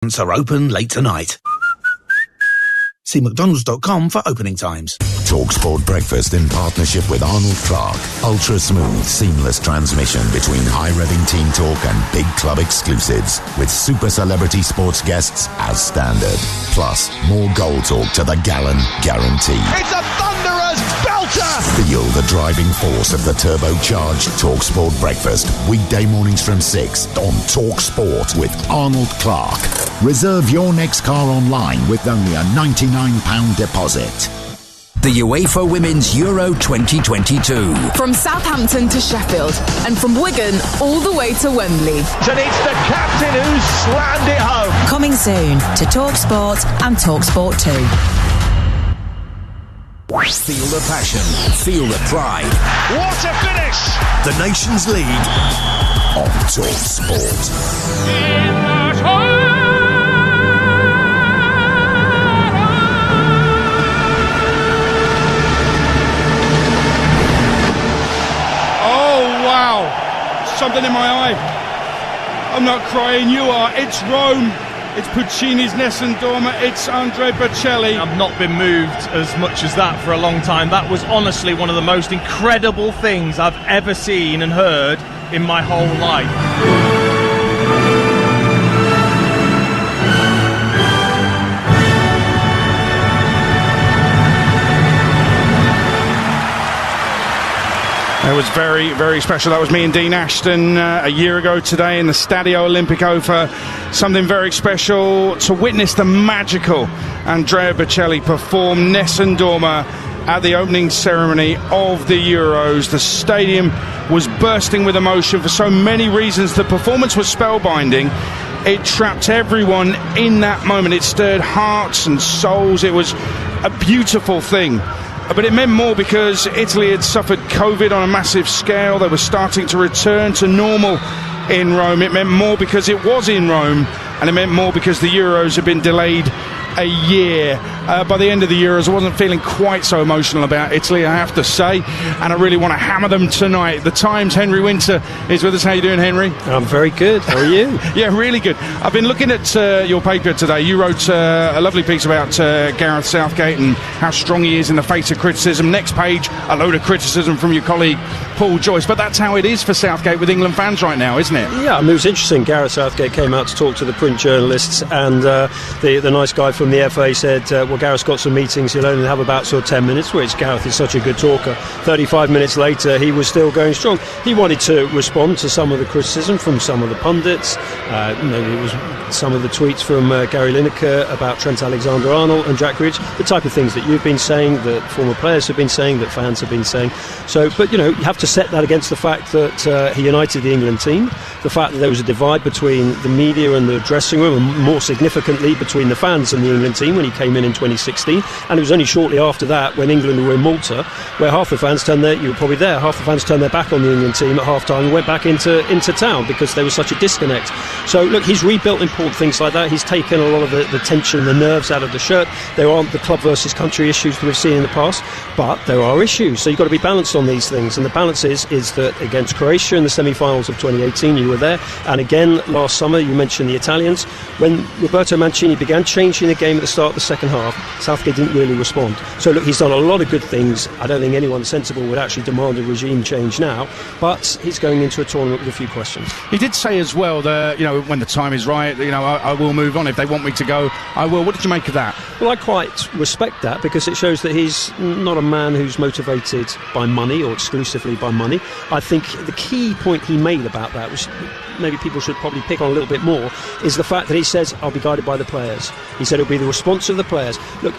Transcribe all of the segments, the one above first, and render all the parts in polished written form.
are open late tonight. See mcdonalds.com for opening times. TalkSport Breakfast in partnership with Arnold Clark. Ultra smooth, seamless transmission between high-revving team talk and big club exclusives with super celebrity sports guests as standard. Plus, more goal talk to the gallon guarantee. It's a thunderous belter! Feel the driving force of the turbocharged TalkSport Breakfast. Weekday mornings from 6 on TalkSport with Arnold Clark. Reserve your next car online with only a £99 deposit. The UEFA Women's Euro 2022. From Southampton to Sheffield and from Wigan all the way to Wembley. And it's the captain who's slammed it home. Coming soon to TalkSport and TalkSport 2. Feel the passion, feel the pride. What a finish! The Nations League On TalkSport. Wow, something in my eye. I'm not crying, you are. It's Rome. It's Puccini's Nessun Dorma. It's Andrea Bocelli. I've not been moved as much as that for a long time. That was honestly one of the most incredible things I've ever seen and heard in my whole life. It was very, very special. That was me and Dean Ashton a year ago today in the Stadio Olimpico for something very special to witness the magical Andrea Bocelli perform Nessun Dorma at the opening ceremony of the Euros. The stadium was bursting with emotion for so many reasons. The performance was spellbinding. It trapped everyone in that moment. It stirred hearts and souls. It was a beautiful thing. But it meant more because Italy had suffered COVID on a massive scale. They were starting to return to normal in Rome. It meant more because it was in Rome, and it meant more because the Euros had been delayed a year. By the end of the Euros, I wasn't feeling quite so emotional about Italy, I have to say, and I really want to hammer them tonight. The Times' Henry Winter is with us. How you doing, Henry? I'm very good. How are you? Yeah, really good. I've been looking at your paper today. You wrote a lovely piece about Gareth Southgate and how strong he is in the face of criticism. Next page, a load of criticism from your colleague Paul Joyce. But that's how it is for Southgate with England fans right now, isn't it? Yeah, I mean, it was interesting. Gareth Southgate came out to talk to the print journalists, and the nice guy from the FA said, well, Gareth's got some meetings, he'll only have about sort of 10 minutes, which Gareth is such a good talker. 35 minutes later, he was still going strong. He wanted to respond to some of the criticism from some of the pundits. Maybe it was some of the tweets from Gary Lineker about Trent Alexander-Arnold and Jack Grealish, the type of things that you've been saying, that former players have been saying, that fans have been saying. So, but, you have to set that against the fact that he united the England team, the fact that there was a divide between the media and the dressing room, and more significantly between the fans and the England team when he came in 2016, and it was only shortly after that when England were in Malta where half the fans turned their, you were probably there, half the fans turned their back on the England team at half time and went back into town because there was such a disconnect. So look, he's rebuilt important things like that. He's taken a lot of the tension and the nerves out of the shirt. There aren't the club versus country issues that we've seen in the past, but there are issues, so you've got to be balanced on these things, and the balance is that against Croatia in the semi-finals of 2018 you were there, and again last summer you mentioned the Italians. When Roberto Mancini began changing the game at the start of the second half, Southgate didn't really respond. So look, he's done a lot of good things. I don't think anyone sensible would actually demand a regime change now, but he's going into a tournament with a few questions. He did say as well that, when the time is right, I will move on. If they want me to go, I will. What did you make of that? Well, I quite respect that, because it shows that he's not a man who's motivated by money or exclusively by money. I think the key point he made about that, which maybe people should probably pick on a little bit more, is the fact that he says, I'll be guided by the players. He said it'll be the response of the players. Look,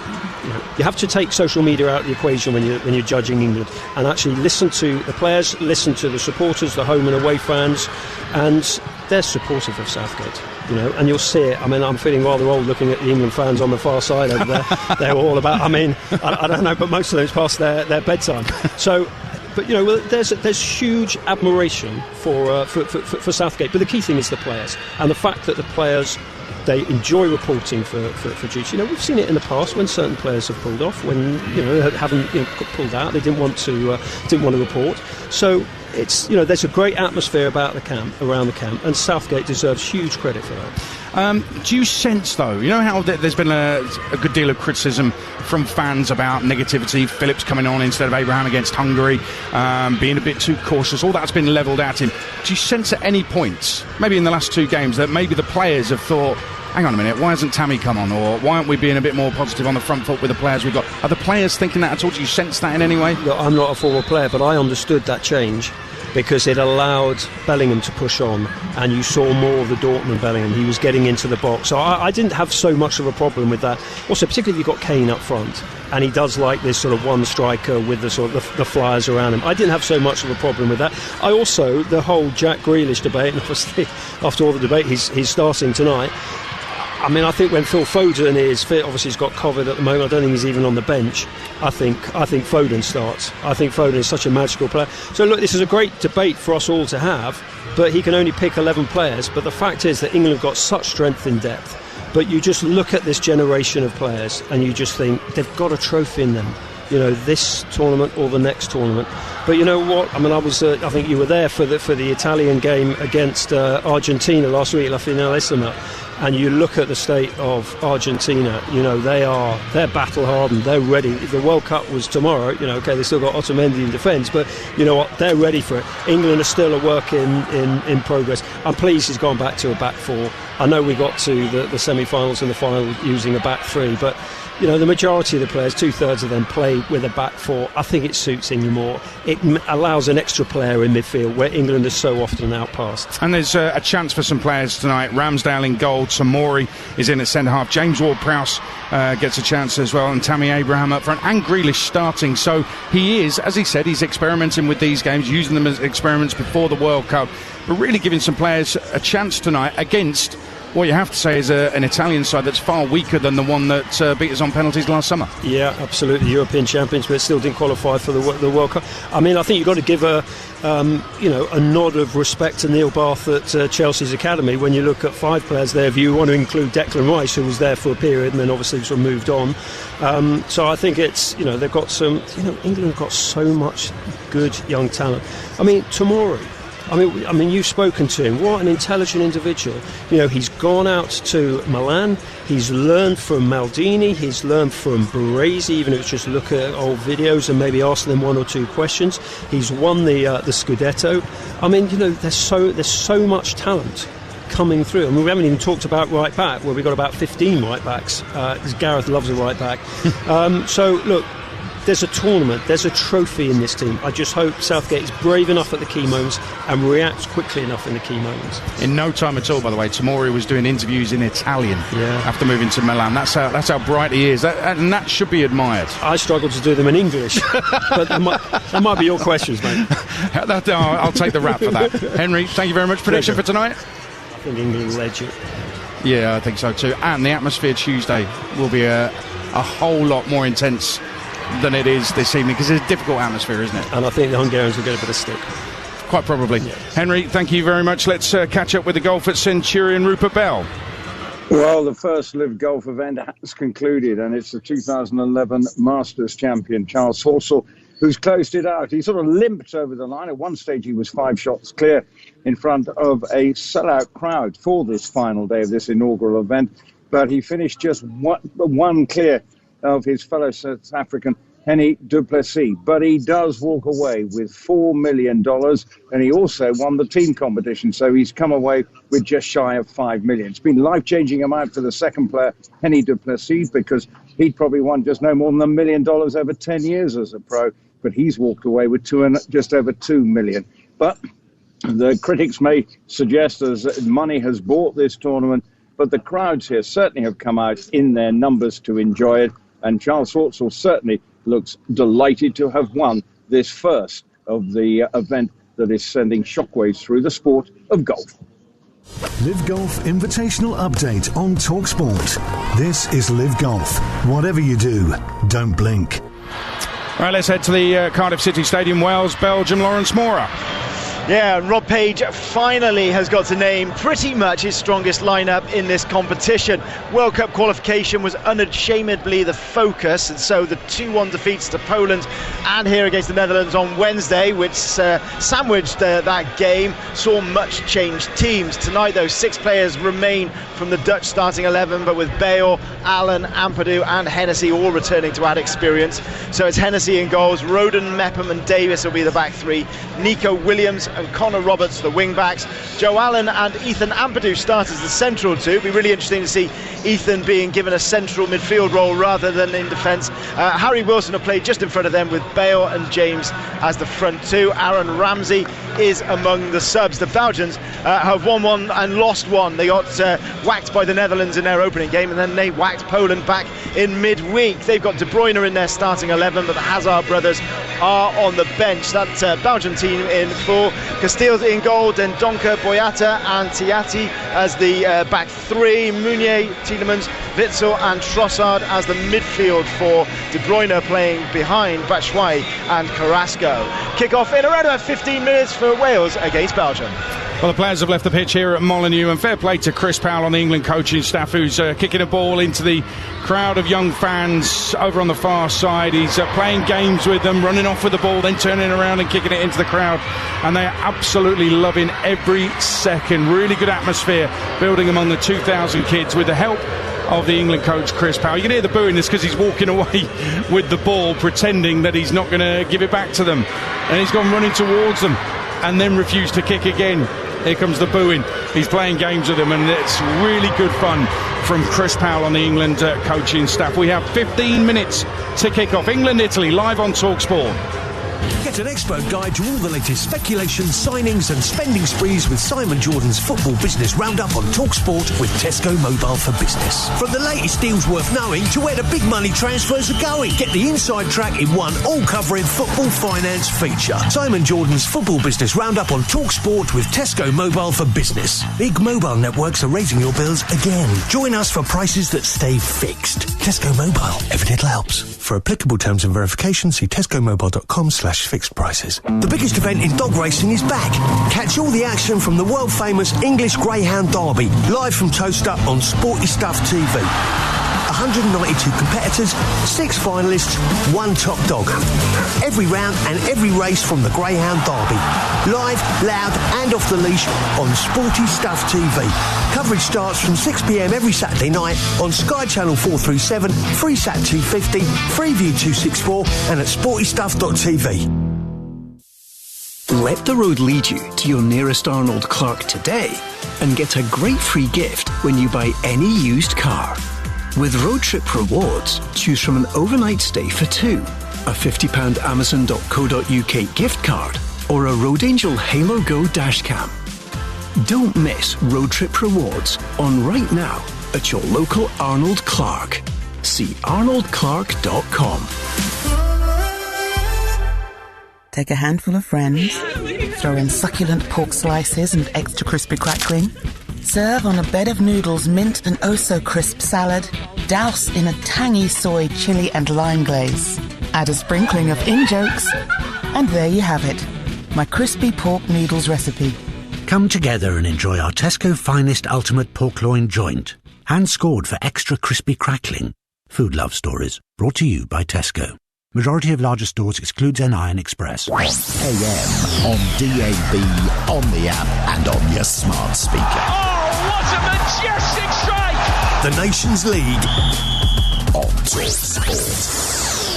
you have to take social media out of the equation when you're judging England, and actually listen to the players, listen to the supporters, the home and away fans, and they're supportive of Southgate. And you'll see it. I mean, I'm feeling rather old looking at the England fans on the far side over there. They're all about, I don't know, but most of them it's past their bedtime. So, but there's huge admiration for Southgate. But the key thing is the players, and the fact that the players, they enjoy reporting for duty. We've seen it in the past when certain players have pulled off, when haven't pulled out. They didn't want to report. So it's there's a great atmosphere around the camp, and Southgate deserves huge credit for that. Do you sense, though, you know how there's been a good deal of criticism from fans about negativity, Phillips coming on instead of Abraham against Hungary, being a bit too cautious, all that's been levelled at him. Do you sense at any point, maybe in the last 2 games, that maybe the players have thought, hang on a minute, why hasn't Tammy come on? Or why aren't we being a bit more positive on the front foot with the players we've got? Are the players thinking that at all? Do you sense that in any way? Look, I'm not a former player, but I understood that change because it allowed Bellingham to push on, and you saw more of the Dortmund Bellingham. He was getting into the box. So I didn't have so much of a problem with that. Also, particularly if you've got Kane up front, and he does like this sort of one striker with the sort of the flyers around him. I didn't have so much of a problem with that. I also, the whole Jack Grealish debate, and obviously after all the debate, he's starting tonight. I mean, I think when Phil Foden is fit, obviously he's got COVID at the moment, I don't think he's even on the bench. I think Foden starts. I think Foden is such a magical player. So look, this is a great debate for us all to have, but he can only pick 11 players. But the fact is that England have got such strength in depth. But you just look at this generation of players and you just think they've got a trophy in them. You know, this tournament or the next tournament. But you know what? I mean, I think you were there for the Italian game against Argentina last week, La Finalissima, and you look at the state of Argentina. You know, they're battle hardened. They're ready. If the World Cup was tomorrow, you know, okay, they still got Otamendi in defence, but you know what? They're ready for it. England are still a work in progress. I'm pleased he's gone back to a back 4. I know we got to the semi-finals and the final using a back 3, but you know, the majority of the players, 2/3 of them, play with a back 4. I think it suits England more. It allows an extra player in midfield where England is so often outpassed. And there's a chance for some players tonight. Ramsdale in goal, Tomori is in at centre-half, James Ward-Prowse gets a chance as well, and Tammy Abraham up front, and Grealish starting. So he is, as he said, he's experimenting with these games, using them as experiments before the World Cup, but really giving some players a chance tonight against what you have to say is an Italian side that's far weaker than the one that beat us on penalties last summer. Yeah, absolutely. European champions, but still didn't qualify for the World Cup. I mean, I think you've got to give a nod of respect to Neil Bath at Chelsea's academy when you look at 5 players there. If you want to include Declan Rice, who was there for a period and then obviously sort of moved on. So I think it's, you know, they've got some, you know, England have got so much good young talent. I mean, Tomori. I mean, you've spoken to him. What an intelligent individual. You know, he's gone out to Milan. He's learned from Maldini. He's learned from Baresi, even if it's just look at old videos and maybe ask them 1 or 2 questions. He's won the Scudetto. I mean, you know, there's so much talent coming through. I mean, we haven't even talked about right back, where we've got about 15 right backs. Gareth loves a right back. So, look, there's a tournament, there's a trophy in this team. I just hope Southgate is brave enough at the key moments and reacts quickly enough in the key moments. In no time at all, by the way, Tomori was doing interviews in Italian after moving to Milan. That's how bright he is, and that should be admired. I struggle to do them in English, but that might be your questions, mate. I'll take the rap for that. Henry, thank you very much. Prediction for tonight? I think England will edge it. Yeah, I think so too. And the atmosphere Tuesday will be a whole lot more intense than it is this evening, because it's a difficult atmosphere, isn't it? And I think the Hungarians will get a bit of stick. Quite probably. Yeah. Henry, thank you very much. Let's catch up with the golf at Centurion, Rupert Bell. Well, the first Live Golf event has concluded, and it's the 2011 Masters champion, Charles Horsell, who's closed it out. He sort of limped over the line. At one stage, he was 5 shots clear in front of a sellout crowd for this final day of this inaugural event, but he finished just one clear of his fellow South African Henny du Plessis. But he does walk away with $4 million, and he also won the team competition, so he's come away with just shy of $5 million. It's been a life-changing amount for the second player, Henny du Plessis, because he'd probably won just no more than $1 million over 10 years as a pro, but he's walked away with just over $2 million. But the critics may suggest as money has bought this tournament, but the crowds here certainly have come out in their numbers to enjoy it. And Charles Horsell certainly looks delighted to have won this first of the event that is sending shockwaves through the sport of golf. Live Golf Invitational Update on TalkSport. This is Live Golf. Whatever you do, don't blink. Right, let's head to the Cardiff City Stadium, Wales, Belgium, Lawrence Mora. Yeah, and Rob Page finally has got to name pretty much his strongest lineup in this competition. World Cup qualification was unashamedly the focus, and so the 2-1 defeats to Poland and here against the Netherlands on Wednesday, which sandwiched that game, saw much changed teams. Tonight, though, 6 players remain from the Dutch starting 11, but with Bale, Allen, Ampadu and Hennessy all returning to add experience. So it's Hennessy in goals, Roden, Mepham and Davis will be the back 3, Nico Williams and Connor Roberts the wing backs, Joe Allen and Ethan Ampadu start as the central 2. It'll be really interesting to see Ethan being given a central midfield role rather than in defence. Harry Wilson will play just in front of them with Bale and James as the front 2. Aaron Ramsey is among the subs. The Belgians have won 1 and lost 1. They got whacked by the Netherlands in their opening game, and then they whacked Poland back in midweek. They've got De Bruyne in their starting 11, but the Hazard brothers are on the bench. That Belgian team in full. Casteels in goal, then Donker, Boyata and Tiati as the back 3. Meunier, Tielemans, Witsel and Trossard as the midfield for De Bruyne, playing behind Batshuayi and Carrasco. Kick-off in around about 15 minutes for Wales against Belgium. Well, the players have left the pitch here at Molineux, and fair play to Chris Powell on the England coaching staff, who's kicking a ball into the crowd of young fans over on the far side. He's playing games with them, running off with the ball, then turning around and kicking it into the crowd, and they're absolutely loving every second. Really good atmosphere building among the 2,000 kids with the help of the England coach Chris Powell. You can hear the booing. This because he's walking away with the ball, pretending that he's not going to give it back to them, and he's gone running towards them and then refused to kick again. Here comes the booing. He's playing games with them, and it's really good fun from Chris Powell on the England coaching staff. We have 15 minutes to kick off. England-Italy live on TalkSport. Get an expert guide to all the latest speculations, signings and spending sprees with Simon Jordan's Football Business Roundup on TalkSport with Tesco Mobile for Business. From the latest deals worth knowing to where the big money transfers are going, get the inside track in one all-covering football finance feature. Simon Jordan's Football Business Roundup on TalkSport with Tesco Mobile for Business. Big mobile networks are raising your bills again. Join us for prices that stay fixed. Tesco Mobile. Every little helps. For applicable terms and verification, see tescomobile.com/fixed prices. The biggest event in dog racing is back. Catch all the action from the world-famous English Greyhound Derby, live from Toaster on Sporty Stuff TV. 192 competitors, 6 finalists, 1 top dog. Every round and every race from the Greyhound Derby. Live, loud and off the leash on Sporty Stuff TV. Coverage starts from 6 p.m. every Saturday night on Sky Channel 437, Freesat 250, Freeview 264 and at sportystuff.tv. Let the road lead you to your nearest Arnold Clark today and get a great free gift when you buy any used car. With Road Trip Rewards, choose from an overnight stay for 2, a £50 Amazon.co.uk gift card, or a Road Angel Halo Go dashcam. Don't miss Road Trip Rewards on right now at your local Arnold Clark. See arnoldclark.com. Take a handful of friends, throw in succulent pork slices and extra crispy crackling. Serve on a bed of noodles, mint and oh-so-crisp salad. Douse in a tangy soy, chili and lime glaze. Add a sprinkling of in-jokes. And there you have it. My crispy pork noodles recipe. Come together and enjoy our Tesco finest ultimate pork loin joint. Hand-scored for extra crispy crackling. Food Love Stories. Brought to you by Tesco. Majority of larger stores excludes NI and Express. AM, on DAB, on the app and on your smart speaker. Oh, what a majestic strike! The Nations League on TalkSport.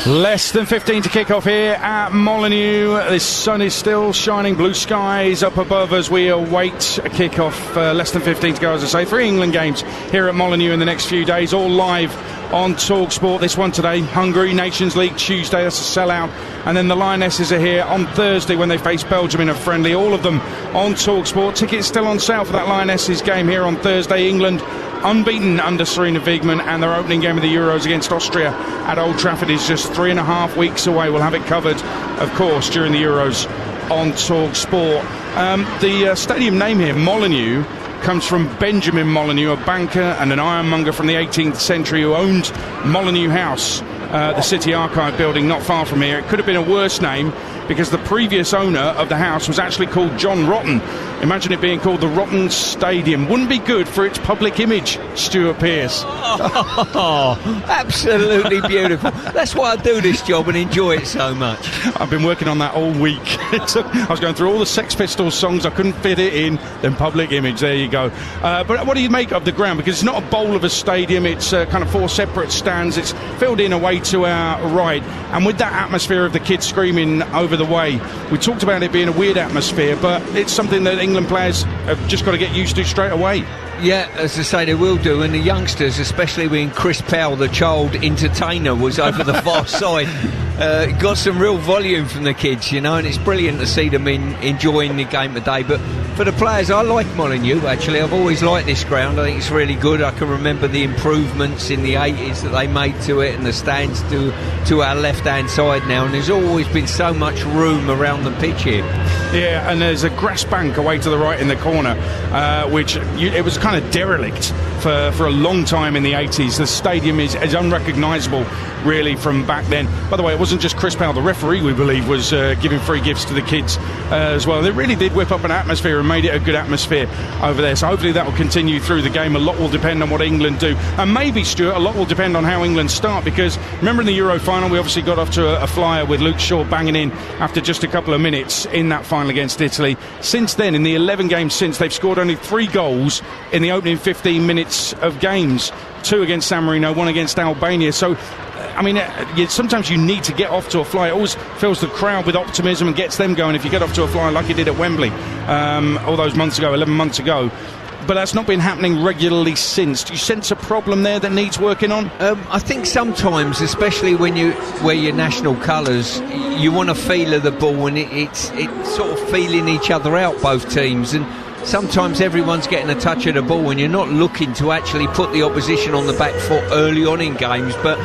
Less than 15 to kick off here at Molineux. The sun is still shining, blue skies up above as we await a kick-off. Less than 15 to go, as I say. 3 England games here at Molineux in the next few days, all live on TalkSport. This one today, Hungary, Nations League Tuesday, that's a sellout. And then the Lionesses are here on Thursday when they face Belgium in a friendly. All of them on TalkSport. Tickets still on sale for that Lionesses game here on Thursday. England unbeaten under Serena Wiegmann, and their opening game of the Euros against Austria at Old Trafford is just 3.5 weeks away. We'll have it covered, of course, during the Euros on TalkSport. The stadium name here, Molineux, comes from Benjamin Molineux, a banker and an ironmonger from the 18th century who owned Molineux House, the City Archive building not far from here. It could have been a worse name. because the previous owner of the house was actually called John Rotten. Imagine it being called the Rotten Stadium. Wouldn't be good for its public image, Stuart Pearce. Oh, absolutely beautiful. That's why I do this job and enjoy it so much. I've been working on that all week. I was going through all the Sex Pistols songs, I couldn't fit it in, then public image, there you go. But what do you make of the ground? Because it's not a bowl of a stadium, it's kind of 4 separate stands, it's filled in away to our right, and with that atmosphere of the kids screaming over the way, we talked about it being a weird atmosphere, but it's something that England players have just got to get used to straight away. Yeah, as I say, they will do, and the youngsters, especially when Chris Powell, the child entertainer, was over the far side, got some real volume from the kids, you know, and it's brilliant to see them enjoying the game today. But for the players, I like Molineux, actually. I've always liked this ground. I think it's really good. I can remember the improvements in the 80s that they made to it, and the stands to our left-hand side now, and there's always been so much room around the pitch here. Yeah, and there's a grass bank away to the right in the corner, which it was kind of derelict for a long time in the 80s. The stadium is unrecognisable, really, from back then. By the way, it wasn't just Chris Powell, the referee, we believe, was giving free gifts to the kids as well. They really did whip up an atmosphere and made it a good atmosphere over there. So hopefully that will continue through the game. A lot will depend on what England do. And maybe, Stuart, a lot will depend on how England start, because remember in the Euro final, we obviously got off to a flyer with Luke Shaw banging in after just a couple of minutes in that final against Italy. Since then, in the 11 games since, they've scored only 3 goals in the opening 15 minutes of games. 2 against San Marino, 1 against Albania. So I mean, sometimes you need to get off to a fly. It always fills the crowd with optimism and gets them going if you get off to a fly like you did at Wembley all those months ago, 11 months ago. But that's not been happening regularly since. Do you sense a problem there that needs working on? I think sometimes, especially when you wear your national colours, you want a feel of the ball, and it's sort of feeling each other out, both teams. And sometimes everyone's getting a touch of the ball, and you're not looking to actually put the opposition on the back foot early on in games. But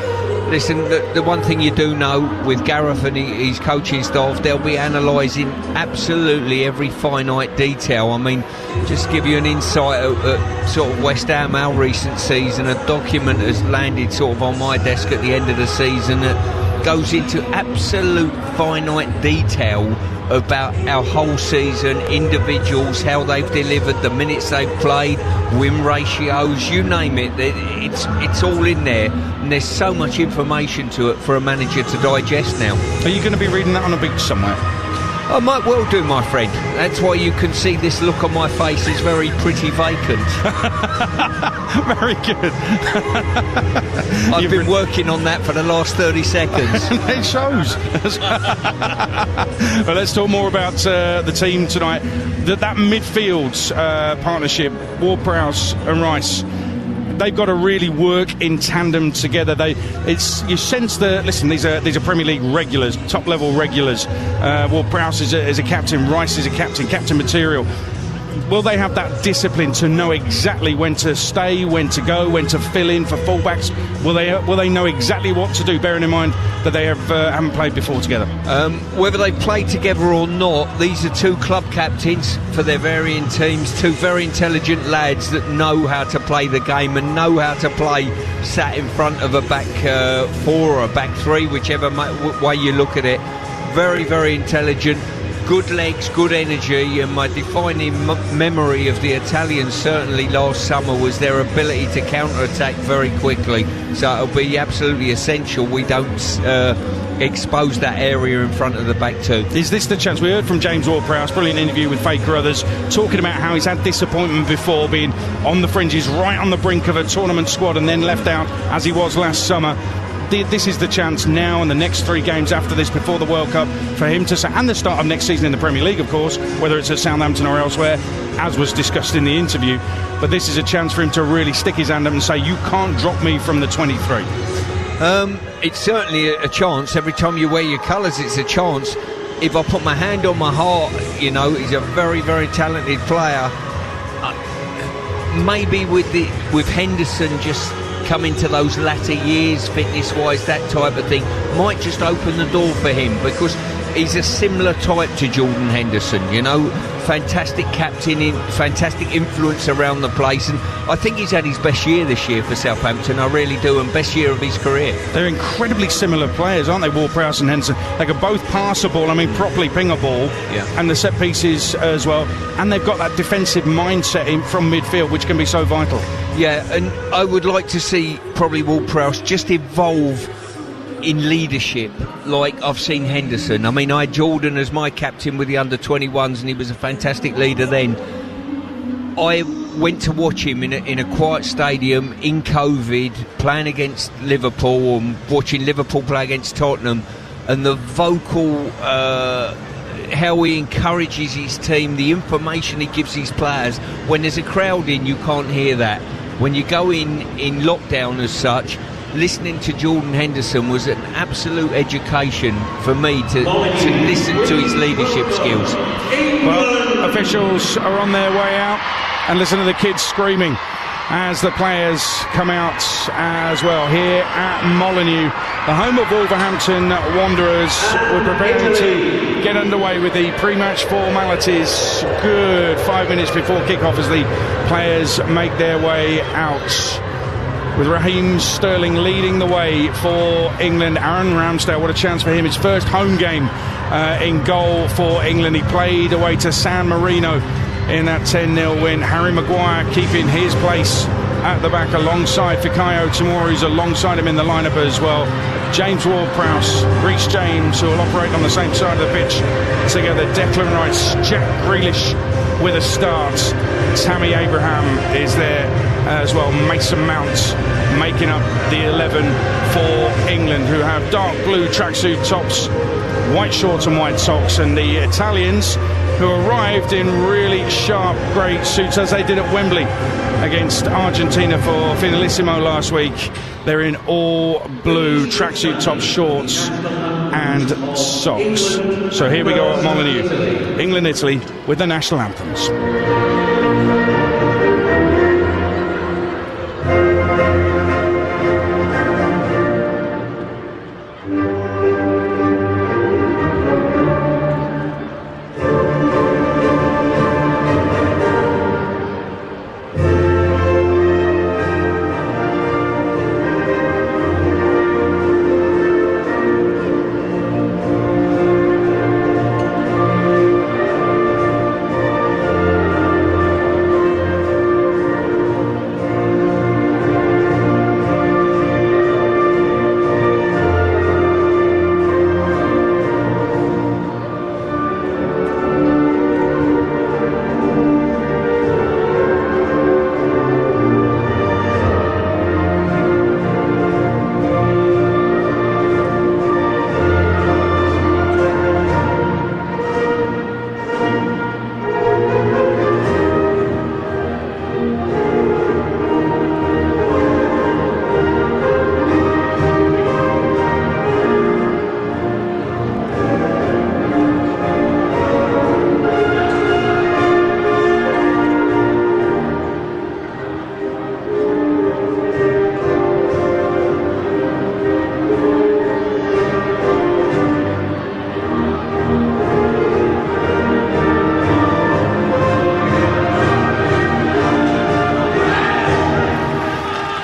listen, the one thing you do know with Gareth and his coaching staff, they'll be analysing absolutely every finite detail. I mean, just to give you an insight at sort of West Ham, our recent season, a document has landed sort of on my desk at the end of the season that goes into absolute finite detail about our whole season, individuals, how they've delivered, the minutes they've played, win ratios, you name it. It's all in there, and there's so much information to it for a manager to digest now. Are you going to be reading that on a beach somewhere? I might well do, my friend. That's why you can see this look on my face is very pretty vacant. Very good. I've been working on that for the last 30 seconds. It shows. Well, let's talk more about the team tonight. That midfield partnership, Ward-Prowse and Rice, they've got to really work in tandem together. You sense these are Premier League regulars, top level regulars. Ward-Prowse is a captain, Rice is a captain material. Will they have that discipline to know exactly when to stay, when to go, when to fill in for fullbacks? Will they know exactly what to do, bearing in mind that they haven't played before together? Whether they play together or not, these are 2 club captains for their varying teams, 2 very intelligent lads that know how to play the game and know how to play sat in front of a back 4 or a back 3, whichever way you look at it. Very, very intelligent. Good legs, good energy, and my defining memory of the Italians certainly last summer was their ability to counter-attack very quickly. So it'll be absolutely essential we don't expose that area in front of the back 2. Is this the chance? We heard from James Ward-Prowse, brilliant interview with Faker Others, talking about how he's had disappointment before, being on the fringes, right on the brink of a tournament squad, and then left out as he was last summer. This is the chance now and the next 3 games after this, before the World Cup, for him to say, and the start of next season in the Premier League, of course, whether it's at Southampton or elsewhere, as was discussed in the interview. But this is a chance for him to really stick his hand up and say, you can't drop me from the 23. It's certainly a chance. Every time you wear your colours, it's a chance. If I put my hand on my heart, you know, he's a very, very talented player. Maybe with Henderson just coming to those latter years, fitness-wise, that type of thing, might just open the door for him, because he's a similar type to Jordan Henderson, you know, fantastic captain, fantastic influence around the place, and I think he's had his best year this year for Southampton, I really do, and best year of his career. They're incredibly similar players, aren't they, Ward-Prowse and Henderson? They can both pass a ball, I mean properly ping a ball, and the set pieces as well, and they've got that defensive mindset from midfield which can be so vital. Yeah, and I would like to see probably Ward-Prowse just evolve in leadership like I've seen Henderson. I mean, I had Jordan as my captain with the under-21s and he was a fantastic leader then. I went to watch him in a quiet stadium in COVID, playing against Liverpool and watching Liverpool play against Tottenham, and the vocal how he encourages his team, the information he gives his players. When there's a crowd in, you can't hear that. When you go in lockdown as such, listening to Jordan Henderson was an absolute education for me to listen to his leadership skills. Well, officials are on their way out, and listen to the kids screaming as the players come out as well. Here at Molineux, the home of Wolverhampton Wanderers, we're preparing to get underway with the pre-match formalities. Good 5 minutes before kick-off as the players make their way out, with Raheem Sterling leading the way for England. Aaron Ramsdale, what a chance for him. His first home game in goal for England. He played away to San Marino in that 10-0 win. Harry Maguire keeping his place at the back alongside Fikayo Tomori, who's alongside him in the lineup as well. James Ward-Prowse, Reece James, who will operate on the same side of the pitch together. Declan Rice, Jack Grealish with a start. Tammy Abraham is there as well. Mason Mount making up the 11 for England, who have dark blue tracksuit tops, white shorts and white socks, and the Italians, who arrived in really sharp grey suits as they did at Wembley against Argentina for Finalissimo last week. They're in all blue tracksuit tops, shorts and socks. So here we go at Molineux, England-Italy, with the national anthems.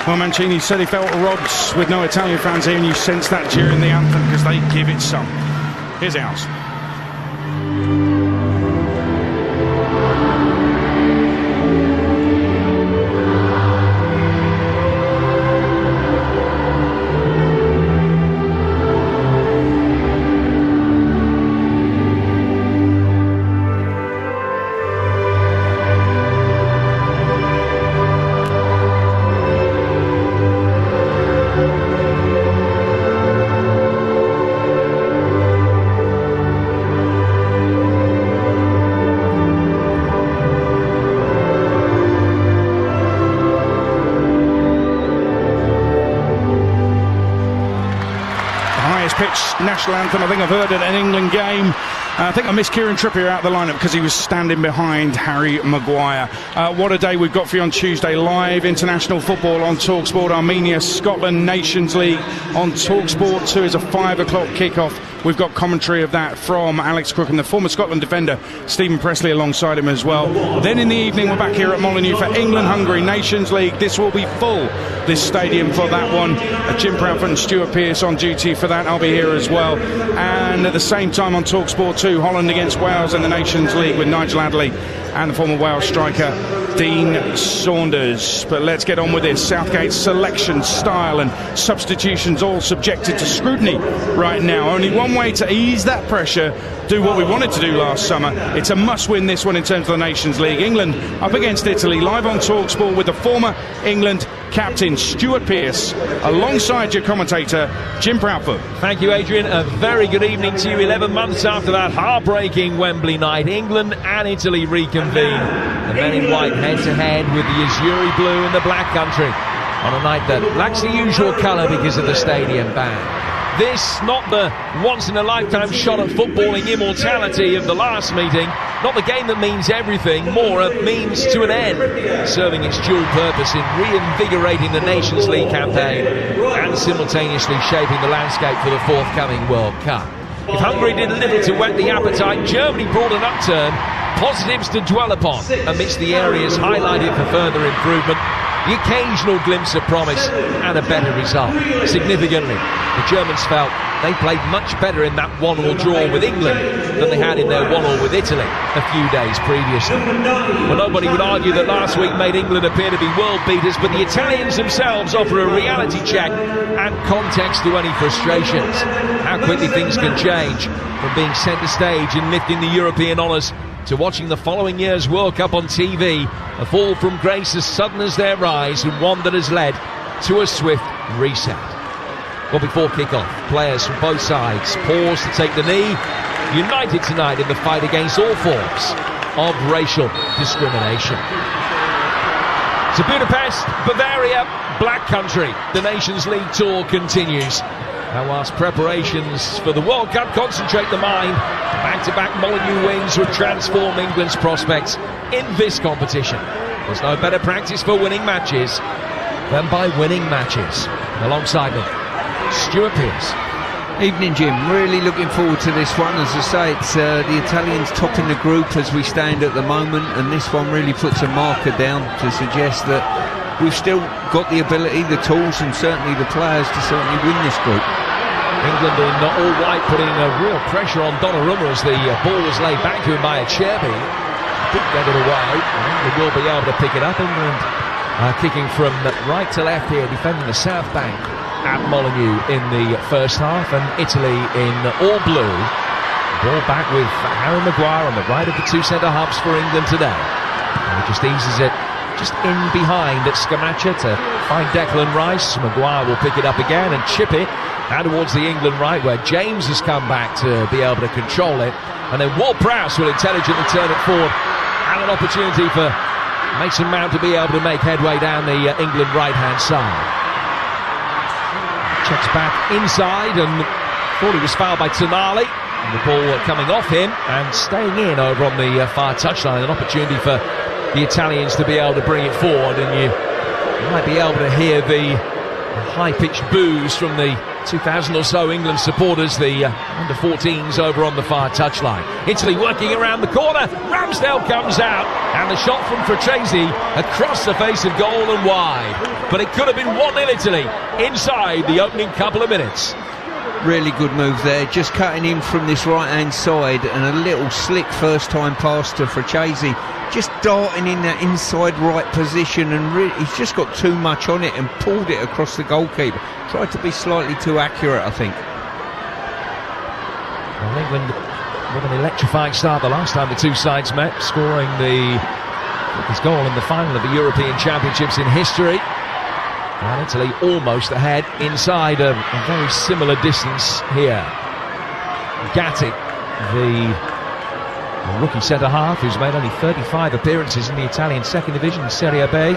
Well, Mancini said he felt robbed with no Italian fans here, and you sense that during the anthem because they give it some. Here's ours. National anthem. I think I've heard it at an England game. I think I missed Kieran Trippier out of the lineup because he was standing behind Harry Maguire. What a day we've got for you on Tuesday. Live international football on TalkSport. Armenia, Scotland, Nations League on TalkSport 2 is a 5 o'clock kickoff. We've got commentary of that from Alex Crook and the former Scotland defender Stephen Pressley alongside him as well. Then in the evening we're back here at Molineux for England-Hungary Nations League. This will be full, this stadium, for that one. Jim Proudfoot and Stuart Pearce on duty for that. I'll be here as well. And at the same time on TalkSport 2, Holland against Wales in the Nations League with Nigel Adderley and the former Wales striker Dean Saunders. But let's get on with this. Southgate's selection, style and substitutions all subjected to scrutiny right now. Only one way to ease that pressure, do what we wanted to do last summer. It's a must-win, this one, in terms of the Nations League. England up against Italy, live on TalkSport with the former England captain Stuart Pearce alongside your commentator Jim Proudfoot. Thank you, Adrian. A very good evening to you. 11 months after that heartbreaking Wembley night, England and Italy reconvene. The men in white head-to-head with the Azuri blue and the black country on a night that lacks the usual colour because of the stadium ban. This, not the once-in-a-lifetime shot at footballing immortality of the last meeting, not the game that means everything, more a means to an end, serving its dual purpose in reinvigorating the Nations League campaign and simultaneously shaping the landscape for the forthcoming World Cup. If Hungary did little to whet the appetite, Germany brought an upturn, positives to dwell upon amidst the areas highlighted for further improvement, the occasional glimpse of promise and a better result. Significantly, the Germans felt they played much better in that 1-1 draw with England than they had in their 1-1 with Italy a few days previously. Well, nobody would argue that last week made England appear to be world beaters, but the Italians themselves offer a reality check and context to any frustrations. How quickly things can change from being centre stage in lifting the European honours to watching the following year's World Cup on TV, a fall from grace as sudden as their rise, and one that has led to a swift reset. Well, before kick-off, players from both sides pause to take the knee, united tonight in the fight against all forms of racial discrimination. To Budapest, Bavaria, Black Country, the Nations League tour continues. And whilst preparations for the World Cup concentrate the mind, back-to-back Molineux wins would transform England's prospects in this competition. There's no better practice for winning matches than by winning matches. Alongside me, Stuart Pearce. Evening, Jim. Really looking forward to this one. As I say, it's the Italians topping the group as we stand at the moment, and this one really puts a marker down to suggest that we've still got the ability, the tools, and certainly the players to certainly win this group. England in all white, putting a real pressure on Donnarumma as the ball was laid back to him by Acerbi. Didn't get it away. England will be able to pick it up. England kicking from right to left here, defending the south bank at Molineux in the first half, and Italy in all blue. Ball back with Harry Maguire on the right of the two centre-halves for England today. And he just eases it just in behind at Scamacca to find Declan Rice. Maguire will pick it up again and chip it out towards the England right, where James has come back to be able to control it, and then Ward-Prowse will intelligently turn it forward, and an opportunity for Mason Mount to be able to make headway down the England right-hand side. Checks back inside and thought he was fouled by Tonali, and the ball coming off him and staying in over on the far touchline. An opportunity for the Italians to be able to bring it forward, and you might be able to hear the high-pitched boos from the 2,000 or so England supporters, the under-14s over on the far touchline. Italy working around the corner, Ramsdale comes out, and the shot from Frattesi across the face of goal and wide. But it could have been 1-0 Italy inside the opening couple of minutes. Really good move there, just cutting in from this right-hand side, and a little slick first-time pass to Frattesi, just darting in that inside right position, and he's just got too much on it and pulled it across the goalkeeper. Tried to be slightly too accurate, I think. Well, England with an electrifying start the last time the two sides met, scoring his goal in the final of the European Championships in history. And Italy almost ahead inside a very similar distance here. Gatti, the rookie centre-half, who's made only 35 appearances in the Italian second division, Serie B,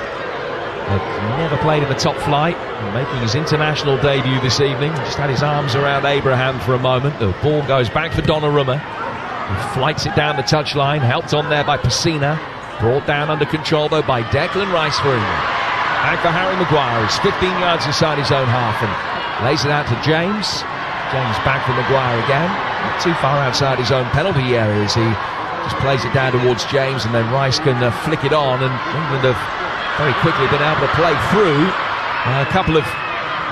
but never played in the top flight, making his international debut this evening. Just had his arms around Abraham for a moment. The ball goes back for Donnarumma, who flights it down the touchline, helped on there by Pessina, brought down under control though by Declan Rice for England. And for Harry Maguire, he's 15 yards inside his own half and lays it out to James. James back from Maguire again. Not too far outside his own penalty area as he just plays it down towards James, and then Rice can flick it on, and England have very quickly been able to play through a couple of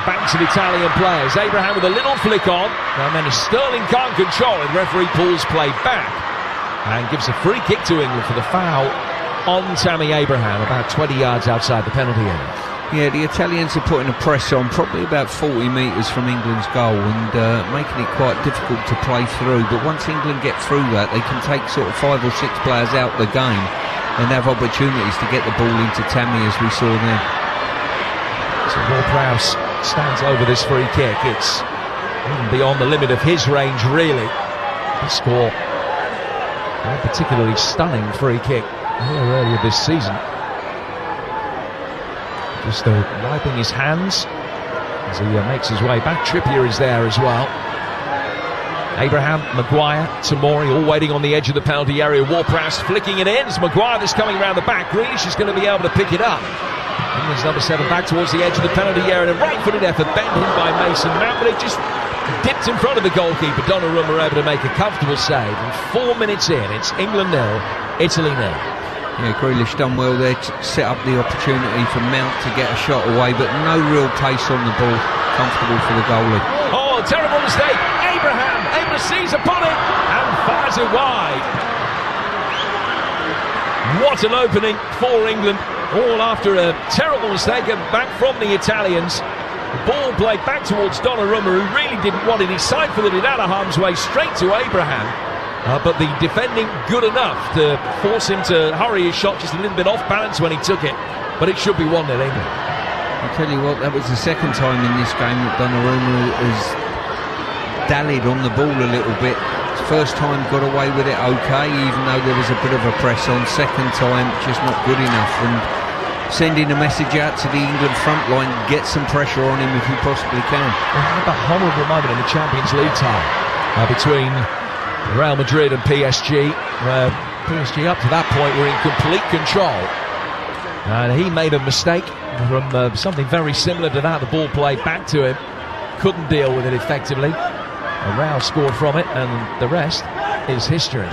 banks of Italian players. Abraham with a little flick on, and then Sterling can't control it. Referee pulls play back and gives a free kick to England for the foul on Tammy Abraham, about 20 yards outside the penalty area. Yeah, the Italians are putting a press on probably about 40 metres from England's goal, and making it quite difficult to play through. But once England get through that, they can take sort of 5 or 6 players out the game and have opportunities to get the ball into Tammy, as we saw then. So Ward-Prowse stands over this free kick. It's even beyond the limit of his range, really. He scored a particularly stunning free kick here earlier this season. Just wiping his hands as he makes his way back. Trippier is there as well. Abraham, Maguire, Tomori all waiting on the edge of the penalty area. Ward-Prowse flicking it in. It's Maguire that's coming around the back. Grealish is going to be able to pick it up. England's number 7 back towards the edge of the penalty area. And a right-footed effort bent in by Mason Mount, but it just dipped in front of the goalkeeper. Donnarumma were able to make a comfortable save. And 4 minutes in, it's England 0, Italy 0. Yeah, Grealish done well there to set up the opportunity for Mount to get a shot away, but no real pace on the ball. Comfortable for the goalie. Oh, terrible mistake. Abraham able to seize upon it and fires it wide. What an opening for England, all after a terrible mistake back from the Italians. The ball played back towards Donnarumma, who really didn't want it. He siphoned it out of harm's way straight to Abraham. But the defending good enough to force him to hurry his shot, just a little bit off balance when he took it. But it should be 1-0 England. I tell you what, that was the second time in this game that Donnarumma has dallied on the ball a little bit. First time got away with it okay, even though there was a bit of a press on. Second time, just not good enough. And sending a message out to the England front line, get some pressure on him if you possibly can. Well, how about a horrible moment in the Champions League tie between Real Madrid and PSG, where PSG up to that point were in complete control, and he made a mistake from something very similar to that. The ball played back to him, couldn't deal with it effectively. Real scored from it, and the rest is history.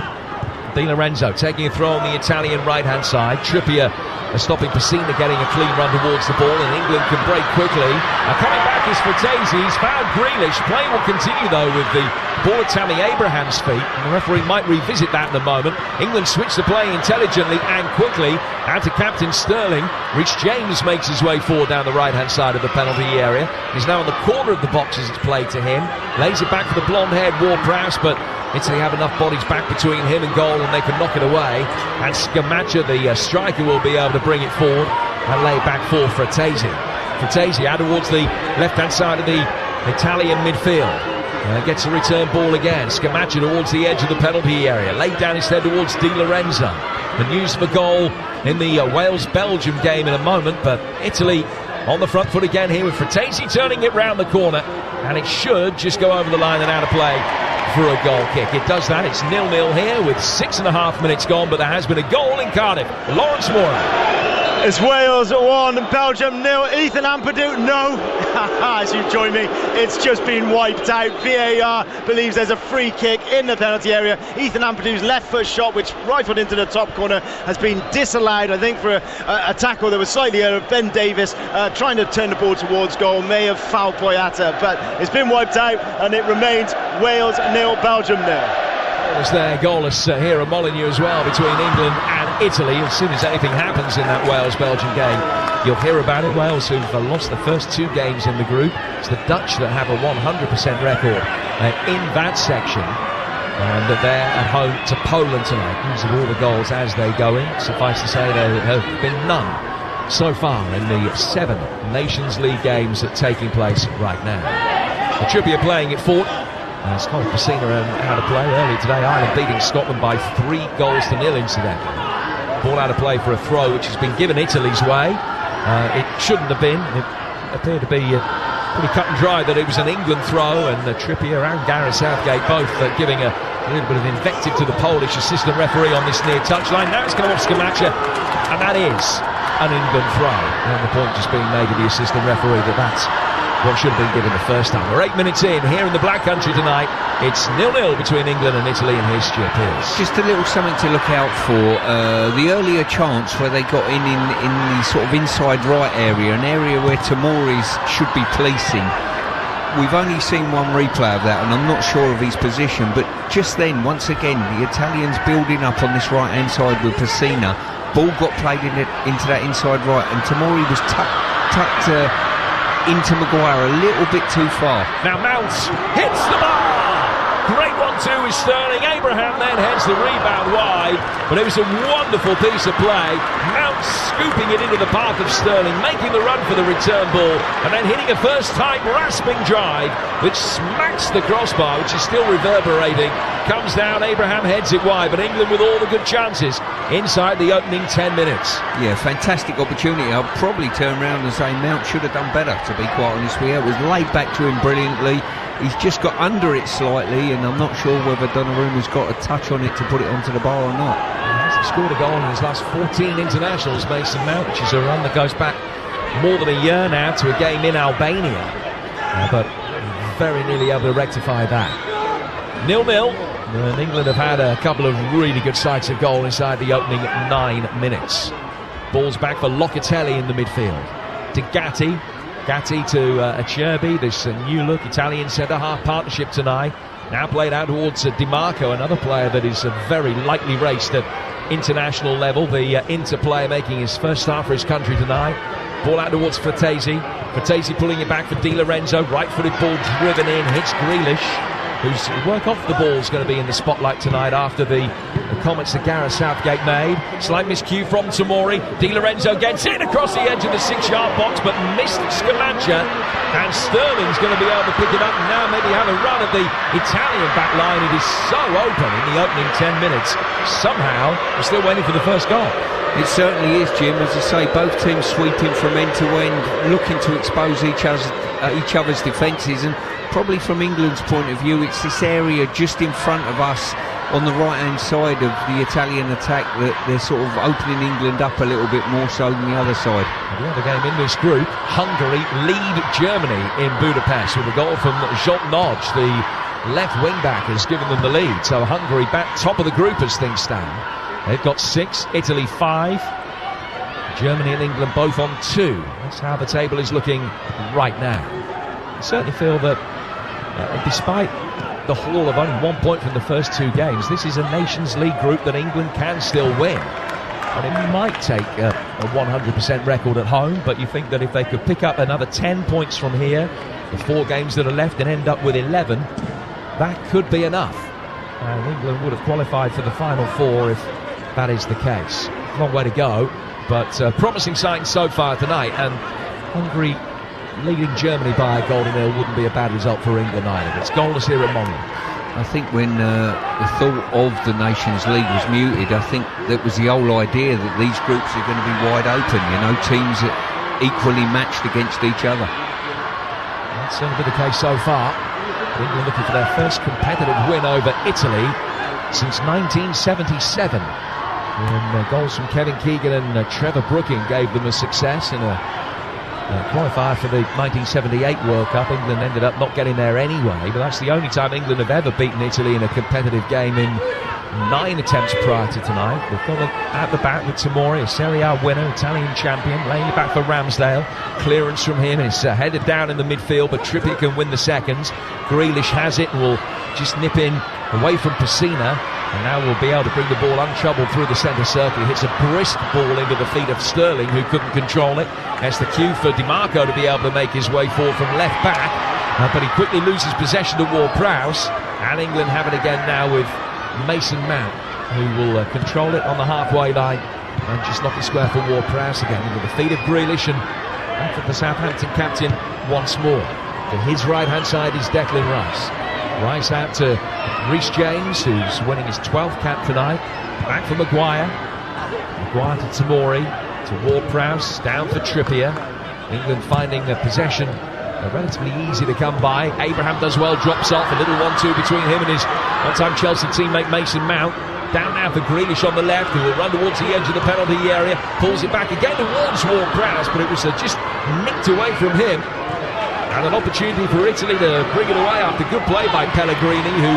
Di Lorenzo taking a throw on the Italian right-hand side. Trippier stopping Pessina getting a clean run towards the ball, and England can break quickly. Coming back is Frattesi. He's fouled Grealish. Play will continue though with the ball at Tammy Abraham's feet, and the referee might revisit that in a moment. England switch the play intelligently and quickly out to captain Sterling. Rich James makes his way forward down the right-hand side of the penalty area. He's now in the corner of the box as it's played to him. Lays it back for the blonde-haired Ward-Prowse, but Italy have enough bodies back between him and goal, and they can knock it away. And Scamacca, the striker, will be able to bring it forward and lay it back for Frattesi. Frattesi out towards the left-hand side of the Italian midfield. Gets a return ball again. Scamacca towards the edge of the penalty area. Laid down instead towards Di Lorenzo. The news for goal in the Wales-Belgium game in a moment, but Italy on the front foot again here with Frattesi turning it round the corner, and it should just go over the line and out of play for a goal kick. It does that. It's 0-0 here with 6.5 minutes gone, but there has been a goal in Cardiff. Lawrence Moore. It's Wales 1, Belgium 0. Ethan Ampadu, no. As you join me, it's just been wiped out. VAR believes there's a free kick in the penalty area. Ethan Ampadu's left foot shot, which rifled into the top corner, has been disallowed, I think, for a tackle that was slightly earlier. Ben Davies trying to turn the ball towards goal, may have fouled Boyata, but it's been wiped out, and it remains Wales 0, Belgium 0. Was there goalless here at Molineux as well between England and Italy. As soon as anything happens in that Wales-Belgium game, you'll hear about it. Wales, who've lost the first 2 games in the group. It's the Dutch that have a 100% record in that section, and they're at home to Poland tonight. These are all the goals as they go in. Suffice to say, there have been none so far in the 7 Nations League games that are taking place right now. The Trippier playing it forward. Scott Pessina out of play early today. Ireland beating Scotland by 3-0 incidentally. Ball out of play for a throw which has been given Italy's way. It shouldn't have been. It appeared to be pretty cut and dry that it was an England throw, and Trippier and Gareth Southgate both giving a little bit of invective to the Polish assistant referee on this near touchline. Now it's going off Scamacca, and that is an England throw. And the point just being made to the assistant referee that that's what should have been given the first time. We're 8 minutes in here in the Black Country tonight. It's 0-0 between England and Italy, and here's Stuart Pearce. Just a little something to look out for. The earlier chance where they got in the sort of inside right area, an area where Tomori's should be policing. We've only seen one replay of that, and I'm not sure of his position, but just then, once again, the Italians building up on this right-hand side with Pessina. Ball got played into that inside right, and Tomori was tucked into Maguire a little bit too far. Now Mount hits the bar! Great 1-2 with Sterling. Abraham then heads the rebound wide, but it was a wonderful piece of play. Mount scooping it into the path of Sterling, making the run for the return ball, and then hitting a first-time rasping drive, which smacks the crossbar, which is still reverberating. Comes down, Abraham heads it wide, but England with all the good chances inside the opening 10 minutes. Yeah, fantastic opportunity. I'll probably turn around and say Mount should have done better, to be quite honest with you. It was laid back to him brilliantly. He's just got under it slightly, and I'm not sure whether Donnarumma's got a touch on it to put it onto the bar or not. He hasn't scored a goal in his last 14 internationals, Mason Mount, which is a run that goes back more than a year now to a game in Albania. But very nearly able to rectify that. 0-0, and England have had a couple of really good sights of goal inside the opening 9 minutes. Ball's back for Locatelli in the midfield. To Gatti to Acerbi, this new look Italian centre-half partnership tonight. Now played out towards Di Marco, another player that is very lightly raced at international level. The Inter player making his first start for his country tonight. Ball out towards Frattesi. Frattesi pulling it back for Di Lorenzo. Right-footed ball driven in, hits Grealish, whose work off the ball is going to be in the spotlight tonight after the comments that Gareth Southgate made. Slight miscue from Tomori. Di Lorenzo gets in across the edge of the 6-yard box, but missed Scamaccia, and Sterling's going to be able to pick it up and now maybe have a run at the Italian back line. It is so open in the opening 10 minutes. Somehow, we're still waiting for the first goal. It certainly is, Jim. As I say, both teams sweeping from end to end, looking to expose each other's defences, and probably from England's point of view, it's this area just in front of us on the right-hand side of the Italian attack that they're sort of opening England up a little bit more so than the other side. The other game in this group, Hungary lead Germany in Budapest with a goal from Jean Nodge. The left wing-back has given them the lead, so Hungary back top of the group as things stand. They've got 6, Italy 5, Germany and England both on 2. That's how the table is looking right now. I certainly feel that despite the haul of only 1 point from the first 2 games, this is a Nations League group that England can still win. And it might take a 100% record at home, but you think that if they could pick up another 10 points from here, the 4 games that are left, and end up with 11, that could be enough. And England would have qualified for the final 4 if that is the case. Long way to go, but promising signs so far tonight, and Hungary leading Germany by a goal to 0 wouldn't be a bad result for England either. It's goalless here at Molineux. I think when the thought of the Nations League was muted, I think that was the whole idea that these groups are going to be wide open, you know, teams that equally matched against each other. That's certainly been the case so far. England looking for their first competitive win over Italy since 1977. And goals from Kevin Keegan and Trevor Brooking gave them a success in a qualifier for the 1978 World Cup. England ended up not getting there anyway, but that's the only time England have ever beaten Italy in a competitive game in 9 attempts prior to tonight. They've got at the back with Tomori, a Serie A winner, Italian champion, laying it back for Ramsdale. Clearance from him, it's headed down in the midfield, but Trippier can win the seconds. Grealish has it and will just nip in away from Pessina, and now we'll be able to bring the ball untroubled through the centre circle. He hits a brisk ball into the feet of Sterling, who couldn't control it. That's the cue for Di Marco to be able to make his way forward from left back, but he quickly loses possession to Ward-Prowse, and England have it again now with Mason Mount, who will control it on the halfway line and just knock it square for Ward-Prowse again into the feet of Grealish, and back at the Southampton captain once more. To his right-hand side is Declan Rice. Rice out to Reece James, who's winning his 12th cap tonight. Back for Maguire. Maguire to Tomori, to Ward-Prowse, down for Trippier. England finding a possession relatively easy to come by. Abraham does well, drops off, a little 1-2 between him and his one-time Chelsea teammate Mason Mount. Down now for Grealish on the left, who will run towards the edge of the penalty area, pulls it back again towards Ward-Prowse, but it was just nicked away from him. And an opportunity for Italy to bring it away after good play by Pellegrini, who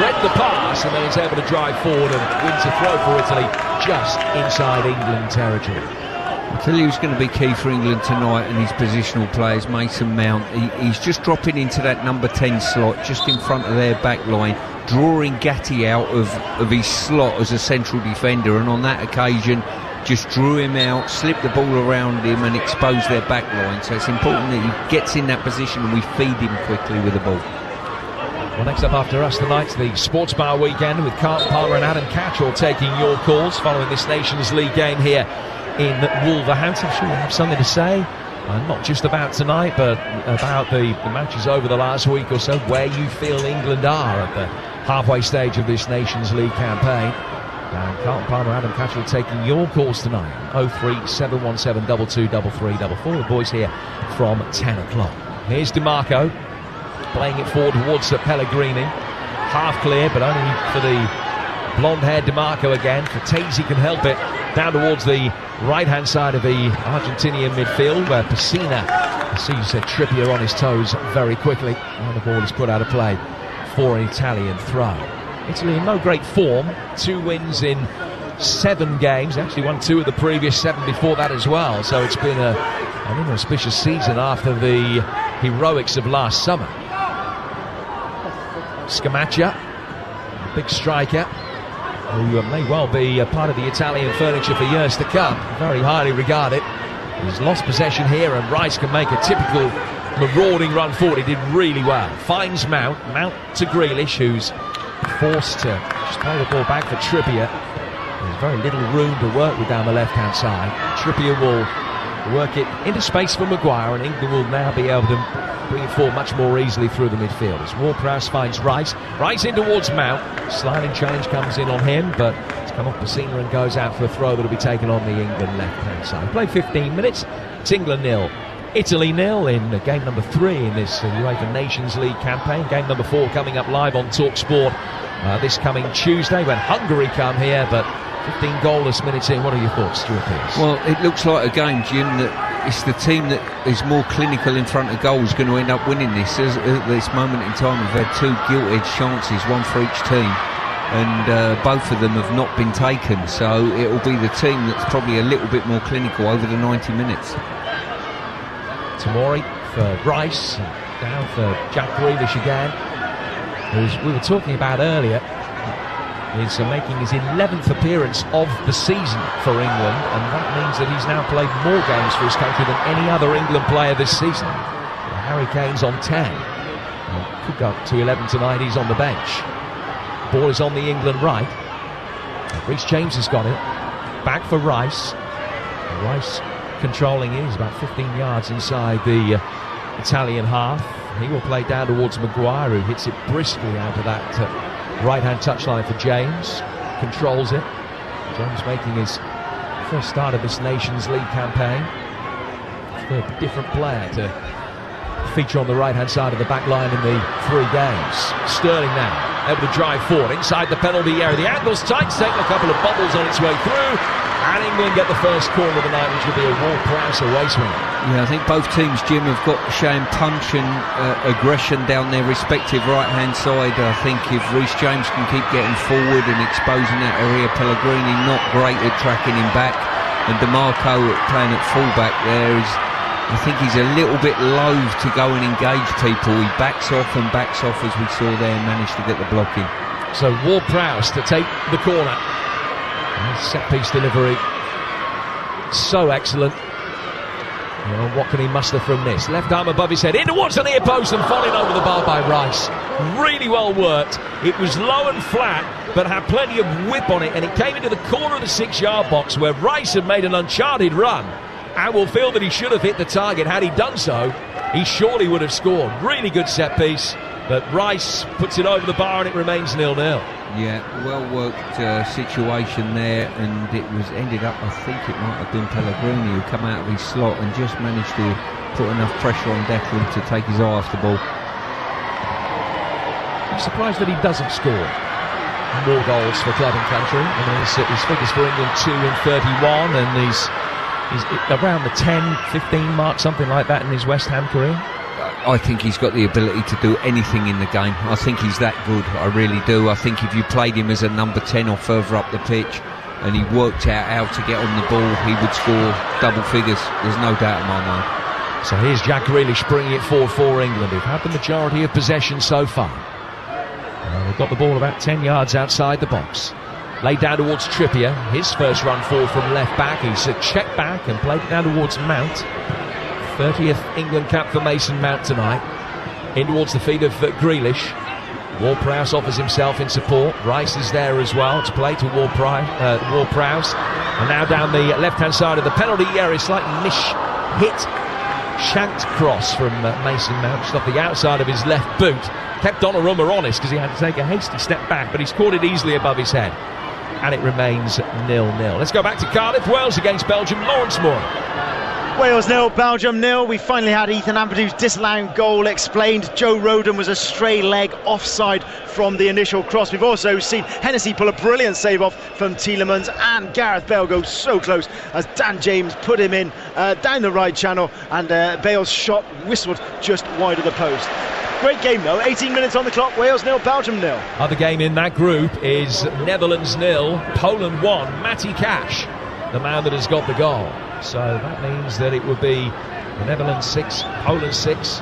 read the pass and then is able to drive forward and wins a throw for Italy just inside England territory. I'll tell you who's going to be key for England tonight and his positional players, Mason Mount. He's just dropping into that number 10 slot just in front of their back line, drawing Gatti out of his slot as a central defender, and on that occasion just drew him out, slipped the ball around him and exposed their back line. So it's important that he gets in that position and we feed him quickly with the ball. Well, next up after us tonight's the Sports Bar Weekend with Carl Palmer and Adam Catchell taking your calls following this Nations League game here in Wolverhampton. I'm sure you have something to say, not just about tonight, but about the matches over the last week or so, where you feel England are at the halfway stage of this Nations League campaign. And Carlton Palmer, Adam Catchell taking your calls tonight. 03717 223344. The boys here from 10 o'clock. Here's DiMarco playing it forward towards Pellegrini. Half clear, but only for the blonde-haired DiMarco again. Fatesi can help it down towards the right-hand side of the Argentinian midfield, where Pessina, I see you said Trippier on his toes very quickly, and the ball is put out of play for an Italian throw. Italy in no great form, 2 wins in 7 games, actually won 2 of the previous 7 before that as well, so it's been an inauspicious season after the heroics of last summer. Scamacca, big striker, who may well be a part of the Italian furniture for years to come, very highly regarded. He's lost possession here and Rice can make a typical marauding run forward. He did really well. Finds Mount to Grealish, who's forced to just play the ball back for Trippier. There's very little room to work with down the left-hand side. Trippier will work it into space for Maguire, and England will now be able to bring it forward much more easily through the midfield. As Ward-Prowse finds Rice in towards Mount. Sliding change comes in on him, but it's come off Pessina and goes out for a throw that will be taken on the England left-hand side. Played 15 minutes. It's England 0, Italy 0 in game number 3 in this UEFA Nations League campaign. Game number 4 coming up live on TalkSport this coming Tuesday when Hungary come here, but 15 goalless minutes in. What are your thoughts, Stuart Pearce? Well, it looks like a game, Jim, that it's the team that is more clinical in front of goals going to end up winning this. At this moment in time, we've had 2 gilt-edged chances, one for each team, and both of them have not been taken, so it will be the team that's probably a little bit more clinical over the 90 minutes. Tomori for Rice, down for Jack Grealish again, who we were talking about earlier, is making his 11th appearance of the season for England, and that means that he's now played more games for his country than any other England player this season. Harry Kane's on 10. Could go up to 11 tonight. He's on the bench. Ball is on the England right. Reece James has got it. Back for Rice. Rice controlling it. He's about 15 yards inside the Italian half. He will play down towards Maguire, who hits it briskly out of that right-hand touchline for James. Controls it. James making his first start of this Nations League campaign. A different player to feature on the right-hand side of the back line in the 3 games. Sterling now able to drive forward inside the penalty area. The angle's tight, taking a couple of bubbles on its way through, and England get the first corner of the night, which will be a Ward-Prowse away swing. Yeah, I think both teams, Jim, have got showing punch and aggression down their respective right-hand side. I think if Reece James can keep getting forward and exposing that area, Pellegrini not great at tracking him back, and DiMarco playing at full-back there is, I think he's a little bit loath to go and engage people. He backs off as we saw there, and managed to get the block in. So Ward-Prowse to take the corner. Set-piece delivery, so excellent. What can he muster from this? Left arm above his head, in towards the near post and falling over the bar by Rice. Really well worked. It was low and flat, but had plenty of whip on it, and it came into the corner of the 6-yard box where Rice had made an uncharted run and will feel that he should have hit the target. Had he done so, he surely would have scored. Really good set-piece, but Rice puts it over the bar and it remains 0-0. Yeah, well-worked situation there, and it was ended up, I think it might have been Pellegrini who come out of his slot and just managed to put enough pressure on Declan to take his eye off the ball. I'm surprised that he doesn't score more goals for club and country. I mean, his figures for England 2 in 31, and he's around the 10, 15 mark, something like that in his West Ham career. I think he's got the ability to do anything in the game. I think he's that good, I really do. I think if you played him as a number 10 or further up the pitch and he worked out how to get on the ball, he would score double figures. There's no doubt in my mind. So here's Jack Grealish bringing it forward for England, who've had the majority of possession so far. They've got the ball about 10 yards outside the box. Laid down towards Trippier. His first run forward from left back. He's checked back and played it down towards Mount. 30th England cap for Mason Mount tonight. In towards the feet of Grealish. Ward-Prowse offers himself in support. Rice is there as well to play to Ward-Prowse. And now down the left-hand side of the penalty area, slight hit, shanked cross from Mason Mount, just off the outside of his left boot. Kept Donnarumma honest because he had to take a hasty step back, but he's caught it easily above his head. And it remains 0-0. Let's go back to Cardiff. Wales against Belgium. Lawrence Moore. Wales 0, Belgium 0. We finally had Ethan Ampadu's disallowed goal explained. Joe Rodon was a stray leg offside from the initial cross. We've also seen Hennessy pull a brilliant save off from Tielemans, and Gareth Bale go so close as Dan James put him in down the right channel, and Bale's shot whistled just wide of the post. Great game though, 18 minutes on the clock, Wales 0, Belgium 0. Other game in that group is Netherlands 0, Poland 1. Matty Cash, the man that has got the goal. So that means that it would be the Netherlands 6, Poland 6,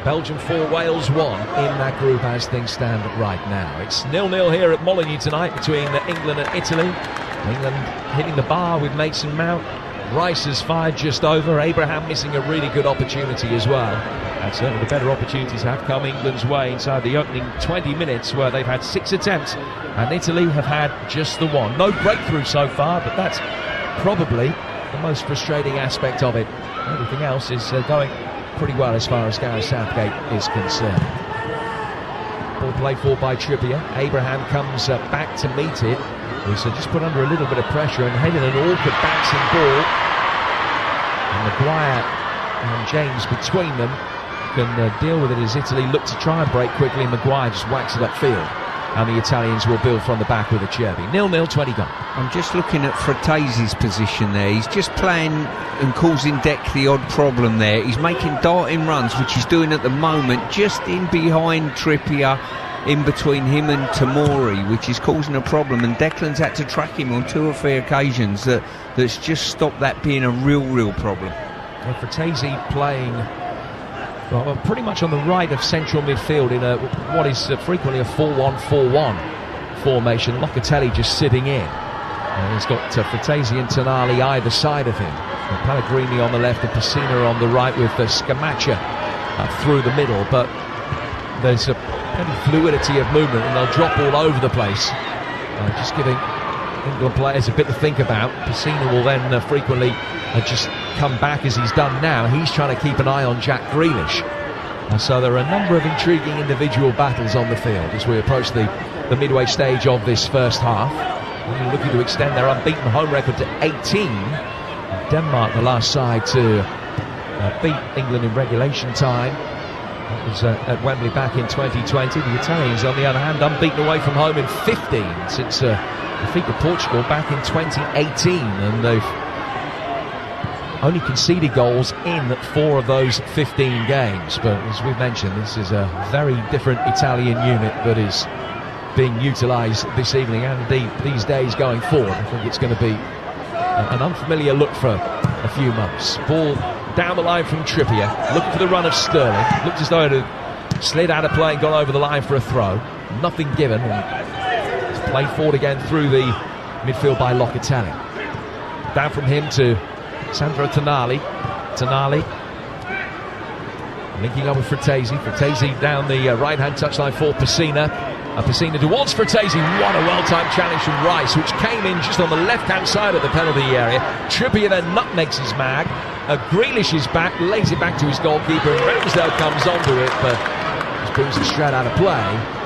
Belgium 4, Wales 1 in that group as things stand right now. It's 0-0 here at Molineux tonight between England and Italy. England hitting the bar with Mason Mount. Rice has fired just over. Abraham missing a really good opportunity as well. And certainly the better opportunities have come England's way inside the opening 20 minutes, where they've had 6 attempts and Italy have had just the one. No breakthrough so far, but that's probably the most frustrating aspect of it. Everything else is going pretty well as far as Gareth Southgate is concerned. Ball played for by Trippier. Abraham comes back to meet it. He's just put under a little bit of pressure and heading an awkward bouncing ball. And Maguire and James between them can deal with it as Italy look to try and break quickly, and Maguire just whacks it upfield. And the Italians will build from the back with a Cherby. 0-0, 20 gone. I'm just looking at Fratese's position there. He's just playing and causing Deck the odd problem there. He's making darting runs, which he's doing at the moment, just in behind Trippier, in between him and Tomori, which is causing a problem. And Declan's had to track him on 2 or 3 occasions. That's just stopped that being a real problem. Well, Fratese playing pretty much on the right of central midfield in what is frequently a 4-1-4-1 formation. Locatelli just sitting in. And he's got Fratese and Tonali either side of him. And Pellegrini on the left and Pessina on the right, with Scamacca through the middle. But there's a fluidity of movement, and they'll drop all over the place. Just giving England players a bit to think about. Pessina will then frequently just come back as he's done now. He's trying to keep an eye on Jack Grealish. So there are a number of intriguing individual battles on the field as we approach the midway stage of this first half. They're looking to extend their unbeaten home record to 18. Denmark, the last side to beat England in regulation time. That was at Wembley back in 2020. The Italians, on the other hand, unbeaten away from home in 15 since defeated Portugal back in 2018, and they've only conceded goals in 4 of those 15 games. But as we've mentioned, this is a very different Italian unit that is being utilised this evening and indeed these days going forward. I think it's going to be an unfamiliar look for a few months. Ball down the line from Trippier, looking for the run of Sterling. Looked as though it had slid out of play and gone over the line for a throw. Nothing given, and it's played forward again through the midfield by Locatelli. Down from him to Sandro Tonali. Tonali linking up with Fratese. Fratese down the right-hand touchline for Pessina. Pessina towards Fratese. What a well-timed challenge from Rice, which came in just on the left-hand side of the penalty area. Trippier then nutmegs his mag. Grealish is back, lays it back to his goalkeeper, and Ramsdale comes onto it, but just brings it straight out of play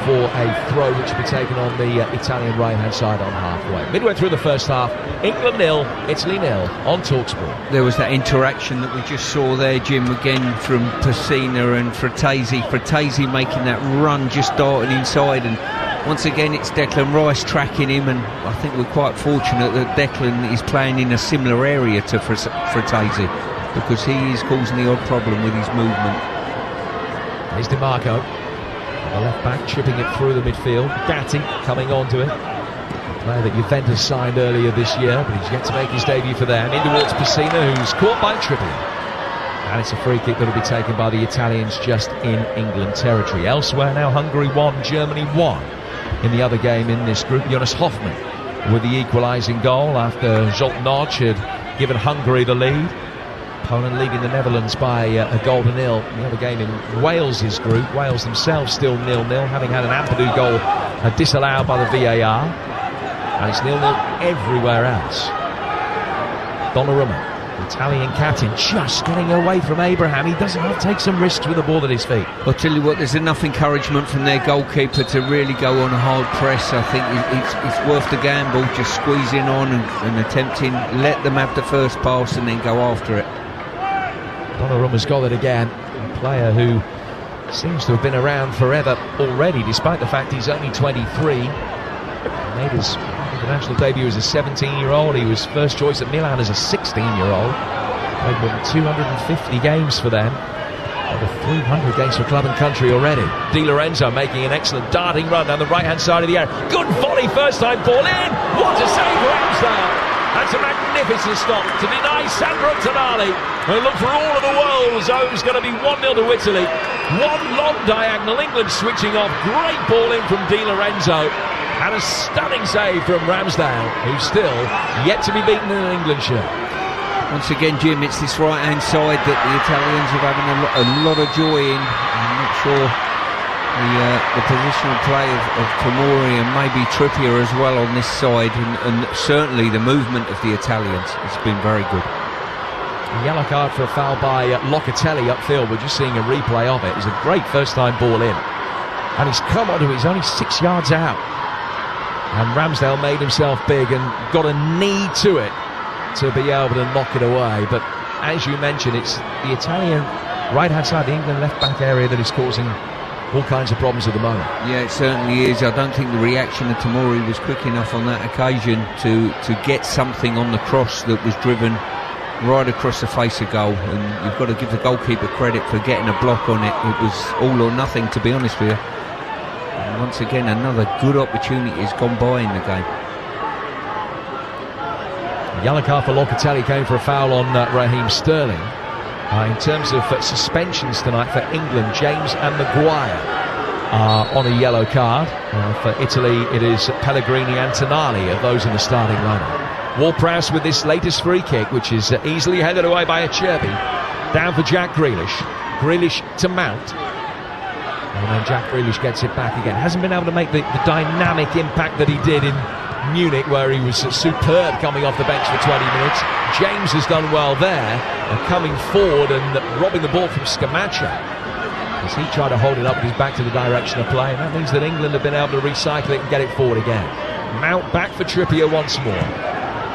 for a throw which will be taken on the Italian right-hand side on halfway. Midway through the first half, England 0, Italy 0 on TalkSport. There was that interaction that we just saw there, Jim, again from Pessina and Fratese. Fratese making that run, just darting inside, and once again it's Declan Rice tracking him, and I think we're quite fortunate that Declan is playing in a similar area to Fratese, because he is causing the odd problem with his movement. Here's DiMarco, the left back, chipping it through the midfield. Gatti coming onto it. A player that Juventus signed earlier this year, but he's yet to make his debut for them. In towards Pessina, who's caught by Trippier. And it's a free kick that will be taken by the Italians just in England territory. Elsewhere now, Hungary 1, Germany 1. In the other game in this group, Jonas Hoffmann with the equalising goal after Zoltanoc had given Hungary the lead. Poland leading the Netherlands by a goal to nil. The other game in Wales' group, Wales themselves still 0-0, having had an Ampadu goal disallowed by the VAR. And it's 0-0 everywhere else. Donnarumma, Italian captain, just getting away from Abraham. He doesn't have to take some risks with the ball at his feet. I'll tell you what, there's enough encouragement from their goalkeeper to really go on a hard press. I think it's worth the gamble, just squeezing on and attempting, let them have the first pass and then go after it. Donnarumma's got it again. A player who seems to have been around forever already, despite the fact he's only 23. He made his international debut as a 17-year-old. He was first choice at Milan as a 16-year-old. Played more than 250 games for them. Over 300 games for club and country already. Di Lorenzo making an excellent darting run down the right-hand side of the area. Good volley, first time ball in. What a save for Ramsdale. That's a magnificent stop to deny Sandro Tonali, who looked for all of the world as though it was going to be 1-0 to Italy. One long diagonal, England switching off. Great ball in from Di Lorenzo. And a stunning save from Ramsdale, who's still yet to be beaten in an England shirt. Once again, Jim, it's this right-hand side that the Italians are having a lot of joy in. I'm not sure the positional play of Tomori and maybe Trippier as well on this side, and certainly the movement of the Italians has been very good. A yellow card for a foul by Locatelli upfield. We're just seeing a replay of it. It was a great first-time ball in. And he's come onto it, he's only 6 yards out. And Ramsdale made himself big and got a knee to it to be able to knock it away. But as you mentioned, it's the Italian right-hand side, the England left-back area that is causing all kinds of problems at the moment. Yeah, it certainly is. I don't think the reaction of Tomori was quick enough on that occasion to get something on the cross that was driven right across the face of goal. And you've got to give the goalkeeper credit for getting a block on it. It was all or nothing, to be honest with you. And once again, another good opportunity has gone by in the game. Yellow card for Locatelli came for a foul on Raheem Sterling. In terms of suspensions tonight for England, James and Maguire are on a yellow card. For Italy, it is Pellegrini and Tonali of those in the starting lineup. Ward-Prowse with this latest free kick, which is easily headed away by Acerbi. Down for Jack Grealish. Grealish to Mount. And then Jack Grealish gets it back again. Hasn't been able to make the dynamic impact that he did in Munich, where he was superb coming off the bench for 20 minutes. James has done well there, coming forward and robbing the ball from Scamacca as he tried to hold it up with his back to the direction of play, and that means that England have been able to recycle it and get it forward again. Mount back for Trippier once more.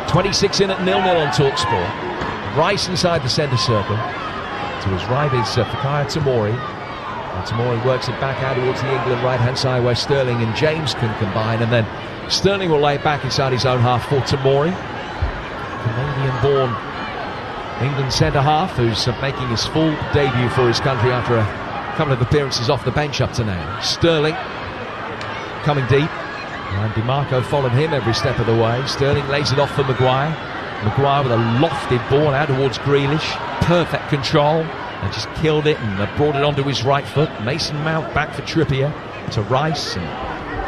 26 in at 0-0 on TalkSport. Rice inside the centre circle. To his right is Fikayo Tomori. And Tomori works it back out towards the England right-hand side where Sterling and James can combine, and then Sterling will lay it back inside his own half for Tomori. Canadian-born England centre-half who's making his full debut for his country after a couple of appearances off the bench up to now. Sterling coming deep, and DiMarco followed him every step of the way. Sterling lays it off for Maguire. Maguire with a lofted ball out towards Grealish. Perfect control, and just killed it and brought it onto his right foot. Mason Mount back for Trippier to Rice, and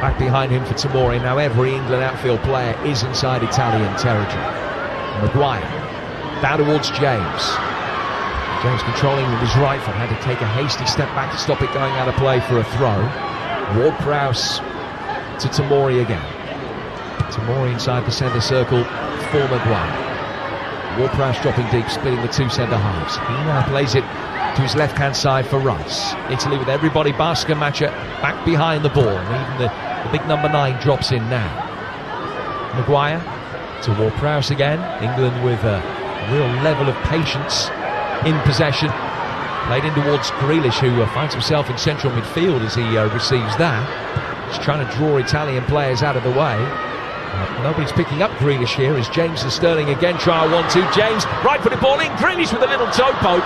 back behind him for Tomori. Now every England outfield player is inside Italian territory. Maguire down towards James. James controlling with his right foot, had to take a hasty step back to stop it going out of play for a throw. Ward-Prowse to Tomori again. Tomori inside the centre circle for Maguire. Ward-Prowse dropping deep, splitting the two centre halves. He now plays it to his left-hand side for Rice. Italy with everybody bar Scamacca back behind the ball, and even the big number 9 drops in now. Maguire to Ward-Prowse again. England with a real level of patience in possession. Played in towards Grealish, who finds himself in central midfield as he receives that. He's trying to draw Italian players out of the way. Nobody's picking up Grealish here as James and Sterling again try a 1-2. James, right-footed ball in. Grealish with a little toe poke.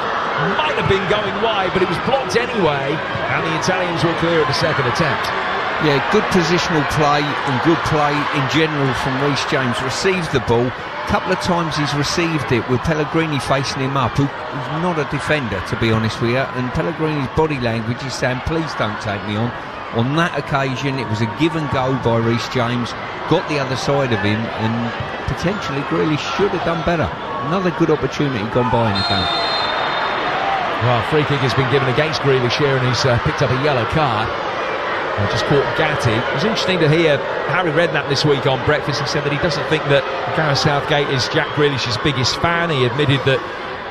might have been going wide, but it was blocked anyway, and the Italians will clear at the second attempt. Yeah, good positional play and good play in general from Reece James. Receives the ball. A couple of times he's received it with Pellegrini facing him up, who's not a defender, to be honest with you, and Pellegrini's body language is saying, please don't take me on. On that occasion, it was a give and go by Reece James, got the other side of him, and potentially Grealish should have done better. Another good opportunity gone by in the game. Well, free kick has been given against Grealish here, and he's picked up a yellow card. Just caught Gatti. It was interesting to hear Harry Redknapp this week on Breakfast. He said that he doesn't think that Gareth Southgate is Jack Grealish's biggest fan. He admitted that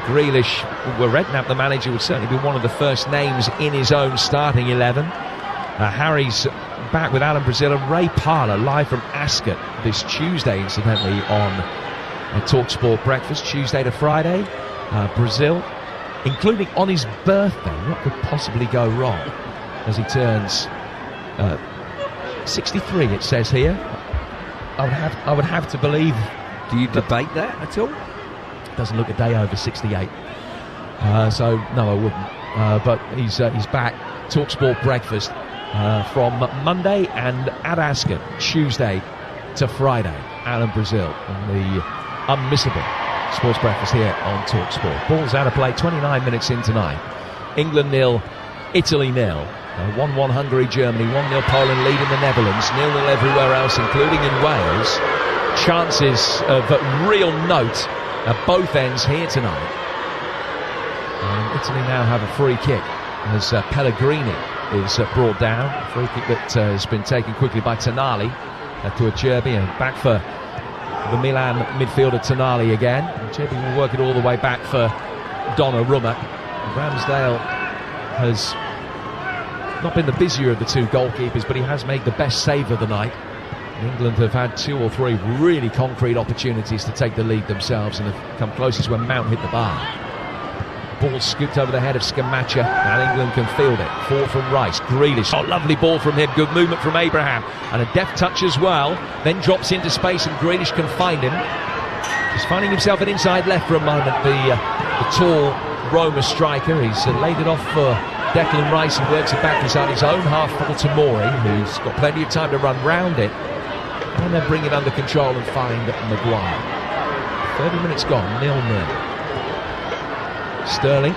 Grealish, well, Redknapp, the manager, would certainly be one of the first names in his own starting 11. Harry's back with Alan Brazil and Ray Parlour live from Ascot this Tuesday, incidentally, on TalkSport Breakfast, Tuesday to Friday. Brazil, including on his birthday. What could possibly go wrong as he turns 63, it says here. I would have to believe. Do you debate that at all? Doesn't look a day over 68. So no, I wouldn't. But he's back. TalkSport Breakfast from Monday and at Ascot, Tuesday to Friday. Alan Brazil on the unmissable Sports Breakfast here on TalkSport. Ball's out of play. 29 minutes in tonight. England 0, Italy 0. 1-1 Hungary, Germany, 1-0 Poland leading the Netherlands, 0-0 everywhere else, including in Wales. Chances of real note at both ends here tonight. And Italy now have a free kick as Pellegrini is brought down. A free kick that has been taken quickly by Tonali to Acerbi, and back for the Milan midfielder Tonali again. Acerbi will work it all the way back for Donnarumma. Ramsdale has not been the busier of the two goalkeepers, but he has made the best save of the night. England have had 2 or 3 really concrete opportunities to take the lead themselves, and have come closest when Mount hit the bar. Ball scooped over the head of Scamacca, and England can field it. 4 from Rice. Grealish. Oh, lovely ball from him. Good movement from Abraham, and a deft touch as well. Then drops into space, and Grealish can find him. Just finding himself at inside left for a moment. The tall Roma striker. He's laid it off for Declan Rice and works it back inside his own half for Tomori, who's got plenty of time to run round it and then bring it under control and find Maguire. 30 minutes gone, 0-0. Sterling.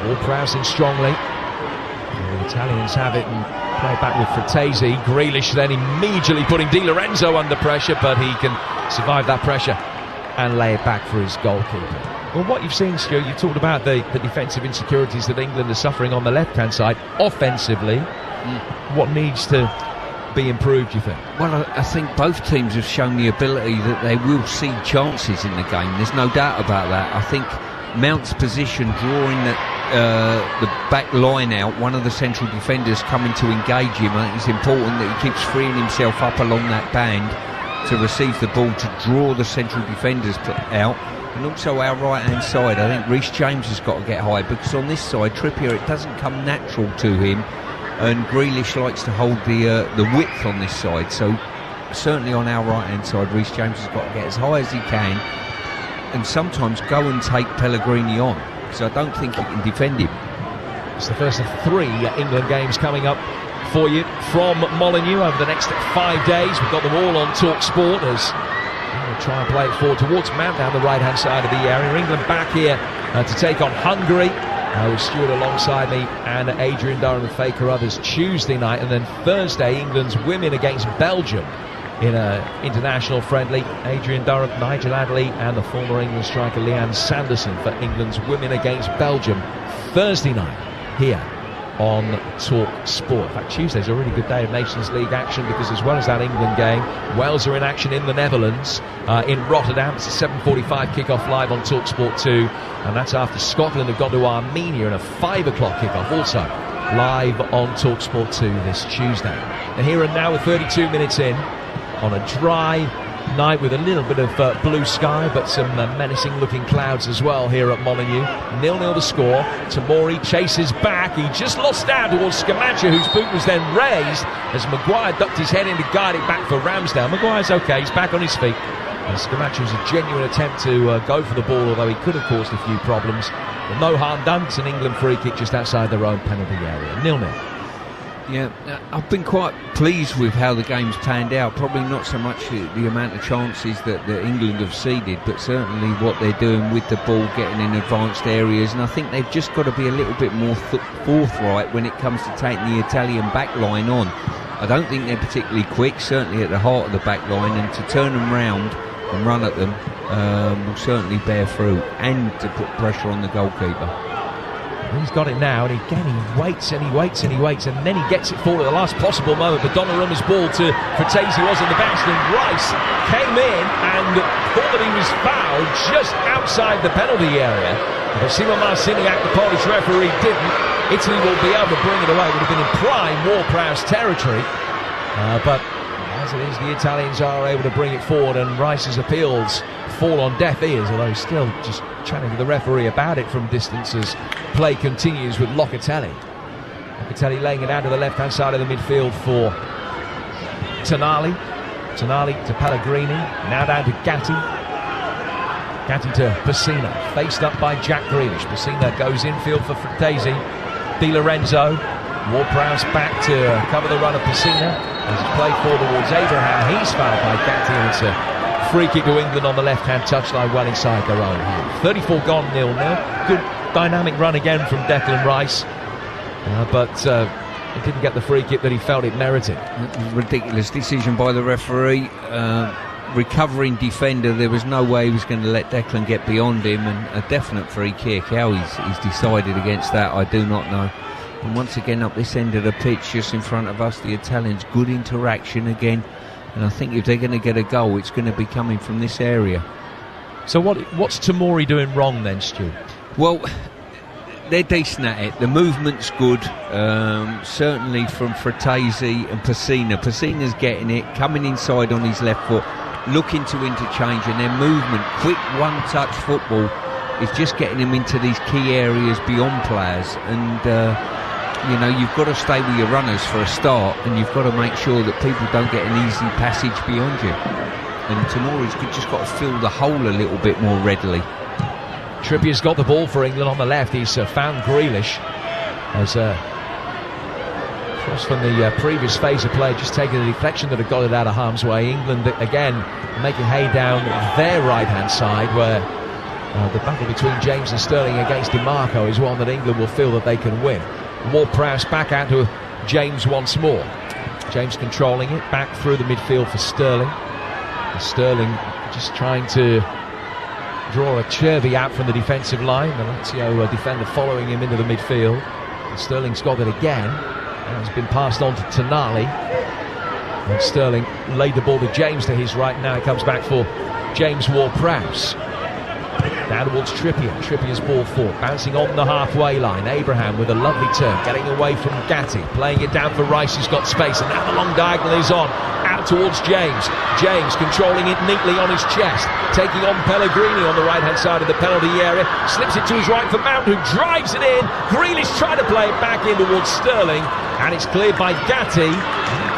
Ball prowsing strongly. The Italians have it and play it back with Frattesi. Grealish then immediately putting Di Lorenzo under pressure, but he can survive that pressure and lay it back for his goalkeeper. Well, what you've seen, Stu, you've talked about the defensive insecurities that England are suffering on the left-hand side. Offensively, what needs to be improved, you think? Well, I think both teams have shown the ability that they will see chances in the game. There's no doubt about that. I think Mount's position, drawing the back line out, one of the central defenders coming to engage him, I think it's important that he keeps freeing himself up along that band to receive the ball, to draw the central defenders out. And also our right-hand side, I think Reece James has got to get high, because on this side, Trippier, it doesn't come natural to him, and Grealish likes to hold the width on this side. So certainly on our right-hand side, Reece James has got to get as high as he can, and sometimes go and take Pellegrini on, because I don't think he can defend him. It's the first of 3 England games coming up for you from Molineux over the next 5 days. We've got them all on TalkSport as we'll try and play it forward towards Mount down the right-hand side of the area. England back here to take on Hungary with Stuart alongside me and Adrian Durham and Faye Carruthers Tuesday night, and then Thursday England's women against Belgium in an international friendly. Adrian Durham, Nigel Adderley and the former England striker Leanne Sanderson for England's women against Belgium Thursday night here on TalkSport. In fact, Tuesday's a really good day of Nations League action, because as well as that England game, Wales are in action in the Netherlands, in Rotterdam. It's a 7:45 kickoff live on TalkSport 2, and that's after Scotland have gone to Armenia in a 5 o'clock kickoff, also live on TalkSport 2 this Tuesday. And here and now, with 32 minutes in, on a dry night with a little bit of blue sky, but some menacing looking clouds as well here at Molineux. 0-0 the score. Tomori chases back. He just lost out towards Scamacca, whose boot was then raised as Maguire ducked his head in to guide it back for Ramsdale. Maguire's okay, he's back on his feet. And Scamacca was a genuine attempt to go for the ball, although he could have caused a few problems. But no harm done. It's an England free kick just outside their own penalty area. 0-0. Yeah, I've been quite pleased with how the game's panned out. Probably not so much the amount of chances that England have ceded, but certainly what they're doing with the ball, getting in advanced areas. And I think they've just got to be a little bit more forthright when it comes to taking the Italian back line on. I don't think they're particularly quick, certainly at the heart of the back line, and to turn them round and run at them will certainly bear fruit, and to put pressure on the goalkeeper. He's got it now, and again he waits and he waits and he waits, and then he gets it forward at the last possible moment. But Donnarumma's ball to Fratesi wasn't the best, and Rice came in and thought that he was fouled just outside the penalty area. But Simon Marciniak, the Polish referee, didn't. Italy will be able to bring it away. It would have been in prime Ward-Prowse territory. But as it is, the Italians are able to bring it forward, and Rice's appeals fall on deaf ears, although he's still just chatting to the referee about it from distance as play continues with Locatelli. Locatelli laying it out to the left-hand side of the midfield for Tonali. Tonali to Pellegrini, now down to Gatti. Gatti to Pessina, faced up by Jack Grealish. Pessina goes infield for Fratesi. Di Lorenzo, Ward-Prowse back to cover the run of Pessina as it's played forward towards Abraham. He's fouled by Gatti, and it's a free kick to England on the left-hand touchline, well inside their own half. 34 gone, 0-0. Good dynamic run again from Declan Rice, but he didn't get the free kick that he felt it merited. Ridiculous decision by the referee. Recovering defender, there was no way he was going to let Declan get beyond him, and a definite free kick. How he's decided against that, I do not know. And once again, up this end of the pitch, just in front of us, the Italians, good interaction again. And I think if they're going to get a goal, it's going to be coming from this area. So what's Tomori doing wrong then, Stu? Well, they're decent at it. The movement's good, certainly from Fratesi and Pessina. Pessina's getting it, coming inside on his left foot, looking to interchange, and their movement, quick one-touch football, is just getting them into these key areas beyond players. And you've got to stay with your runners for a start, and you've got to make sure that people don't get an easy passage beyond you. And Tomori's just got to fill the hole a little bit more readily. Trippier's got the ball for England on the left. He's found Grealish as cross from the previous phase of play, just taking the deflection that had got it out of harm's way. England again making hay down their right-hand side, where the battle between James and Sterling against DiMarco is one that England will feel that they can win. Ward-Prowse back out to James once more. James controlling it, back through the midfield for Sterling. And Sterling just trying to draw a Cherby out from the defensive line. The Lazio defender following him into the midfield. And Sterling's got it again. And it's been passed on to Tonali. And Sterling laid the ball to James to his right. Now it comes back for James Ward-Prowse. Down towards Trippier. Trippier's ball forward, bouncing on the halfway line. Abraham with a lovely turn, getting away from Gatti, playing it down for Rice, who's got space, and now the long diagonal is on, out towards James. James controlling it neatly on his chest, taking on Pellegrini on the right-hand side of the penalty area, slips it to his right for Mount, who drives it in. Grealish trying to play it back in towards Sterling, and it's cleared by Gatti.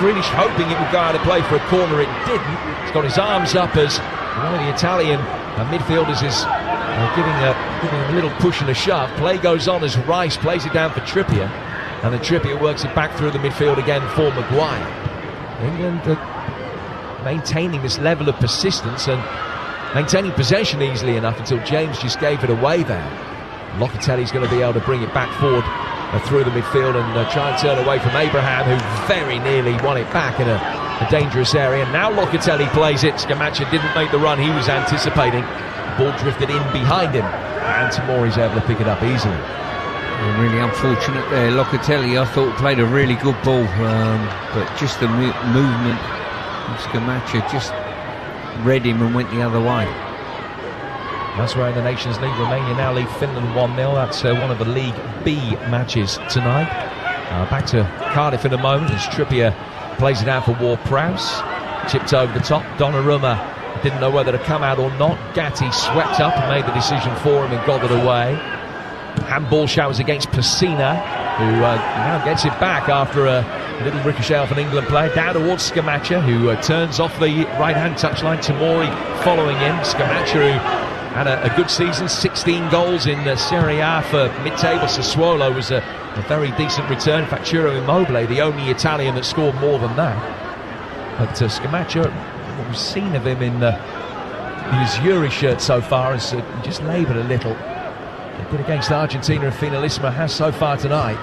Grealish hoping it would go out of play for a corner, it didn't. He's got his arms up as one of the Italian midfielders is giving him a little push and a shove. Play goes on as Rice plays it down for Trippier, and then Trippier works it back through the midfield again for Maguire. England maintaining this level of persistence and maintaining possession easily enough until James just gave it away there. Locatelli's going to be able to bring it back forward through the midfield and try and turn away from Abraham, who very nearly won it back in a dangerous area. Now Locatelli plays it. Scamaccia didn't make the run he was anticipating. Ball drifted in behind him, and Tomori's able to pick it up easily. Really unfortunate there. Locatelli, I thought, played a really good ball, but just the movement of Scamaccia just read him and went the other way. That's where in the Nations League, Romania now lead Finland 1-0. That's one of the League B matches tonight. Back to Cardiff in a moment as Trippier plays it out for Ward-Prowse. Chipped over the top. Donnarumma didn't know whether to come out or not. Gatti swept up and made the decision for him and got it away. Handball showers against Pessina, who now gets it back after a little ricochet off an England player. Down towards Scamaccia, who turns off the right-hand touchline. Tomori following him. Scamaccia, who had a good season, 16 goals in Serie A for mid-table. Sassuolo was a very decent return. In fact, Ciro Immobile, the only Italian that scored more than that. But Scamacca, what we've seen of him in his Yuri shirt so far has just laboured a little. They did against Argentina and Finalissima, has so far tonight.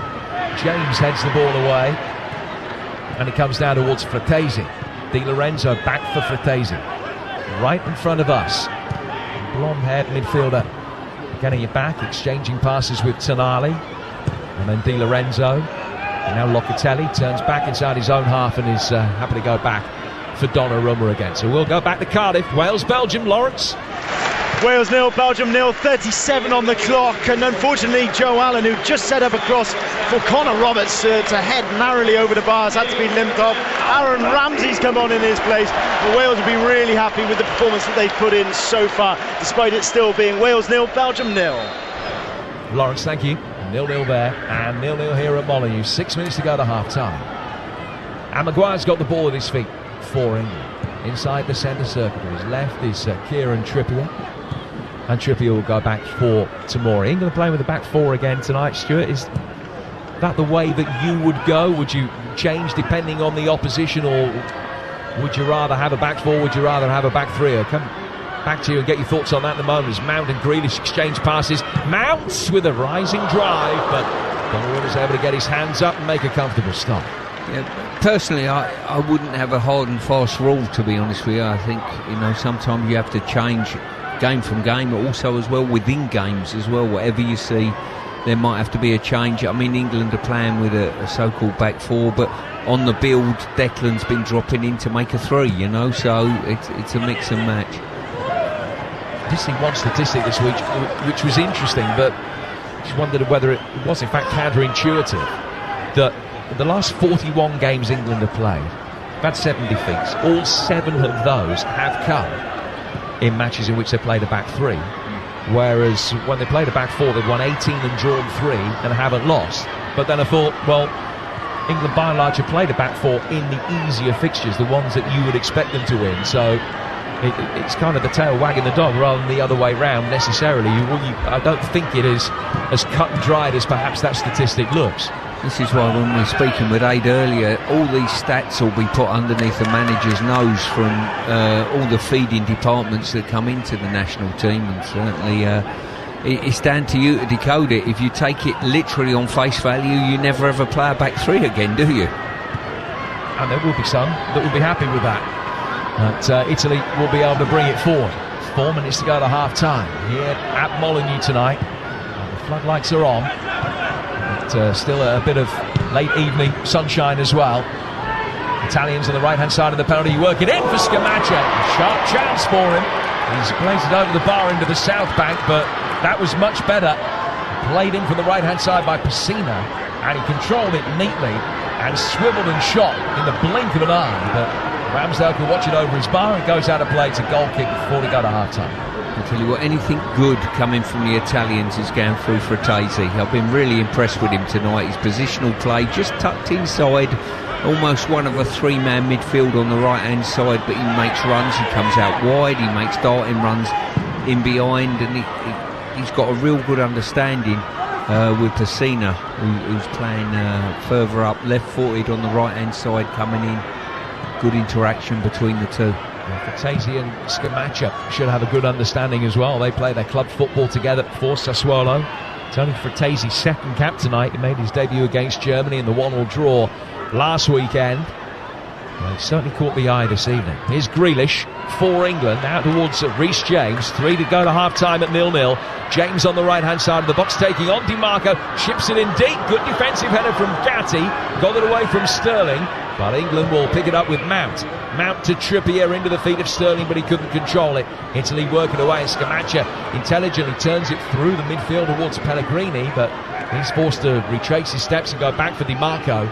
James heads the ball away, and it comes down towards Fratesi. Di Lorenzo back for Fratesi, right in front of us. Blonde-haired midfielder getting it back, exchanging passes with Tonali, and then Di Lorenzo. And now Locatelli turns back inside his own half and is happy to go back for Donnarumma again. So we'll go back to Cardiff. Wales, Belgium, Lawrence. Wales 0, Belgium 0, 37 on the clock, and unfortunately Joe Allen, who just set up a cross for Connor Roberts to head narrowly over the bars, had to be limped off. Aaron Ramsey's come on in his place, but Wales will be really happy with the performance that they've put in so far, despite it still being Wales 0, Belgium 0. Lawrence, thank you. 0-0 there, and 0-0 here at Molineux. 6 minutes to go to half-time. And Maguire's got the ball at his feet for England. Inside the centre circle, to his left is Kieran Trippier. And Trippier will go back for Tomori. England playing with the back four again tonight. Stuart, is that the way that you would go? Would you change depending on the opposition, or would you rather have a back four? Would you rather have a back three? I'll come back to you and get your thoughts on that in a moment as Mount and Grealish exchange passes. Mounts with a rising drive, but Donnarumma's able to get his hands up and make a comfortable stop. Yeah, personally, I wouldn't have a hard and fast rule, to be honest with you. I think, sometimes you have to change game from game, but also as well within games as well. Whatever you see, there might have to be a change. I mean, England are playing with a so-called back four, but on the build, Declan's been dropping in to make a three, so it's a mix and match. Did see one statistic this week which was interesting, but just wondered whether it was in fact counterintuitive, that the last 41 games England have played, they've had 7 defeats. All 7 of those have come in matches in which they played a back three, whereas when they played a back four, they've won 18 and drawn 3 and haven't lost. But then I thought, well, England by and large have played a back four in the easier fixtures, the ones that you would expect them to win. So it's kind of the tail wagging the dog rather than the other way round necessarily. I don't think it is as cut and dried as perhaps that statistic looks. This is why when we were speaking with Aid earlier, all these stats will be put underneath the manager's nose from all the feeding departments that come into the national team, and certainly it's down to you to decode it. If you take it literally on face value, you never ever play a back three again, do you? And there will be some that will be happy with that. But Italy will be able to bring it forward. 4 minutes to go to half-time here at Molineux tonight. The floodlights are on. But still a bit of late evening sunshine as well. Italians on the right-hand side of the penalty. Work it in for Scamacca. Sharp chance for him. He's placed it over the bar into the south bank, but that was much better. Played in from the right-hand side by Pessina, and he controlled it neatly and swiveled and shot in the blink of an eye. But Ramsdale can watch it over his bar and goes out of play to goal kick before we go to half-time. I tell you what, anything good coming from the Italians is going through Fratesi. I've been really impressed with him tonight. His positional play, just tucked inside, almost one of a three-man midfield on the right-hand side, but he makes runs, he comes out wide, he makes darting runs in behind, and he's got a real good understanding with Pessina, who's playing further up, left-footed on the right-hand side, coming in. Good interaction between the two. Fratesi and Scamacca should have a good understanding as well. They play their club football together for Sassuolo. It's only Fratesi's second cap tonight. He made his debut against Germany in the 1-1 draw last weekend. Well, he certainly caught the eye this evening. Here's Grealish for England, out towards Reece James. 3 to go to half-time at 0-0. James on the right-hand side of the box, taking on Di Marco. Chips it in deep. Good defensive header from Gatti. Got it away from Sterling. But England will pick it up with Mount. Mount to Trippier into the feet of Sterling, but he couldn't control it. Italy working away, and Scamacca intelligently turns it through the midfield towards Pellegrini, but he's forced to retrace his steps and go back for Di Marco.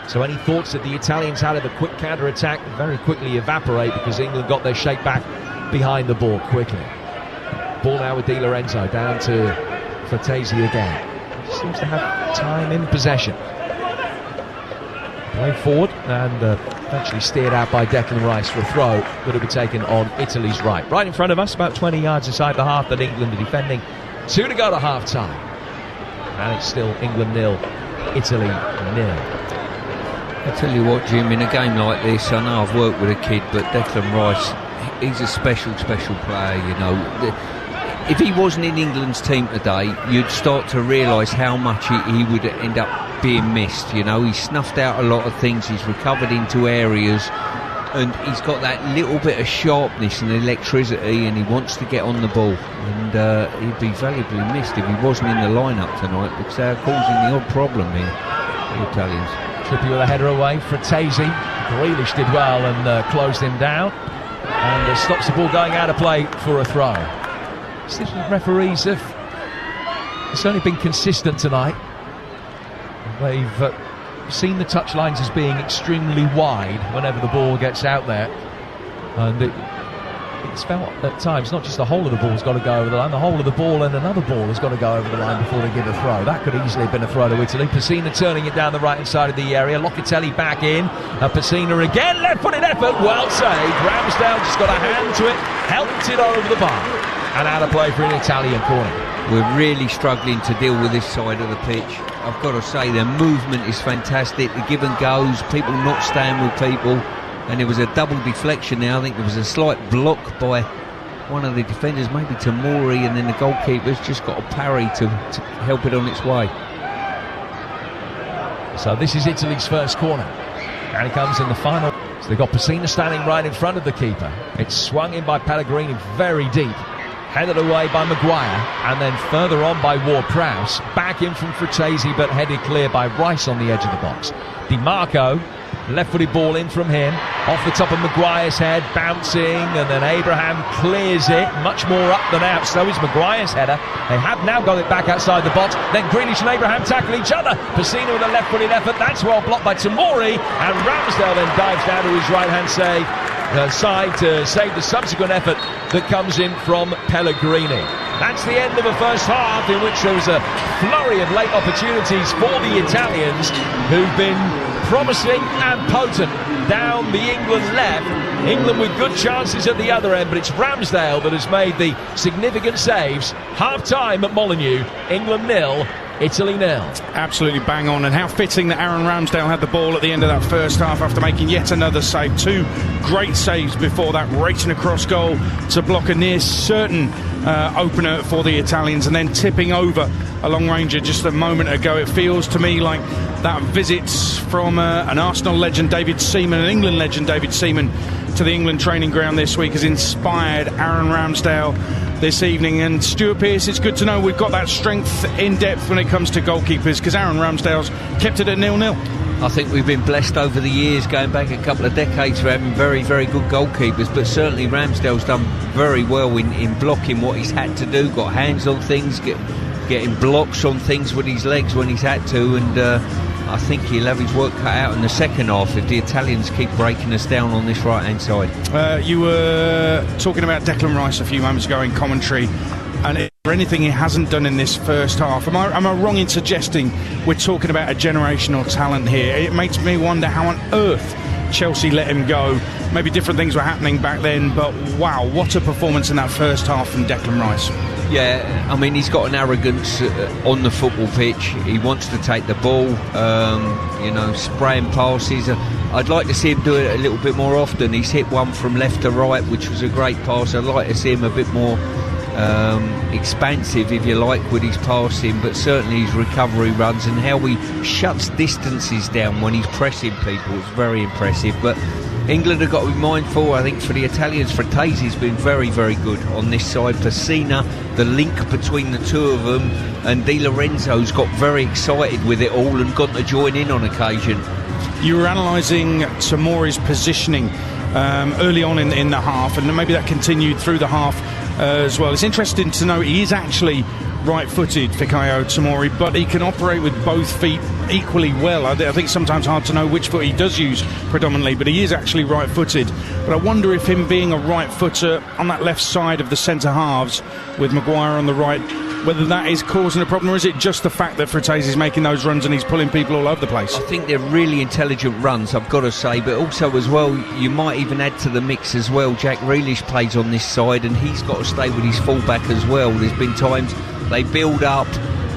So any thoughts that the Italians had of a quick counter-attack very quickly evaporate, because England got their shape back behind the ball quickly. Ball now with Di Lorenzo, down to Fratesi again. Seems to have time in possession. Way forward and eventually steered out by Declan Rice for a throw that will be taken on Italy's right. Right in front of us, about 20 yards inside the half that England are defending. 2 to go to half time. And it's still England 0, Italy 0. I tell you what, Jim, in a game like this, I know I've worked with a kid, but Declan Rice, he's a special player, you know. If he wasn't in England's team today, you'd start to realise how much he would end up being missed. You know, he's snuffed out a lot of things, he's recovered into areas, and he's got that little bit of sharpness and electricity, and he wants to get on the ball. And he'd be valuably missed if he wasn't in the lineup tonight, because they're causing the odd problem here, the Italians. Trippy with a header away, Fratesi. Grealish did well and closed him down, and stops the ball going out of play for a throw. Assistant referees have only been consistent tonight. They've seen the touchlines as being extremely wide whenever the ball gets out there, and it's felt at times not just the whole of the ball's got to go over the line, the whole of the ball and another ball has got to go over the line before they give a throw. That could easily have been a throw to Italy. Pessina turning it down the right hand side of the area. Locatelli back in. Pessina again, left-footed effort, well saved. Ramsdale just got a hand to it, helped it over the bar, and out of play for an Italian corner. We're really struggling to deal with this side of the pitch. I've got to say, their movement is fantastic. The give and goes, people not staying with people. And there was a double deflection there. I think there was a slight block by one of the defenders, maybe Tamori, and then the goalkeeper's just got a parry to help it on its way. So this is Italy's first corner. And it comes in the final. So they've got Pessina standing right in front of the keeper. It's swung in by Pellegrini very deep. Headed away by Maguire, and then further on by Ward-Prowse. Back in from Fratesi, but headed clear by Rice on the edge of the box. Di Marco, left-footed ball in from him, off the top of Maguire's head, bouncing, and then Abraham clears it, much more up than out. So is Maguire's header. They have now got it back outside the box. Then Grealish and Abraham tackle each other. Pessina with a left-footed effort, that's well blocked by Tamori, and Ramsdale then dives down to his right-hand side to save the subsequent effort that comes in from Pellegrini. That's the end of the first half, in which there was a flurry of late opportunities for the Italians, who've been promising and potent down the England left. England with good chances at the other end, but it's Ramsdale that has made the significant saves. Half-time at Molineux, England 0, Italy 0. Absolutely bang on, and how fitting that Aaron Ramsdale had the ball at the end of that first half after making yet another save. 2 great saves before that, racing across goal to block a near certain opener for the Italians, and then tipping over a long ranger just a moment ago. It feels to me like that visit from an Arsenal legend, David Seaman, an England legend, David Seaman, to the England training ground this week has inspired Aaron Ramsdale this evening. And Stuart Pearce, it's good to know we've got that strength in depth when it comes to goalkeepers, because Aaron Ramsdale's kept it at 0-0. I think we've been blessed over the years, going back a couple of decades, for having very, very good goalkeepers, but certainly Ramsdale's done very well in blocking what he's had to do, got hands on things, getting blocks on things with his legs when he's had to, and I think he'll have his work cut out in the second half if the Italians keep breaking us down on this right-hand side. You were talking about Declan Rice a few moments ago in commentary, and is there anything he hasn't done in this first half? Am I wrong in suggesting we're talking about a generational talent here? It makes me wonder how on earth Chelsea let him go. Maybe different things were happening back then, but wow, what a performance in that first half from Declan Rice. Yeah, I mean, he's got an arrogance on the football pitch. He wants to take the ball, spraying passes. I'd like to see him do it a little bit more often. He's hit one from left to right, which was a great pass. I'd like to see him a bit more expansive, if you like, with his passing, but certainly his recovery runs and how he shuts distances down when he's pressing people is very impressive. But England have got to be mindful. I think for the Italians, Fratesi's been very, very good on this side. Pessina, the link between the two of them, and Di Lorenzo's got very excited with it all and got to join in on occasion. You were analysing Tamori's positioning early on in the half, and maybe that continued through the half as well. It's interesting to know he is actually right-footed, Fikayo Tomori, but he can operate with both feet equally well. I think sometimes hard to know which foot he does use predominantly, but he is actually right-footed. But I wonder if him being a right-footer on that left side of the centre halves with Maguire on the right, whether that is causing a problem, or is it just the fact that Fratese is making those runs and he's pulling people all over the place? I think they're really intelligent runs, I've got to say, but also as well, you might even add to the mix as well, Jack Grealish plays on this side and he's got to stay with his fullback as well. There's been times they build up,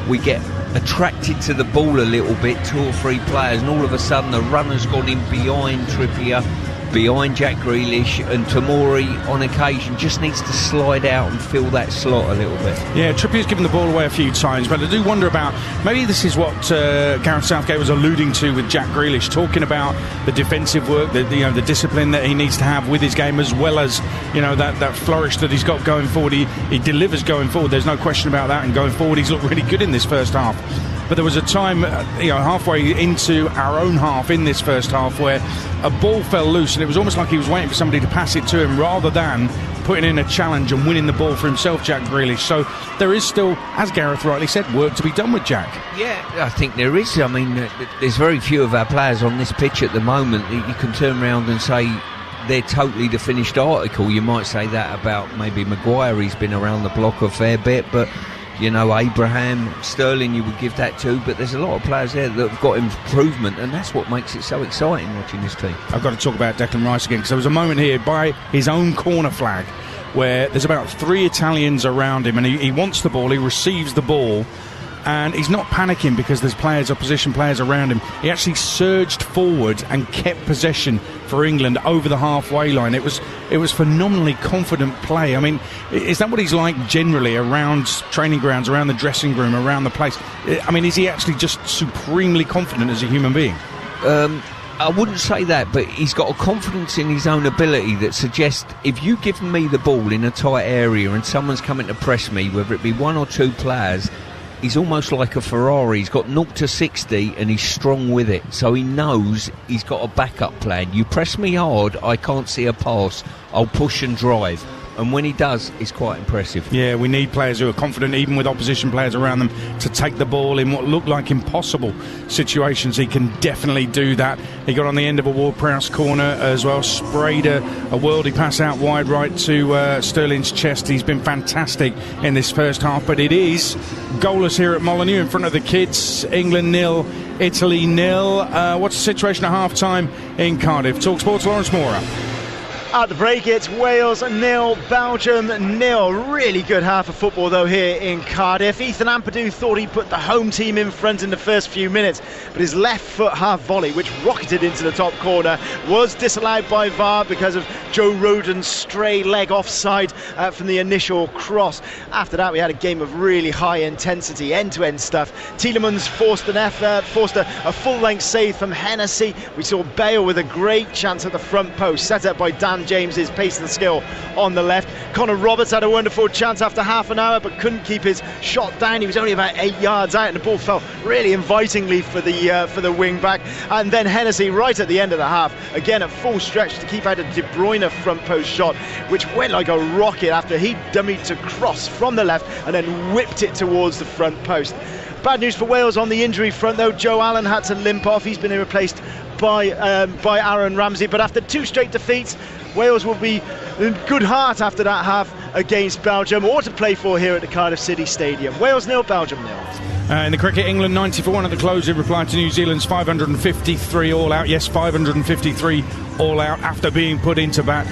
we get attracted to the ball a little bit, 2 or 3 players, and all of a sudden the runner's gone in behind Trippier, behind Jack Grealish, and Tomori on occasion just needs to slide out and fill that slot a little bit. Yeah, Trippier's given the ball away a few times, but I do wonder about, maybe this is what Gareth Southgate was alluding to with Jack Grealish, talking about the defensive work, the discipline that he needs to have with his game, as well as that flourish that he's got going forward. He delivers going forward, there's no question about that, and going forward he's looked really good in this first half. But there was a time, halfway into our own half in this first half, where a ball fell loose and it was almost like he was waiting for somebody to pass it to him rather than putting in a challenge and winning the ball for himself, Jack Grealish. So there is still, as Gareth rightly said, work to be done with Jack. Yeah, I think there is. I mean, there's very few of our players on this pitch at the moment that you can turn around and say they're totally the finished article. You might say that about maybe Maguire, he's been around the block a fair bit, but Abraham, Sterling, you would give that to, but there's a lot of players there that have got improvement, and that's what makes it so exciting watching this team. I've got to talk about Declan Rice again, because there was a moment here by his own corner flag where there's about 3 Italians around him, and he wants the ball, he receives the ball, and he's not panicking because there's opposition players around him. He actually surged forward and kept possession for England over the halfway line. It was phenomenally confident play. I mean, is that what he's like generally around training grounds, around the dressing room, around the place? I mean, is he actually just supremely confident as a human being? I wouldn't say that, but he's got a confidence in his own ability that suggests if you give me the ball in a tight area and someone's coming to press me, whether it be 1 or 2 players, he's almost like a Ferrari. He's got 0 to 60 and he's strong with it, so he knows he's got a backup plan. You press me hard, I can't see a pass, I'll push and drive, and when he does, it's quite impressive. Yeah, we need players who are confident, even with opposition players around them, to take the ball in what look like impossible situations. He can definitely do that. He got on the end of a Ward-Prowse corner as well, sprayed a worldie pass out wide right to Sterling's chest. He's been fantastic in this first half, but it is goalless here at Molineux in front of the kids. England 0, Italy 0. What's the situation at half-time in Cardiff? TalkSport's Lawrence Mora. At the break, it's Wales 0, Belgium 0. Really good half of football, though, here in Cardiff. Ethan Ampadu thought he put the home team in front in the first few minutes, but his left foot half volley, which rocketed into the top corner, was disallowed by VAR because of Joe Rodon's stray leg offside from the initial cross. After that, we had a game of really high intensity, end-to-end stuff. Tielemans forced an effort, forced a full-length save from Hennessy. We saw Bale with a great chance at the front post, set up by Dan James's pace and skill on the left. Connor Roberts had a wonderful chance after half an hour, but couldn't keep his shot down. He was only about 8 yards out, and the ball fell really invitingly for the wing back. And then Hennessy, right at the end of the half, again at full stretch to keep out a De Bruyne front post shot, which went like a rocket after he dummied to cross from the left and then whipped it towards the front post. Bad news for Wales on the injury front, though. Joe Allen had to limp off. He's been replaced by Aaron Ramsdale. But after 2 straight defeats, Wales will be in good heart after that half against Belgium, or to play for here at the Cardiff City Stadium. Wales 0, Belgium 0. In the cricket, England 94 at the close in reply to New Zealand's 553 all out. Yes, 553 all out after being put into bat.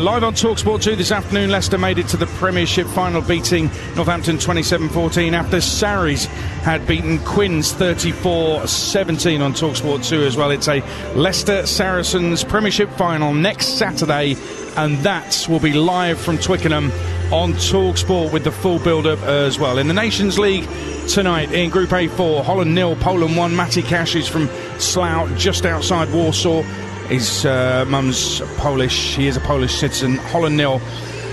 Live on TalkSport 2 this afternoon, Leicester made it to the Premiership final, beating Northampton 27-14 after Sarries had beaten Quins 34-17 on TalkSport 2 as well. It's a Leicester Saracens Premiership final next Saturday, and that will be live from Twickenham on TalkSport with the full build-up as well. In the Nations League tonight, in Group A4, Holland 0, Poland 1. Matty Cash is from Slough, just outside Warsaw. His mum's Polish. He is a Polish citizen. Holland 0,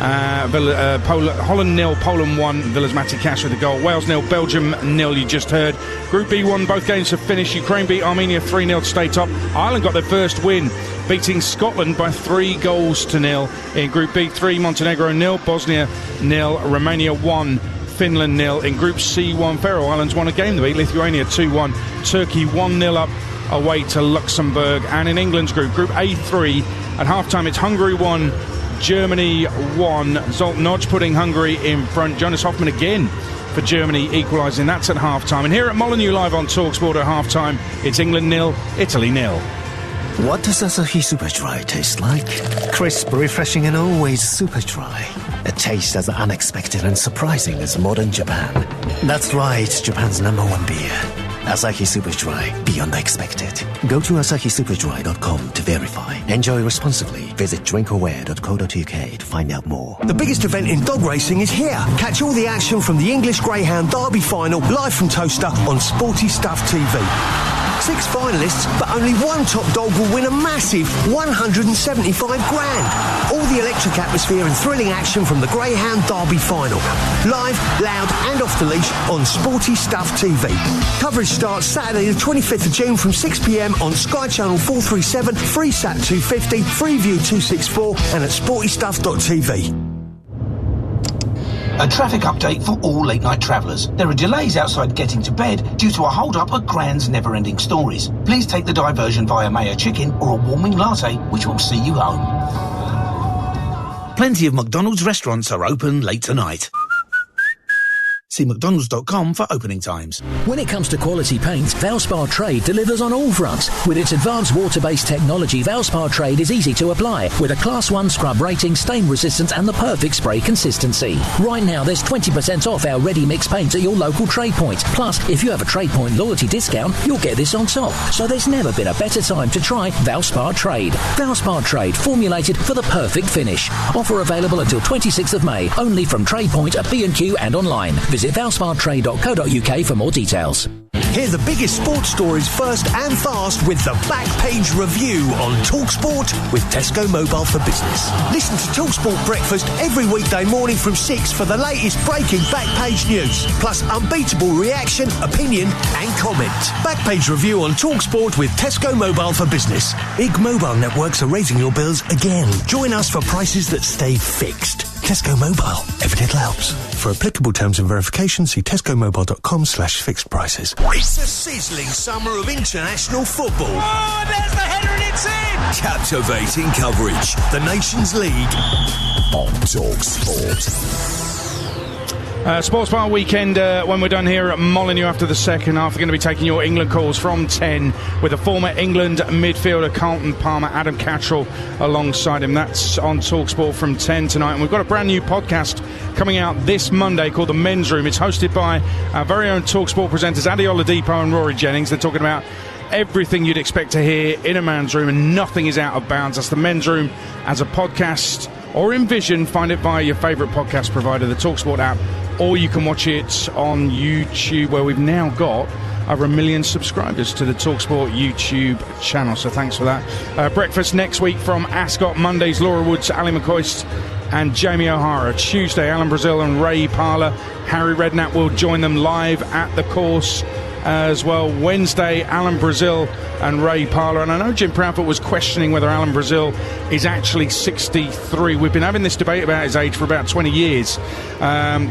Holland 0, Poland 1. Villa's Matty Cash with a goal. Wales 0, Belgium 0. You just heard. Group B1, both games have finished. Ukraine beat Armenia 3-0 to stay top. Ireland got their first win, beating Scotland by 3-0. In Group B3, Montenegro 0, Bosnia 0, Romania 1, Finland 0. In Group C1, Faroe Islands won a game to beat Lithuania 2-1. Turkey 1-0 up away to Luxembourg. And in England's group, Group A3, at half-time it's Hungary 1, Germany 1. Zoltnodge putting Hungary in front. Jonas Hoffmann again for Germany equalising. That's at half-time. And here at Molineux live on TalkSport at half-time, it's England 0, Italy 0. What does Asahi Super Dry taste like? Crisp, refreshing and always super dry. A taste as unexpected and surprising as modern Japan. That's right, Japan's #1 beer. Asahi Super Dry, beyond expected. Go to asahisuperdry.com to verify. Enjoy responsibly. Visit drinkaware.co.uk to find out more. The biggest event in dog racing is here. Catch all the action from the English Greyhound Derby final live from Toaster on Sporty Stuff TV. 6 finalists, but only one top dog will win a massive 175 grand. All the electric atmosphere and thrilling action from the Greyhound Derby final. Live, loud and off the leash on Sporty Stuff TV. Coverage starts Saturday the 25th of June from 6 p.m. on Sky Channel 437, Freesat 250, Freeview 264 and at sportystuff.tv. A traffic update for all late-night travellers. There are delays outside getting to bed due to a hold-up at Grand's Never-Ending Stories. Please take the diversion via Mayo Chicken or a warming latte, which will see you home. Plenty of McDonald's restaurants are open late tonight. See mcdonalds.com for opening times. When it comes to quality paints, Valspar Trade delivers on all fronts. With its advanced water-based technology, Valspar Trade is easy to apply, with a Class 1 scrub rating, stain resistance and the perfect spray consistency. Right now, there's 20% off our ready-mix paints at your local trade point. Plus, if you have a trade point loyalty discount, you'll get this on top. So there's never been a better time to try Valspar Trade. Valspar Trade, formulated for the perfect finish. Offer available until 26th of May, only from Trade Point at B&Q and online. Visit valspartrade.co.uk for more details. Hear the biggest sports stories first and fast with the Back Page Review on TalkSport with Tesco Mobile for Business. Listen to TalkSport Breakfast every weekday morning from 6 for the latest breaking Back Page news, plus unbeatable reaction, opinion and comment. Back Page Review on TalkSport with Tesco Mobile for Business. Big mobile networks are raising your bills again. Join us for prices that stay fixed. Tesco Mobile. Every little helps. For applicable terms and verification, see tescomobile.com/fixed prices. It's a sizzling summer of international football. Oh, there's the header and it's in! Captivating coverage. The Nations League on TalkSport. Sports Bar weekend when we're done here at Molineux after the second half. We're going to be taking your England calls from 10 with a former England midfielder, Carlton Palmer, Adam Cattrall alongside him. That's on TalkSport from 10 tonight. And we've got a brand new podcast coming out this Monday called The Men's Room. It's hosted by our very own TalkSport presenters, Adi Oladipo and Rory Jennings. They're talking about everything you'd expect to hear in a man's room, and nothing is out of bounds. That's The Men's Room as a podcast or in vision. Find it via your favourite podcast provider, the TalkSport app, or you can watch it on YouTube, where we've now got over 1 million subscribers to the TalkSport YouTube channel. So thanks for that. Breakfast next week from Ascot. Mondays, Laura Woods, Ali McCoist and Jamie O'Hara. Tuesday, Alan Brazil and Ray Parlour. Harry Redknapp will join them live at the course as well. Wednesday, Alan Brazil and Ray Parlour. And I know Jim Proudfoot was questioning whether Alan Brazil is actually 63. We've been having this debate about his age for about 20 years. And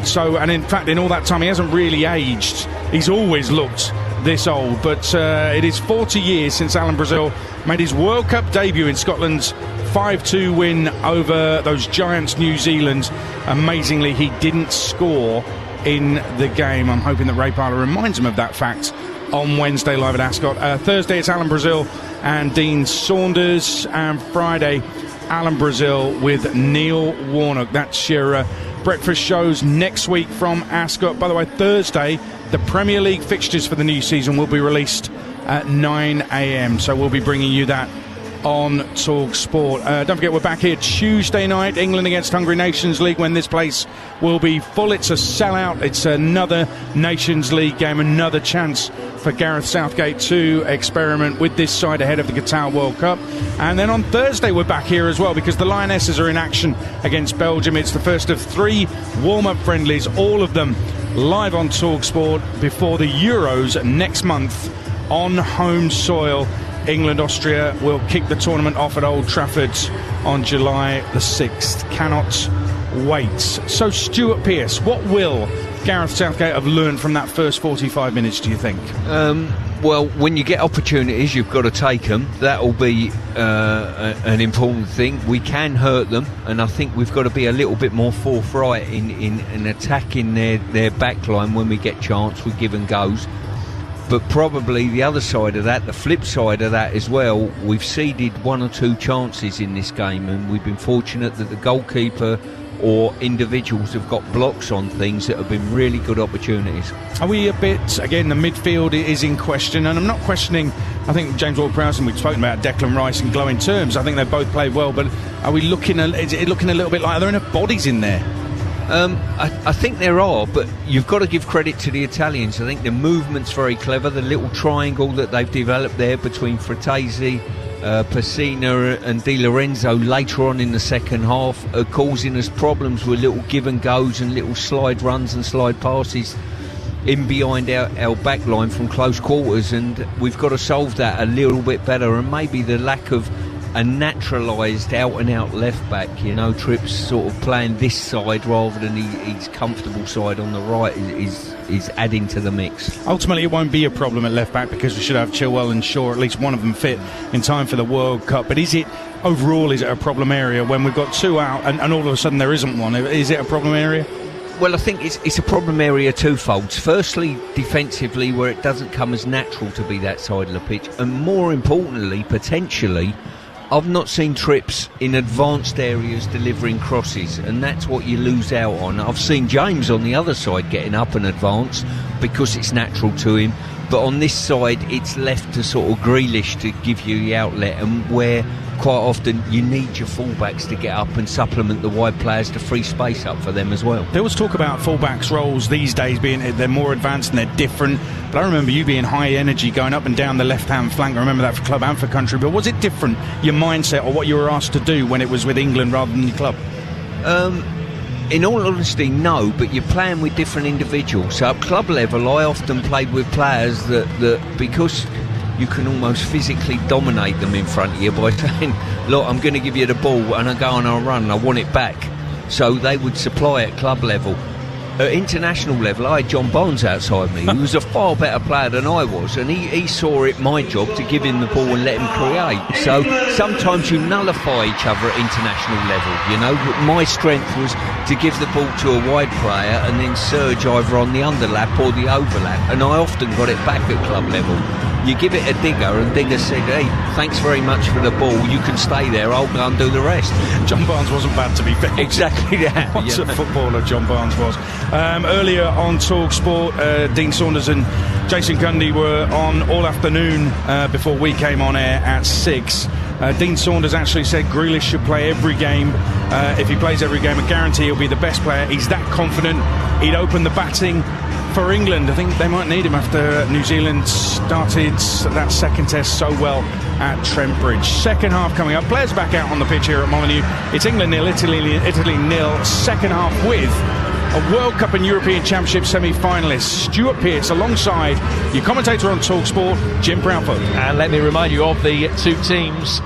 in fact, in all that time, he hasn't really aged. He's always looked this old. But it is 40 years since Alan Brazil made his World Cup debut in Scotland's 5-2 win over those giants New Zealand. Amazingly, he didn't score in the game. I'm hoping that Ray Parlour reminds him of that fact on Wednesday live at Ascot. Thursday it's Alan Brazil and Dean Saunders, and Friday Alan Brazil with Neil Warnock. That's your breakfast shows next week from Ascot. By the way, Thursday the Premier League fixtures for the new season will be released at 9 a.m, so we'll be bringing you that on TalkSport. Don't forget, we're back here Tuesday night, England against Hungary, Nations League, when this place will be full. It's a sellout. It's another Nations League game, another chance for Gareth Southgate to experiment with this side ahead of the Qatar World Cup. And then on Thursday we're back here as well, because the Lionesses are in action against Belgium. It's the first of 3 warm-up friendlies, all of them live on TalkSport before the Euros next month on home soil. England, Austria will kick the tournament off at Old Trafford on July the 6th. Cannot wait. So, Stuart Pearce, what will Gareth Southgate have learned from that first 45 minutes, do you think? Well, when you get opportunities, you've got to take them. That'll be an important thing. We can hurt them, and I think we've got to be a little bit more forthright in attacking their backline when we get chance with give and goes. But probably the other side of that, the flip side of that as well, we've ceded 1 or 2 chances in this game, and we've been fortunate that the goalkeeper or individuals have got blocks on things that have been really good opportunities. Are we a bit, again, the midfield is in question, and I'm not questioning, I think James Ward-Prowse, and we've spoken about Declan Rice in glowing terms, I think they've both played well, but are we looking, is it looking a little bit like, are there enough bodies in there? I think there are, but you've got to give credit to the Italians. I think the movement's very clever, the little triangle that they've developed there between Fratesi, Pessina and Di Lorenzo later on in the second half are causing us problems with little give and goes and little slide runs and slide passes in behind our back line from close quarters, and we've got to solve that a little bit better. And maybe the lack of a naturalised out-and-out left-back, Tripp's sort of playing this side rather than his comfortable side on the right is adding to the mix. Ultimately, it won't be a problem at left-back because we should have Chilwell and Shaw, at least one of them fit in time for the World Cup. But is it a problem area when we've got 2 out and all of a sudden there isn't one? Is it a problem area? Well, I think it's a problem area twofold. Firstly, defensively, where it doesn't come as natural to be that side of the pitch. And more importantly, potentially, I've not seen Trips in advanced areas delivering crosses, and that's what you lose out on. I've seen James on the other side getting up and advance because it's natural to him, but on this side it's left to sort of Grealish to give you the outlet, and where quite often you need your fullbacks to get up and supplement the wide players to free space up for them as well. There was talk about fullbacks roles these days being they're more advanced and they're different, but I remember you being high energy going up and down the left hand flank. I remember that for club and for country, but was it different, your mindset or what you were asked to do when it was with England rather than your club? In all honesty, no, but you're playing with different individuals. So at club level I often played with players that because you can almost physically dominate them in front of you by saying, look, I'm going to give you the ball and I go on a run and I want it back. So they would supply at club level. At international level, I had John Barnes outside me, who was a far better player than I was, and he saw it my job to give him the ball and let him create. So sometimes you nullify each other at international level, My strength was to give the ball to a wide player and then surge either on the underlap or the overlap, and I often got it back at club level. You give it a Digger, and Digger said, hey, thanks very much for the ball, you can stay there, I'll go and do the rest. John Barnes wasn't bad, to be fair. Exactly that. What a footballer John Barnes was. Earlier on Talk Sport, Dean Saunders and Jason Gundy were on all afternoon before we came on air at 6. Dean Saunders actually said Grealish should play every game. If he plays every game, I guarantee he'll be the best player. He's that confident. He'd open the batting for England. I think they might need him after New Zealand started that second test so well at Trent Bridge. Second half coming up. Players back out on the pitch here at Molineux. It's England 0, Italy 0. Second half with a World Cup and European Championship semi-finalist Stuart Pearce alongside your commentator on TalkSport, Jim Proudfoot. And let me remind you of the 2 teams.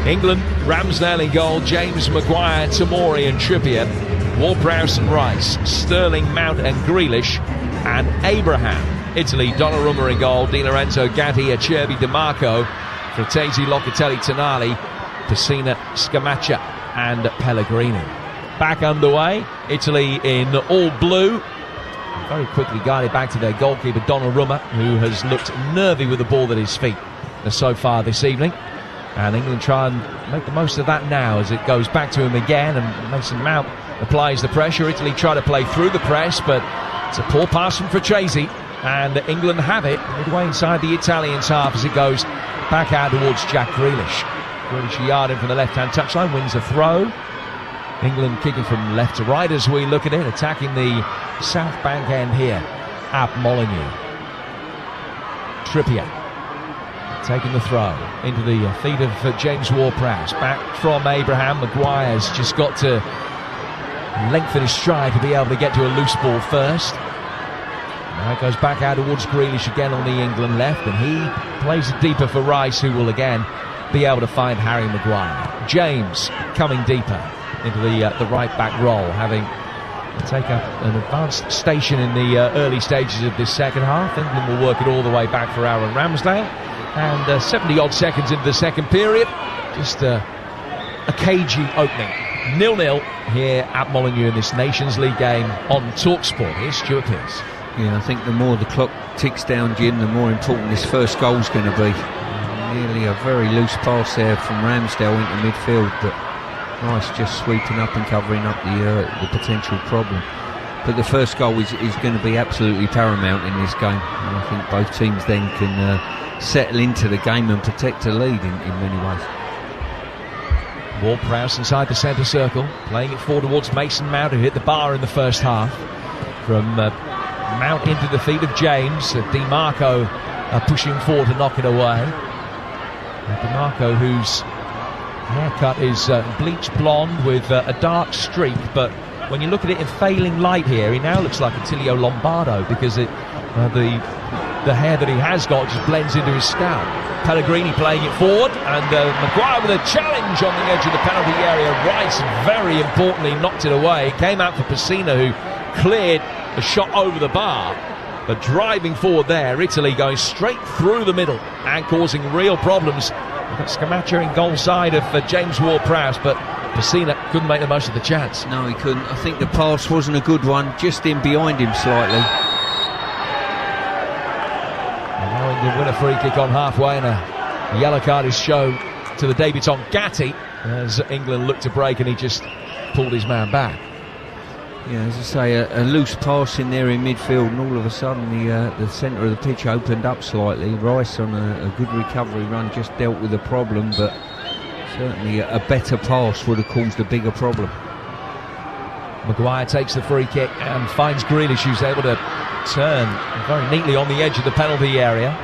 England, Ramsdale in goal, James Maguire, Tomori and Trippier, Ward-Prowse and Rice, Sterling, Mount and Grealish, and Abraham. Italy, Donnarumma in goal, Di Lorenzo, Gatti, Acerbi, DiMarco, Fratesi, Locatelli, Tonali, Pessina, Scamacca and Pellegrini. Back underway, Italy in all blue, very quickly guided back to their goalkeeper Donnarumma, who has looked nervy with the ball at his feet so far this evening, and England try and make the most of that now as it goes back to him again, and Mason Mount applies the pressure. Italy try to play through the press, but it's a poor pass from Fratesi, and England have it midway inside the Italians' half as it goes back out towards Jack Grealish. Grealish a yard in from the left-hand touchline, wins a throw. England kicking from left to right as we look at it, attacking the south bank end here at Molineux. Trippier taking the throw into the feet of James Ward-Prowse. Back from Abraham. Maguire's just got to lengthen his stride to be able to get to a loose ball first. Now it goes back out towards Grealish again on the England left, and he plays it deeper for Rice, who will again be able to find Harry Maguire. James coming deeper into the right back role, having take an advanced station in the early stages of this second half. England will work it all the way back for Aaron Ramsdale. And 70-odd seconds into the second period, just a cagey opening. 0-0 here at Molineux in this Nations League game on TalkSport. Here's Stuart Pearce. Yeah, I think the more the clock ticks down, Jim, the more important this first goal's going to be. Nearly a very loose pass there from Ramsdale into midfield, but Rice just sweeping up and covering up the potential problem. But the first goal is going to be absolutely paramount in this game, and I think both teams then can settle into the game and protect a lead in many ways. Ward-Prowse inside the centre circle, playing it forward towards Mason Mount, who hit the bar in the first half. From Mount into the feet of James. DiMarco pushing forward to knock it away. DiMarco, whose haircut is bleached blonde with a dark streak, but when you look at it in failing light here, he now looks like Attilio Lombardo, because the hair that he has got just blends into his scalp. Pellegrini playing it forward, and Maguire with a challenge on the edge of the penalty area. Rice very importantly knocked it away. It came out for Pessina, who cleared a shot over the bar, but driving forward there, Italy going straight through the middle and causing real problems. We've got Scamacca in goal side of James Ward-Prowse, but Pessina couldn't make the most of the chance. No, he couldn't. I think the pass wasn't a good one, just in behind him slightly. And now England win a free kick on halfway, and a yellow card is shown to the debutant Gatti as England looked to break, and he just pulled his man back. Yeah, as I say, a loose pass in there in midfield, and all of a sudden the centre of the pitch opened up slightly. Rice on a good recovery run just dealt with the problem, but certainly a better pass would have caused a bigger problem. Maguire takes the free kick and finds Grealish, who's able to turn very neatly on the edge of the penalty area.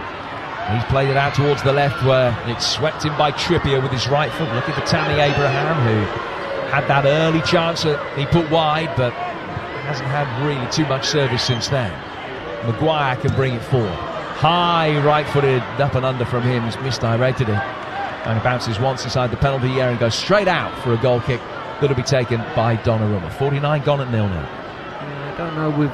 He's played it out towards the left, where it's swept in by Trippier with his right foot. Looking for Tammy Abraham, who had that early chance that he put wide, but hasn't had really too much service since then. Maguire can bring it forward. High right-footed up and under from him. He's misdirected it, and it bounces once inside the penalty area and goes straight out for a goal kick that'll be taken by Donnarumma. 49 gone at 0-0. I don't know with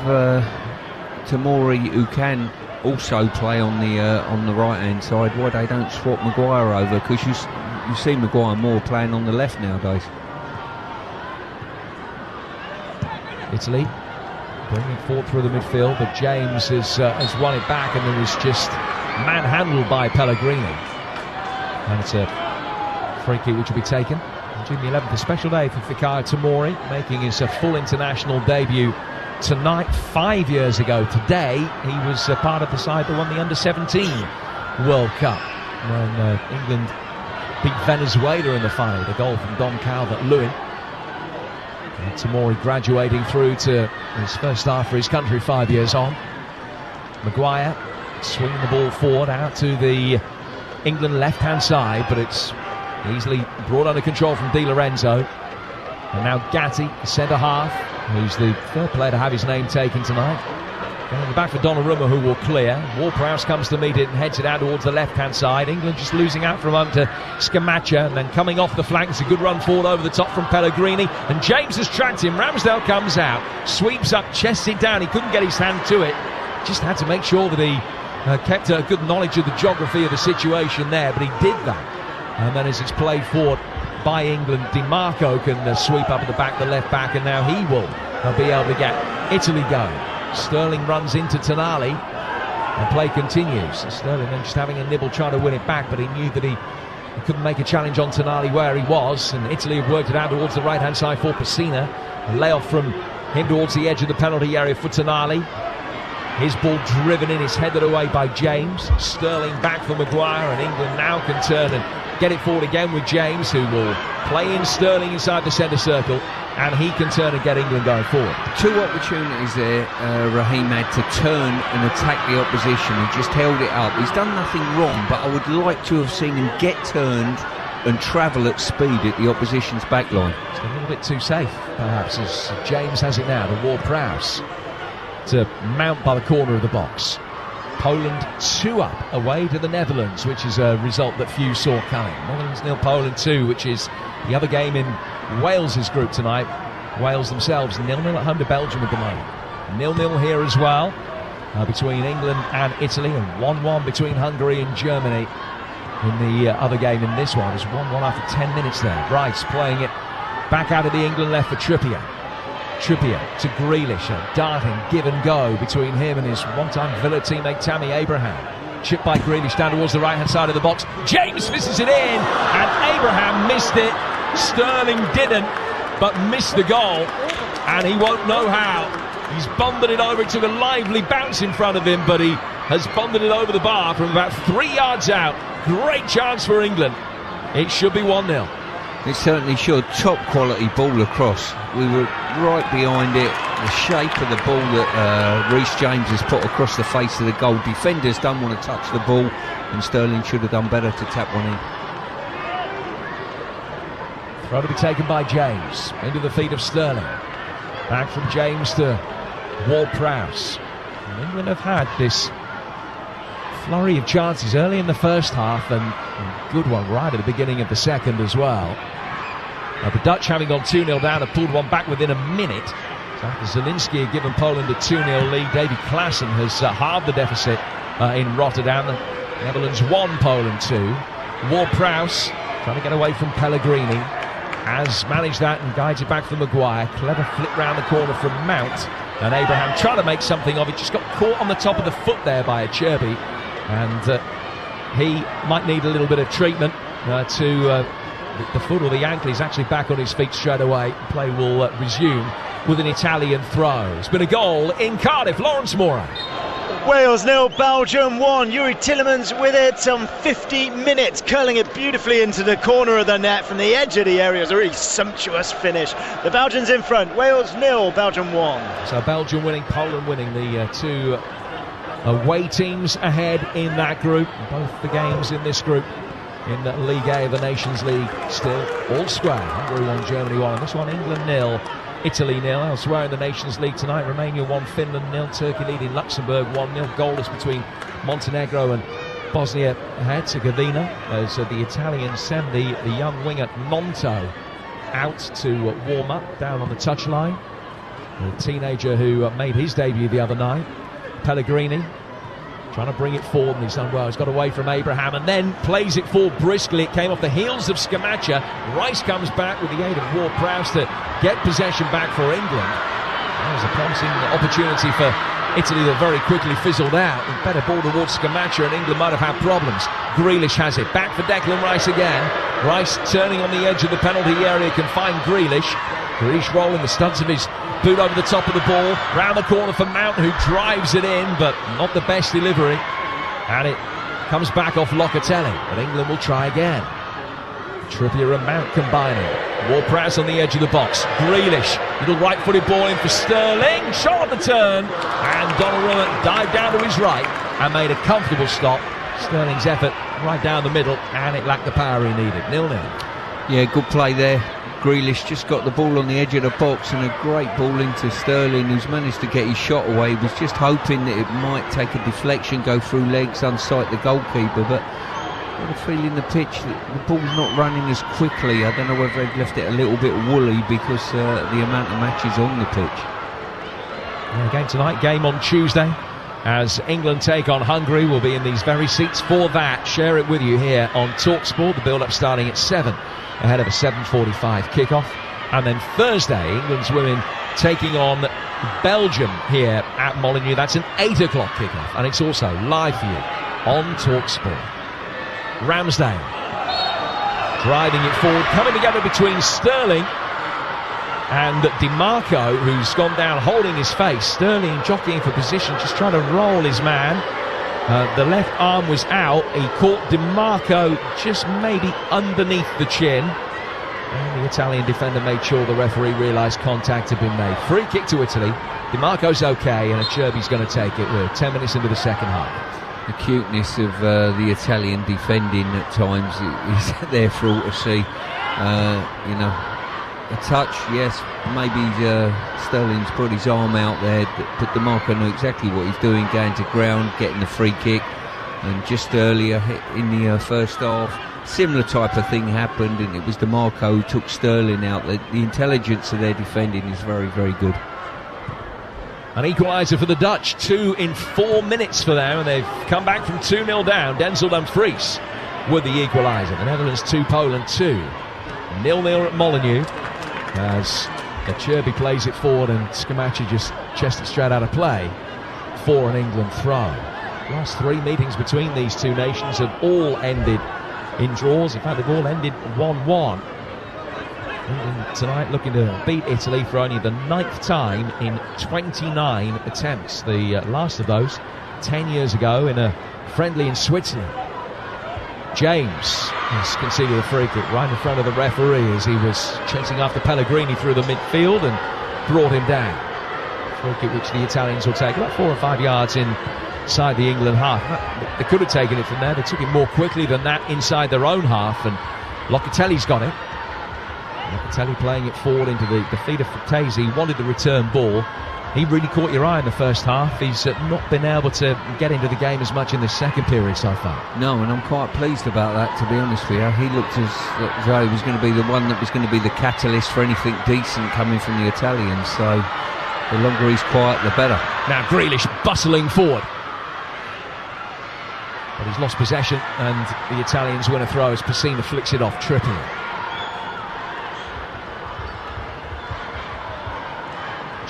Tomori, who can also play on the right-hand side, why they don't swap Maguire over, because you see Maguire more playing on the left nowadays. Italy bringing it forward through the midfield, but James has won it back, and it was just manhandled by Pellegrini. And it's a free kick which will be taken on June the 11th. A special day for Fikayo Tomori, making his full international debut tonight. 5 years ago today, he was part of the side that won the Under-17 World Cup when England beat Venezuela in the final. The goal from Don Calvert-Lewin. And Tomori graduating through to his first start for his country 5 years on. Maguire swinging the ball forward out to the England left-hand side, but it's easily brought under control from Di Lorenzo. And now Gatti, centre-half, who's the third player to have his name taken tonight. Going back for Donnarumma, who will clear. Ward-Prowse comes to meet it and heads it out towards the left-hand side. England just losing out for a moment to Scamacca, and then coming off the flank. It's a good run forward over the top from Pellegrini, and James has tracked him. Ramsdale comes out, sweeps up, chests it down. He couldn't get his hand to it. Just had to make sure that he kept a good knowledge of the geography of the situation there, but he did that. And then as it's played forward by England, DiMarco can sweep up at the back, the left back, and now he will be able to get Italy going. Sterling runs into Tonali, and play continues. Sterling then just having a nibble trying to win it back, but he knew that he couldn't make a challenge on Tonali where he was, and Italy have worked it out towards the right hand side for Pessina. A layoff from him towards the edge of the penalty area for Tonali. His ball driven in, is headed away by James. Sterling back for Maguire, and England now can turn and get it forward again with James, who will play in Sterling inside the centre circle, and he can turn and get England going forward. Two opportunities there Raheem had to turn and attack the opposition, and just held it up. He's done nothing wrong, but I would like to have seen him get turned and travel at speed at the opposition's back line. It's a little bit too safe, perhaps, as James has it now to Ward-Prowse to Mount by the corner of the box. Poland 2 up away to the Netherlands, which is a result that few saw coming. Netherlands 0, Poland 2, which is the other game in Wales's group tonight. Wales themselves 0-0 at home to Belgium at the moment. 0-0 here as well between England and Italy, and 1-1 between Hungary and Germany in the other game. In this one, it was 1-1 after 10 minutes there. Rice playing it back out of the England left for Trippier. Trippier to Grealish, a darting give and go between him and his one-time Villa teammate Tammy Abraham. Chipped by Grealish down towards the right-hand side of the box. James misses it in, and Abraham missed it. Sterling didn't, but missed the goal, and he won't know how. He's bumbled it over. It took a lively bounce in front of him, but he has bumbled it over the bar from about 3 yards out. Great chance for England. It should be 1-0. It certainly should. Top quality ball across. We were right behind it. The shape of the ball that Reece James has put across the face of the goal. Defenders don't want to touch the ball, and Sterling should have done better to tap one in. Throw to be taken by James into the feet of Sterling. Back from James to Ward-Prowse. And England have had this flurry of chances early in the first half, and a good one right at the beginning of the second as well. The Dutch, having gone 2-0 down, have pulled one back within a minute. So after Zielinski had given Poland a 2-0 lead, Davy Klaassen has halved the deficit in Rotterdam. The Netherlands 1, Poland 2. Ward-Prowse trying to get away from Pellegrini, has managed that and guides it back for Maguire. Clever flick round the corner from Mount, and Abraham trying to make something of it, just got caught on the top of the foot there by Acerbi, and he might need a little bit of treatment to the foot or the ankle. He's actually back on his feet straight away. Play will resume with an Italian throw. It's been a goal in Cardiff. Lawrence Moura. Wales 0, Belgium 1. Yuri Tillemans with it, some 50 minutes, curling it beautifully into the corner of the net from the edge of the area. It was a really sumptuous finish. The Belgians in front. Wales 0, Belgium 1. So Belgium winning, Poland winning. The two away teams ahead in that group. Both the games in this group in League A of the Nations League still all square. Hungary 1, Germany 1. And this one, England 0, Italy 0. Elsewhere in the Nations League tonight, Romania 1, Finland 0. Turkey leading Luxembourg 1-0. Goalless between Montenegro and Bosnia-Herzegovina as the Italians send the young winger Nonto out to warm up down on the touchline. The teenager who made his debut the other night, Pellegrini, trying to bring it forward, and he's done well. He's got away from Abraham and then plays it forward briskly. It came off the heels of Scamacca. Rice comes back with the aid of Ward-Prowse to get possession back for England. That was a promising opportunity for Italy that very quickly fizzled out. A better ball towards Scamacca, and England might have had problems. Grealish has it. Back for Declan Rice again. Rice turning on the edge of the penalty area, can find Grealish. Grealish rolling the studs of his boot over the top of the ball, round the corner for Mount, who drives it in, but not the best delivery, and it comes back off Locatelli, but England will try again. Trippier and Mount combining. Ward-Prowse on the edge of the box. Grealish, little right-footed ball in for Sterling, shot on the turn, and Donnarumma dived down to his right and made a comfortable stop. Sterling's effort right down the middle, and it lacked the power he needed. 0-0. Yeah, good play there. Grealish just got the ball on the edge of the box, and a great ball into Sterling, who's managed to get his shot away. He was just hoping that it might take a deflection, go through legs, unsight the goalkeeper, but I've got a feeling the pitch, the ball's not running as quickly. I don't know whether they've left it a little bit woolly because the amount of matches on the pitch. Yeah, game tonight, game on Tuesday, as England take on Hungary. We'll be in these very seats for that. Share it with you here on TalkSport. The build-up starting at 7. Ahead of a 7:45 kickoff. And then Thursday, England's women taking on Belgium here at Molineux. That's an 8 o'clock kickoff, and it's also live for you on TalkSport. Ramsdale driving it forward, coming together between Sterling and DiMarco, who's gone down holding his face. Sterling jockeying for position, just trying to roll his man. The left arm was out. He caught DiMarco just maybe underneath the chin, and the Italian defender made sure the referee realised contact had been made. Free kick to Italy. DiMarco's okay, and Acerbi's going to take it. We're 10 minutes into the second half. The cuteness of the Italian defending at times is there for all to see. A touch, yes, maybe Sterling's put his arm out there, but DiMarco knew exactly what he's doing, going to ground, getting the free kick. And just earlier in the first half, similar type of thing happened, and it was DeMarco who took Sterling out. The intelligence of their defending is very, very good. An equaliser for the Dutch, 2 in 4 minutes for them, and they've come back from 2-0 down. Denzel Dumfries with the equaliser. The Netherlands 2, Poland 2. 0-0 at Molineux as Cherby plays it forward and Scamacci just chests it straight out of play for an England throw. Last 3 meetings between these two nations have all ended in draws. In fact, they've all ended 1-1. England tonight looking to beat Italy for only the 9th time in 29 attempts. The last of those 10 years ago in a friendly in Switzerland. James has conceded a free kick right in front of the referee as he was chasing after Pellegrini through the midfield and brought him down. Free kick which the Italians will take about 4 or 5 yards inside the England half. They could have taken it from there. They took it more quickly than that inside their own half, and Locatelli's got it. Locatelli playing it forward into the feet of Frattesi. He wanted the return ball. He really caught your eye in the first half. He's not been able to get into the game as much in the second period so far. No, and I'm quite pleased about that, to be honest with you. He looked as though he was going to be the one that was going to be the catalyst for anything decent coming from the Italians. So the longer he's quiet, the better. Now Grealish bustling forward. But he's lost possession, and the Italians win a throw as Pessina flicks it off Trippier.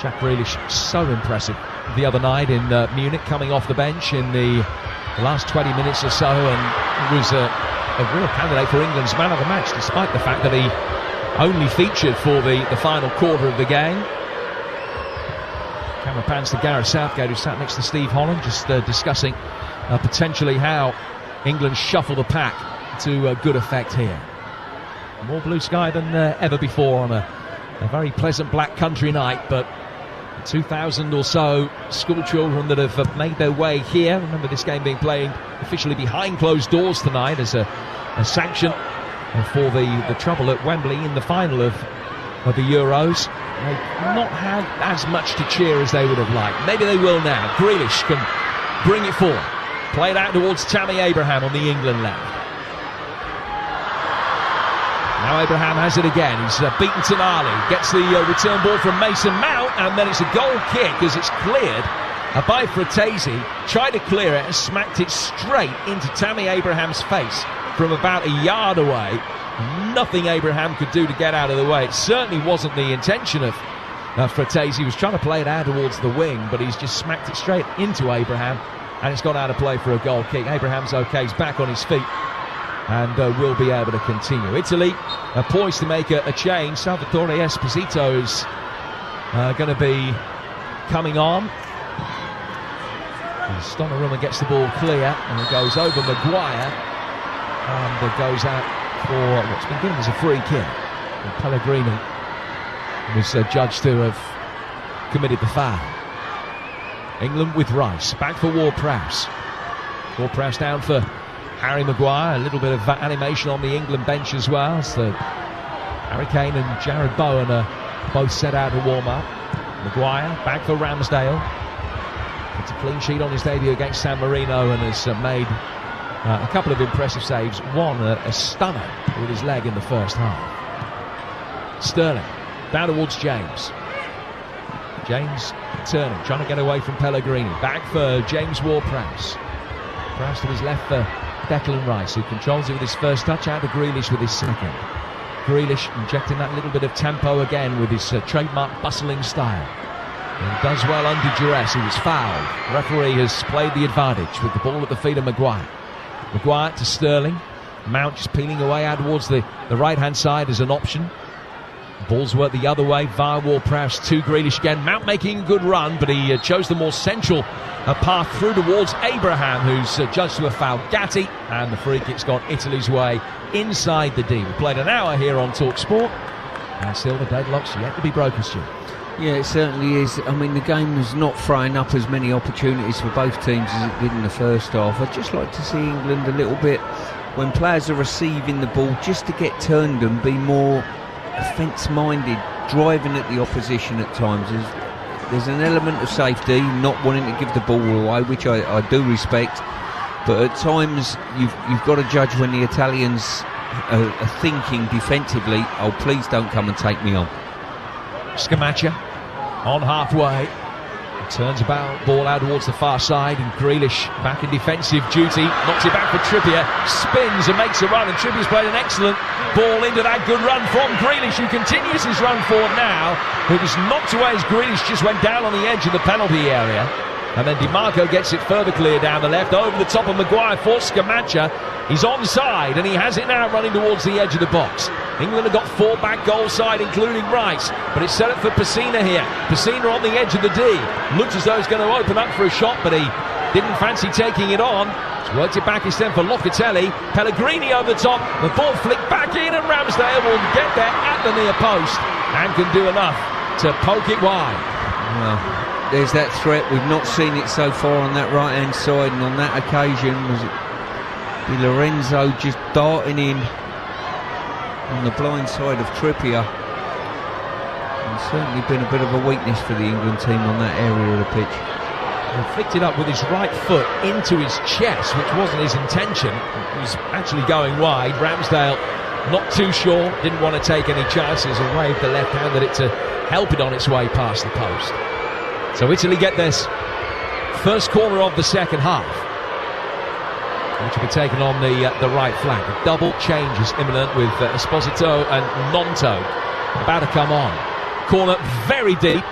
Jack Grealish, so impressive the other night in Munich, coming off the bench in the last 20 minutes or so, and was a real candidate for England's man of the match, despite the fact that he only featured for the final quarter of the game. Camera pans to Gareth Southgate, who sat next to Steve Holland, just discussing potentially how England shuffle the pack to good effect here. More blue sky than ever before on a very pleasant black country night, but 2,000 or so school children that have made their way here. Remember, this game being played officially behind closed doors tonight as a sanction for the trouble at Wembley in the final of the Euros. They've not had as much to cheer as they would have liked. Maybe they will now. Grealish can bring it forward. Play it out towards Tammy Abraham on the England left. Now Abraham has it again. He's beaten Tonali. Gets the return ball from Mason Mount, and then it's a goal kick as it's cleared by Frattesi. Tried to clear it and smacked it straight into Tammy Abraham's face from about a yard away. Nothing Abraham could do to get out of the way. It certainly wasn't the intention of Frattesi. He was trying to play it out towards the wing, but he's just smacked it straight into Abraham, and it's gone out of play for a goal kick. Abraham's okay. He's back on his feet and will be able to continue. Italy are poised to make a change. Salvatore Esposito is going to be coming on. Donnarumma gets the ball clear, and it goes over Maguire, and it goes out for what's been given as a free kick. And Pellegrini was judged to have committed the foul. England with Rice, back for Ward-Prowse. Ward-Prowse down for Harry Maguire. A little bit of animation on the England bench as well. So Harry Kane and Jared Bowen are both set out to warm up. Maguire back for Ramsdale. Gets a clean sheet on his debut against San Marino and has made a couple of impressive saves. One, a stunner with his leg in the first half. Sterling down towards James. James turning, trying to get away from Pellegrini. Back for James Ward-Prowse. Prowse to his left for Declan Rice, who controls it with his first touch, out to Grealish with his second. Grealish injecting that little bit of tempo again with his trademark bustling style. And does well under duress. He was fouled. The referee has played the advantage with the ball at the feet of Maguire. Maguire to Sterling. Mount just peeling away out towards the right-hand side as an option. Ball's worked the other way via Ward-Prowse to Grealish again. Mount making a good run, but he chose the more central path through towards Abraham, who's judged to have fouled Gatti, and the free kick's gone Italy's way inside the D. We played an hour here on TalkSport, and still the deadlock's yet to be broken, Stu. Yeah, it certainly is. I mean, the game was not throwing up as many opportunities for both teams as it did in the first half. I'd just like to see England a little bit, when players are receiving the ball, just to get turned and be more offence-minded, driving at the opposition at times. There's an element of safety, not wanting to give the ball away, which I do respect, but at times you've got to judge when the Italians are thinking defensively, oh, please don't come and take me on. Scamacca on halfway. Turns about, ball out towards the far side, and Grealish back in defensive duty, knocks it back for Trippier, spins and makes a run, and Trippier's played an excellent ball into that good run from Grealish, who continues his run forward now. It was knocked away as Grealish just went down on the edge of the penalty area, and then Dimarco gets it further clear down the left, over the top of Maguire for Scamacca. He's onside, and he has it now running towards the edge of the box. England have got 4 back goal side, including Rice, but it's set up for Pessina here. Pessina on the edge of the D. Looks as though he's going to open up for a shot, but he didn't fancy taking it on. He's worked it back instead for Locatelli. Pellegrini over the top. The ball flicked back in, and Ramsdale will get there at the near post and can do enough to poke it wide. Well, there's that threat. We've not seen it so far on that right-hand side, and on that occasion was it Di Lorenzo just darting in on the blind side of Trippier. It's certainly been a bit of a weakness for the England team on that area of the pitch. He flicked it up with his right foot into his chest, which wasn't his intention. It was actually going wide. Ramsdale not too sure, didn't want to take any chances, and waved the left hand at it to help it on its way past the post. So Italy get this first corner of the second half, which will be taken on the right flank. A double change is imminent with Esposito and Nonto about to come on. Corner very deep,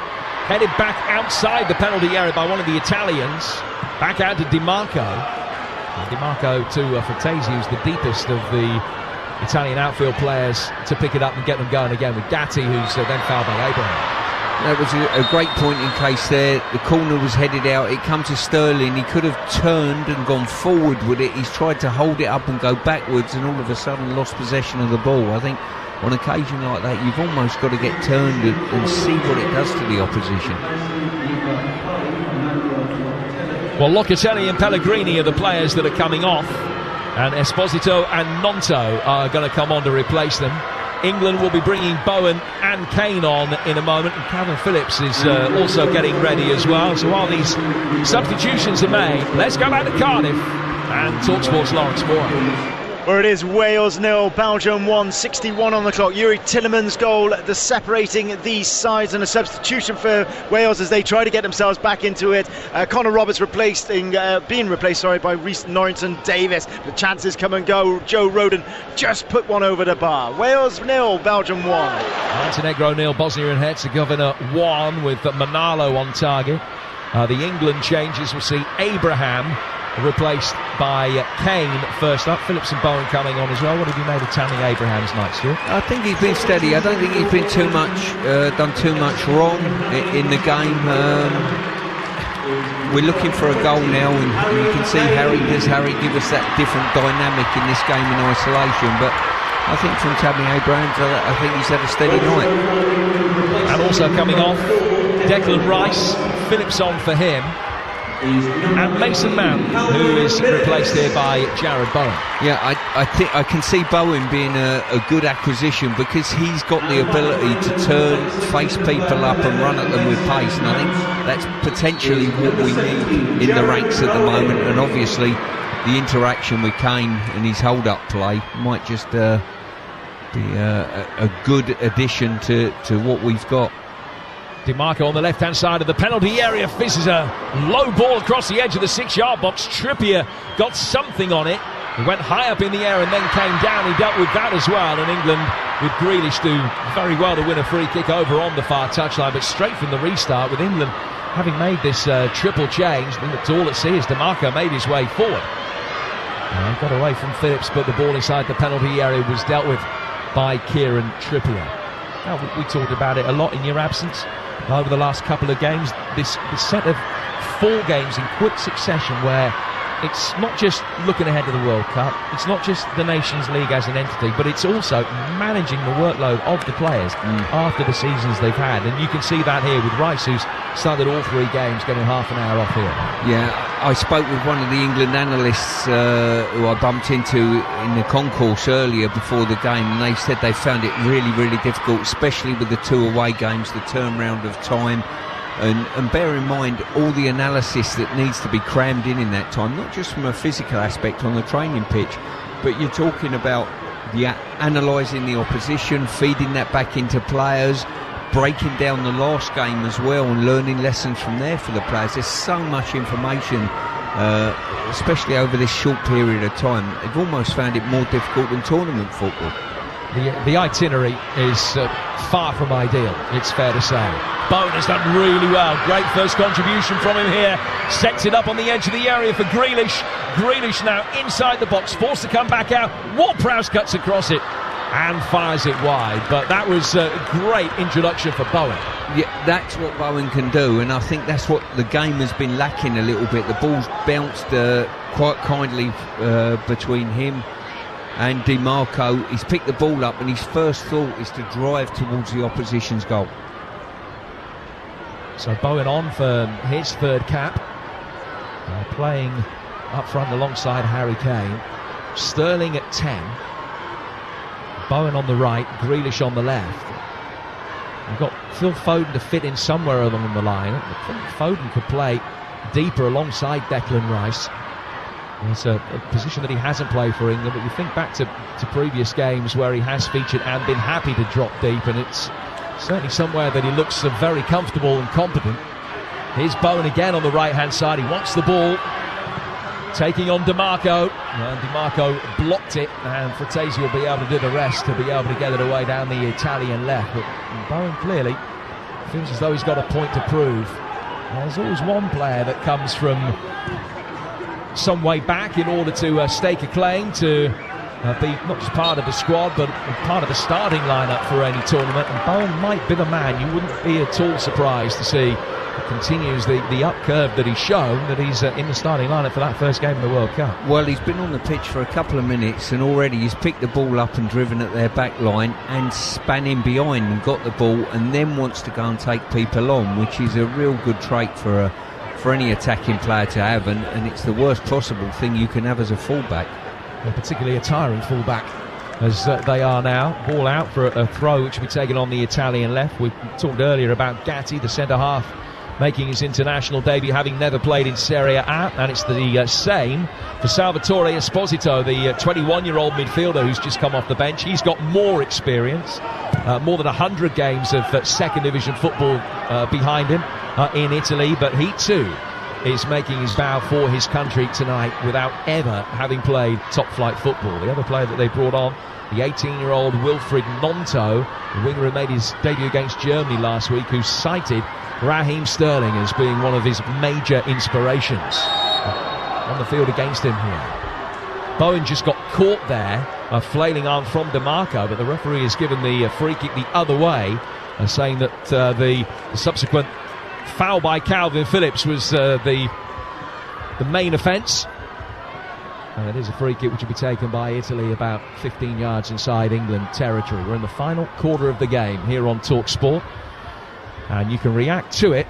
headed back outside the penalty area by one of the Italians. Back out to Dimarco. Dimarco to Frattesi, who's the deepest of the Italian outfield players, to pick it up and get them going again with Gatti, who's then fouled by Abraham. That was a great point in case there. The corner was headed out. It come to Sterling. He could have turned and gone forward with it. He's tried to hold it up and go backwards, and all of a sudden lost possession of the ball. I think on occasion like that, you've almost got to get turned and see what it does to the opposition. Well, Locatelli and Pellegrini are the players that are coming off, and Esposito and Nonto are going to come on to replace them. England will be bringing Bowen and Kane on in a moment, and Calvin Phillips is also getting ready as well. So while these substitutions are made, let's go back to Cardiff and TalkSport's Lawrence Moore. Where it is Wales 0, Belgium 1, 61 on the clock. Yuri Tielemans' goal, the separating these sides, and a substitution for Wales as they try to get themselves back into it. Connor Roberts being replaced by Reece Norrington-Davis. The chances come and go. Joe Rodon just put one over the bar. Wales 0, Belgium 1. Montenegro 0, Bosnia and Herzegovina 1, with Manalo on target. The England changes will see Abraham replaced by Kane first up. Phillips and Bowen coming on as well. What have you made of Tammy Abraham's night, Stuart? I think he's been steady. I don't think he's been done too much wrong in the game. We're looking for a goal now, and you can see does Harry give us that different dynamic in this game in isolation. But I think from Tammy Abraham, I think he's had a steady night. And also coming off, Declan Rice, Phillips on for him, and Mason Mount, who is replaced here by Jared Bowen. Yeah, I think I can see Bowen being a good acquisition, because he's got the ability to turn, face people up and run at them with pace, and I think that's potentially what we need in the ranks at the moment. And obviously the interaction with Kane and his hold-up play might just be a good addition to what we've got. Dimarco on the left-hand side of the penalty area fizzes a low ball across the edge of the 6-yard box. Trippier got something on it. He went high up in the air and then came down. He dealt with that as well, and England, with Grealish, do very well to win a free kick over on the far touchline. But straight from the restart, with England having made this triple change, I think that's all at sea as Dimarco made his way forward. Got away from Phillips, but the ball inside the penalty area was dealt with by Kieran Trippier. Now, we talked about it a lot in your absence over the last couple of games, this set of 4 games in quick succession, where it's not just looking ahead to the World Cup, it's not just the Nations League as an entity, but it's also managing the workload of the players after the seasons they've had. And you can see that here with Rice, who's started all 3 games, getting half an hour off here. Yeah, I spoke with one of the England analysts who I bumped into in the concourse earlier before the game, and they said they found it really, really difficult, especially with the 2 away games, the turnaround of time. And bear in mind all the analysis that needs to be crammed in that time, not just from a physical aspect on the training pitch, but you're talking about analysing the opposition, feeding that back into players, breaking down the last game as well and learning lessons from there for the players. There's so much information, especially over this short period of time. They've almost found it more difficult than tournament football. The itinerary is far from ideal, it's fair to say. Bowen has done really well. Great first contribution from him here. Sets it up on the edge of the area for Grealish. Grealish now inside the box, forced to come back out. Ward-Prowse cuts across it and fires it wide. But that was a great introduction for Bowen. Yeah, that's what Bowen can do, and I think that's what the game has been lacking a little bit. The ball's bounced quite kindly between him and DiMarco. He's picked the ball up and his first thought is to drive towards the opposition's goal. So Bowen on for his third cap, playing up front alongside Harry Kane. Sterling at 10, Bowen on the right, Grealish on the left. You've got Phil Foden to fit in somewhere along the line. Foden could play deeper alongside Declan Rice. It's a position that he hasn't played for England, but you think back to previous games where he has featured and been happy to drop deep, and it's certainly somewhere that he looks very comfortable and competent. Here's Bowen again on the right-hand side. He wants the ball, taking on DiMarco. And DiMarco blocked it, and Fratesi will be able to do the rest, to be able to get it away down the Italian left. But Bowen clearly feels as though he's got a point to prove. There's always one player that comes from some way back in order to stake a claim to be not just part of the squad but part of the starting lineup for any tournament, and Bowen might be the man. You wouldn't be at all surprised to see he continues the up curve that he's shown, that he's in the starting lineup for that first game of the World Cup. Well, he's been on the pitch for a couple of minutes and already he's picked the ball up and driven at their back line and span in behind and got the ball, and then wants to go and take people on, which is a real good trait for any attacking player to have, and it's the worst possible thing you can have as a fullback. And particularly a tiring fullback, as they are now. Ball out for a throw which will be taken on the Italian left. We talked earlier about Gatti, the centre-half, making his international debut, having never played in Serie A, and it's the same for Salvatore Esposito, the 21-year-old midfielder who's just come off the bench. He's got more experience, more than 100 games of second division football behind him in Italy, but he too is making his bow for his country tonight without ever having played top-flight football. The other player that they brought on, the 18-year-old Wilfried Gnonto, the winger who made his debut against Germany last week, who cited Raheem Sterling as being one of his major inspirations on the field against him here. Bowen just got caught there, a flailing arm from DiMarco, but the referee has given the free kick the other way, saying that the subsequent foul by Calvin Phillips was the main offence. And it is a free kick which will be taken by Italy about 15 yards inside England territory. We're in the final quarter of the game here on TalkSport, and you can react to it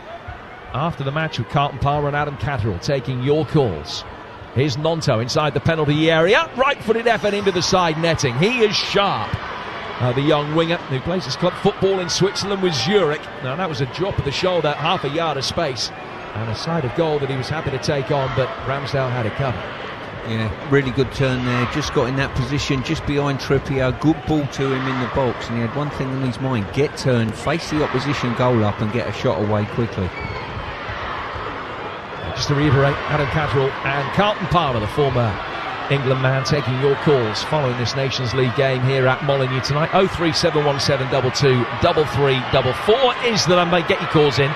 after the match with Carlton Palmer and Adam Catterall taking your calls. Here's Gnonto inside the penalty area, right-footed effort into the side netting. He is sharp. The young winger who plays his club football in Switzerland with Zurich. Now that was a drop of the shoulder, half a yard of space, and a side of goal that he was happy to take on, but Ramsdale had it covered. Yeah, really good turn there, just got in that position just behind Trippier, good ball to him in the box, and he had one thing on his mind: get turned, face the opposition goal up and get a shot away quickly. Just to reiterate, Adam Catterall and Carlton Palmer, the former England man, taking your calls following this Nations League game here at Molineux tonight. 0371722 3344 is the number. Get your calls in.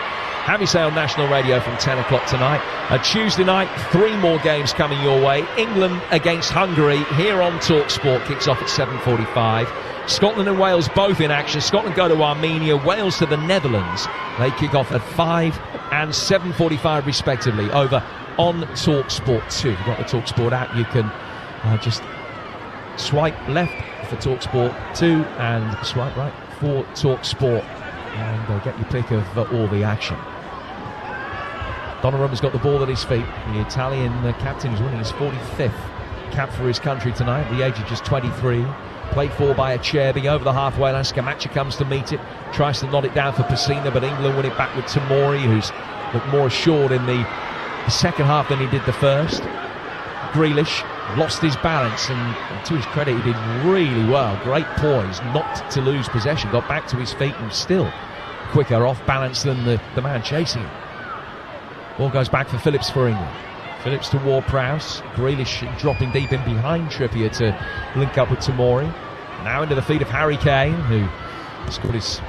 Have your say on national radio from 10 o'clock tonight. Tuesday night, 3 more games coming your way. England against Hungary here on TalkSport kicks off at 7:45. Scotland and Wales both in action. Scotland go to Armenia, Wales to the Netherlands. They kick off at 5 and 7:45 respectively over on TalkSport 2. If you've got the TalkSport app, you can just swipe left for TalkSport 2 and swipe right for TalkSport, and get your pick of all the action. Donnarumma's got the ball at his feet. The Italian captain is winning his 45th cap for his country tonight at the age of just 23. Played for by Acerbi over the halfway line. Scamacca comes to meet it, tries to nod it down for Pessina, but England win it back with Tomori, who's looked more assured in the second half than he did the first. Grealish lost his balance, and to his credit, he did really well. Great poise, not to lose possession, got back to his feet and still quicker off balance than the man chasing him. Ball goes back for Phillips for England. Phillips to Ward-Prowse. Grealish dropping deep in behind Trippier to link up with Tomori. Now into the feet of Harry Kane, who scored his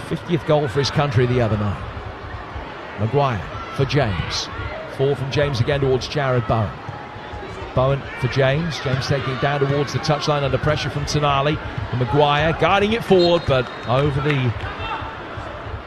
50th goal for his country the other night. Maguire for James. 4 from James again towards Jared Bowen. Bowen for James. James taking it down towards the touchline under pressure from Tonali. And Maguire guiding it forward, but over the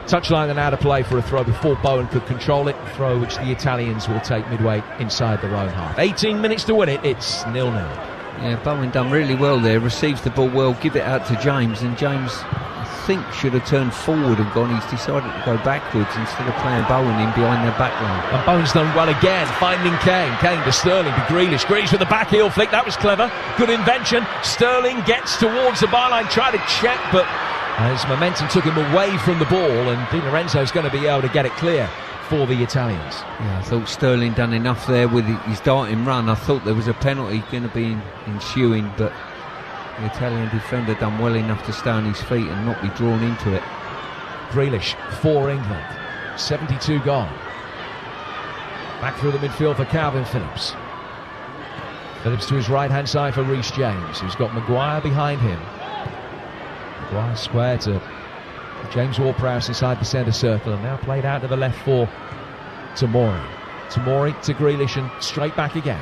touchline and out of play for a throw before Bowen could control it. A throw which the Italians will take midway inside their own half. 18 minutes to win it. It's 0-0. Yeah, Bowen done really well there. Receives the ball well, give it out to James, and James, I think, should have turned forward and gone. He's decided to go backwards instead of playing Bowen in behind their back line. And Bowen's done well again, finding Kane. Kane to Sterling, to Grealish. Grealish with the back heel flick. That was clever. Good invention. Sterling gets towards the byline, tried to check, but his momentum took him away from the ball, and Di Lorenzo's going to be able to get it clear for the Italians. Yeah, I thought Sterling done enough there with his darting run. I thought there was a penalty going to be ensuing, but the Italian defender done well enough to stay on his feet and not be drawn into it. Grealish for England. 72 gone. Back through the midfield for Calvin Phillips. Phillips to his right-hand side for Reece James, who's got Maguire behind him. Maguire square to James Ward-Prowse inside the centre circle, and now played out to the left for Tomori. Tomori to Grealish and straight back again.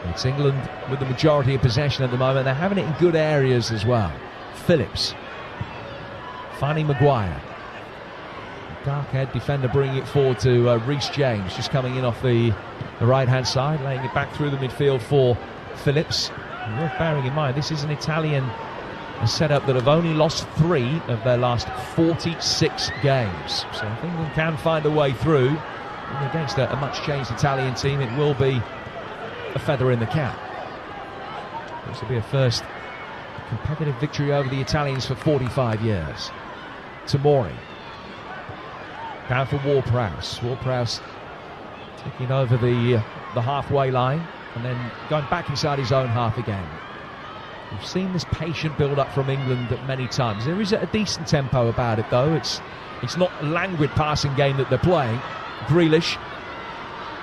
It's England with the majority of possession at the moment. They're having it in good areas as well. Phillips finding Maguire. Dark-haired defender bringing it forward to Reece James, just coming in off the right-hand side, laying it back through the midfield for Phillips. And worth bearing in mind, this is an Italian setup that have only lost 3 of their last 46 games. So if England can find a way through, against a much-changed Italian team, it will be a feather in the cap. This will be a first competitive victory over the Italians for 45 years. Tomori down for Ward-Prowse. Ward-Prowse taking over the halfway line and then going back inside his own half again. We've seen this patient build-up from England many times. There is a decent tempo about it, though. It's not a languid passing game that they're playing. Grealish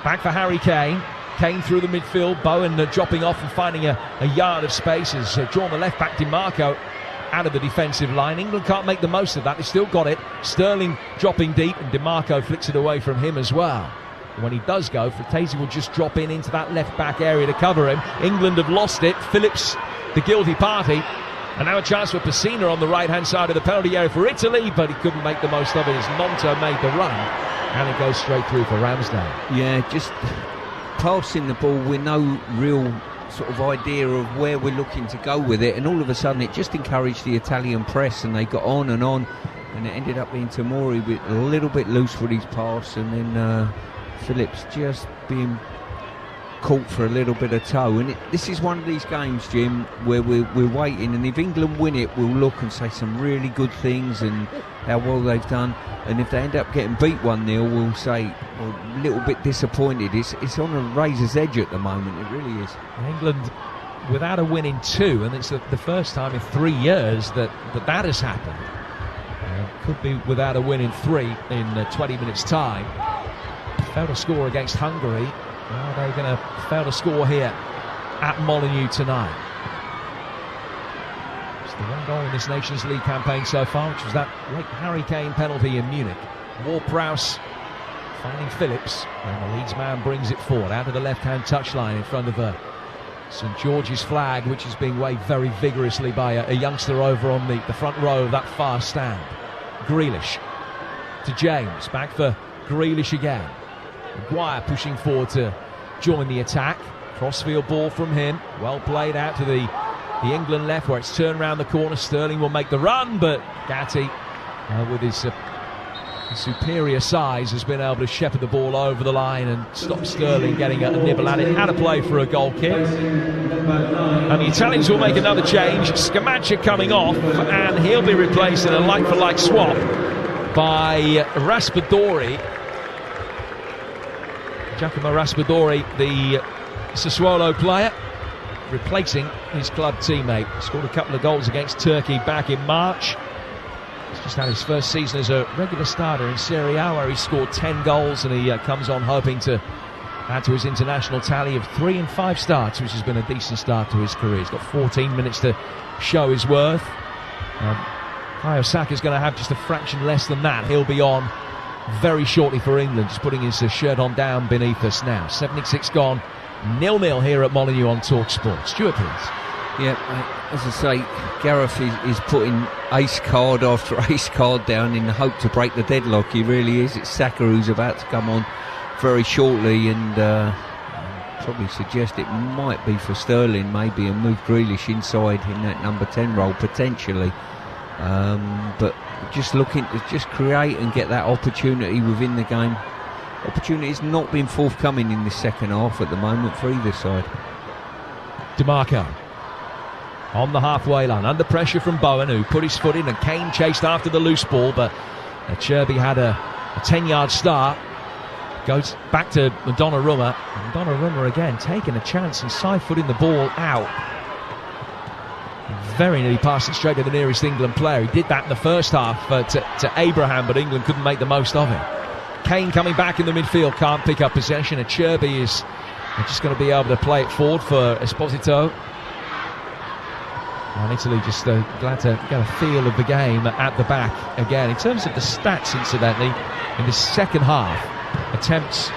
back for Harry Kane. Kane through the midfield. Bowen dropping off and finding a yard of space. Has drawn the left-back DiMarco out of the defensive line. England can't make the most of that. They've still got it. Sterling dropping deep, and DiMarco flicks it away from him as well. And when he does go, Frattesi will just drop into that left-back area to cover him. England have lost it. Phillips, the guilty party. And now a chance for Pessina on the right-hand side of the penalty area for Italy, but he couldn't make the most of it as Monto made the run. And it goes straight through for Ramsdale. Yeah, just passing the ball with no real sort of idea of where we're looking to go with it, and all of a sudden it just encouraged the Italian press, and they got on, and it ended up being Tomori with a little bit loose with his pass, and then Phillips just being caught for a little bit of toe. And this is one of these games, Jim, where we're waiting, and if England win it, we'll look and say some really good things and how well they've done, and if they end up getting beat 1-0, we'll say a little bit disappointed. It's on a razor's edge at the moment, it really is. England without a win in 2, and it's the first time in 3 years that has happened. Could be without a win in 3 in 20 minutes time. Failed to score against Hungary. Are they going to fail to score here at Molineux tonight? It's the one goal in this Nations League campaign so far, which was that late Harry Kane penalty in Munich. Ward-Prowse finding Phillips, and the Leeds man brings it forward out of the left-hand touchline in front of St George's flag, which is being waved very vigorously by a youngster over on the front row of that far stand. Grealish to James, back for Grealish again. Maguire pushing forward to join the attack. Crossfield ball from him, well played out to the England left, where it's turned round the corner. Sterling will make the run, but Gatti with his superior size has been able to shepherd the ball over the line and stop Sterling getting a nibble at it. Out of play for a goal kick, and the Italians will make another change. Scamaccia coming off, and he'll be replaced in a like-for-like swap by Raspadori. Giacomo Raspadori, the Sassuolo player, replacing his club teammate. Scored a couple of goals against Turkey back in March. He's just had his first season as a regular starter in Serie A, where he scored 10 goals, and he comes on hoping to add to his international tally of 3 and 5 starts, which has been a decent start to his career. He's got 14 minutes to show his worth. Bukayo Saka's going to have just a fraction less than that. He'll be on very shortly for England, just putting his shirt on down beneath us now. 76 gone, 0-0 here at Molineux on TalkSport. Stuart, please. Yeah, as I say, Gareth is putting ace card after ace card down in the hope to break the deadlock. He really is. It's Saka who's about to come on very shortly, and probably suggest it might be for Sterling, maybe, and move Grealish inside in that number 10 role potentially. But just looking to just create and get that opportunity within the game. Opportunity's not been forthcoming in this second half at the moment for either side. DeMarco on the halfway line, under pressure from Bowen, who put his foot in, and Kane chased after the loose ball, but Cherby had a 10-yard start. Goes back to Donnarumma, and Donnarumma again taking a chance and side-footing the ball out. Very nearly passed it straight to the nearest England player. He did that in the first half to Abraham, but England couldn't make the most of it. Kane coming back in the midfield, can't pick up possession. Cherby is just going to be able to play it forward for Esposito. And Italy just glad to get a feel of the game at the back again. In terms of the stats, incidentally, in the second half, attempts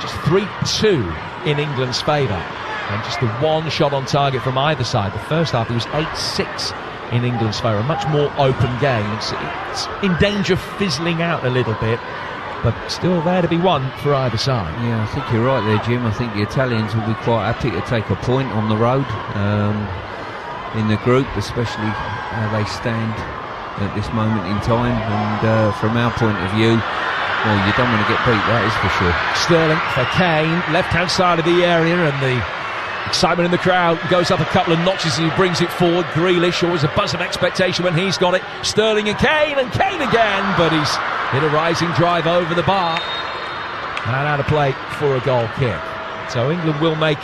just 3-2 in England's favour, and just the one shot on target from either side. The first half, it was 8-6 in England's favour. A much more open game. It's in danger of fizzling out a little bit, but still there to be won for either side. Yeah, I think you're right there, Jim. I think the Italians will be quite happy to take a point on the road in the group, especially how they stand at this moment in time. And from our point of view, well, you don't want to get beat, that is for sure. Sterling for Kane, left-hand side of the area, and the excitement in the crowd goes up a couple of notches as he brings it forward. Grealish, always a buzz of expectation when he's got it. Sterling and Kane again, but he's hit a rising drive over the bar and out of play for a goal kick. So England will make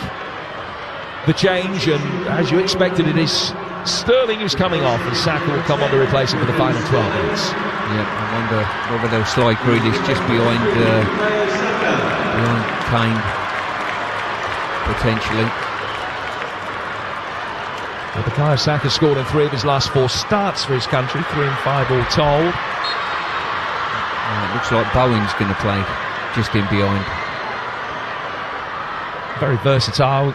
the change, and as you expected, it is Sterling who's coming off, and Saka will come on to replace him for the final 12 minutes. Yeah, I wonder whether they'll slide Grealish just behind Kane, potentially. Well, Bukayo Saka scored in 3 of his last 4 starts for his country, 3 and 5 all told. It looks like Bowen's going to play just in behind. Very versatile.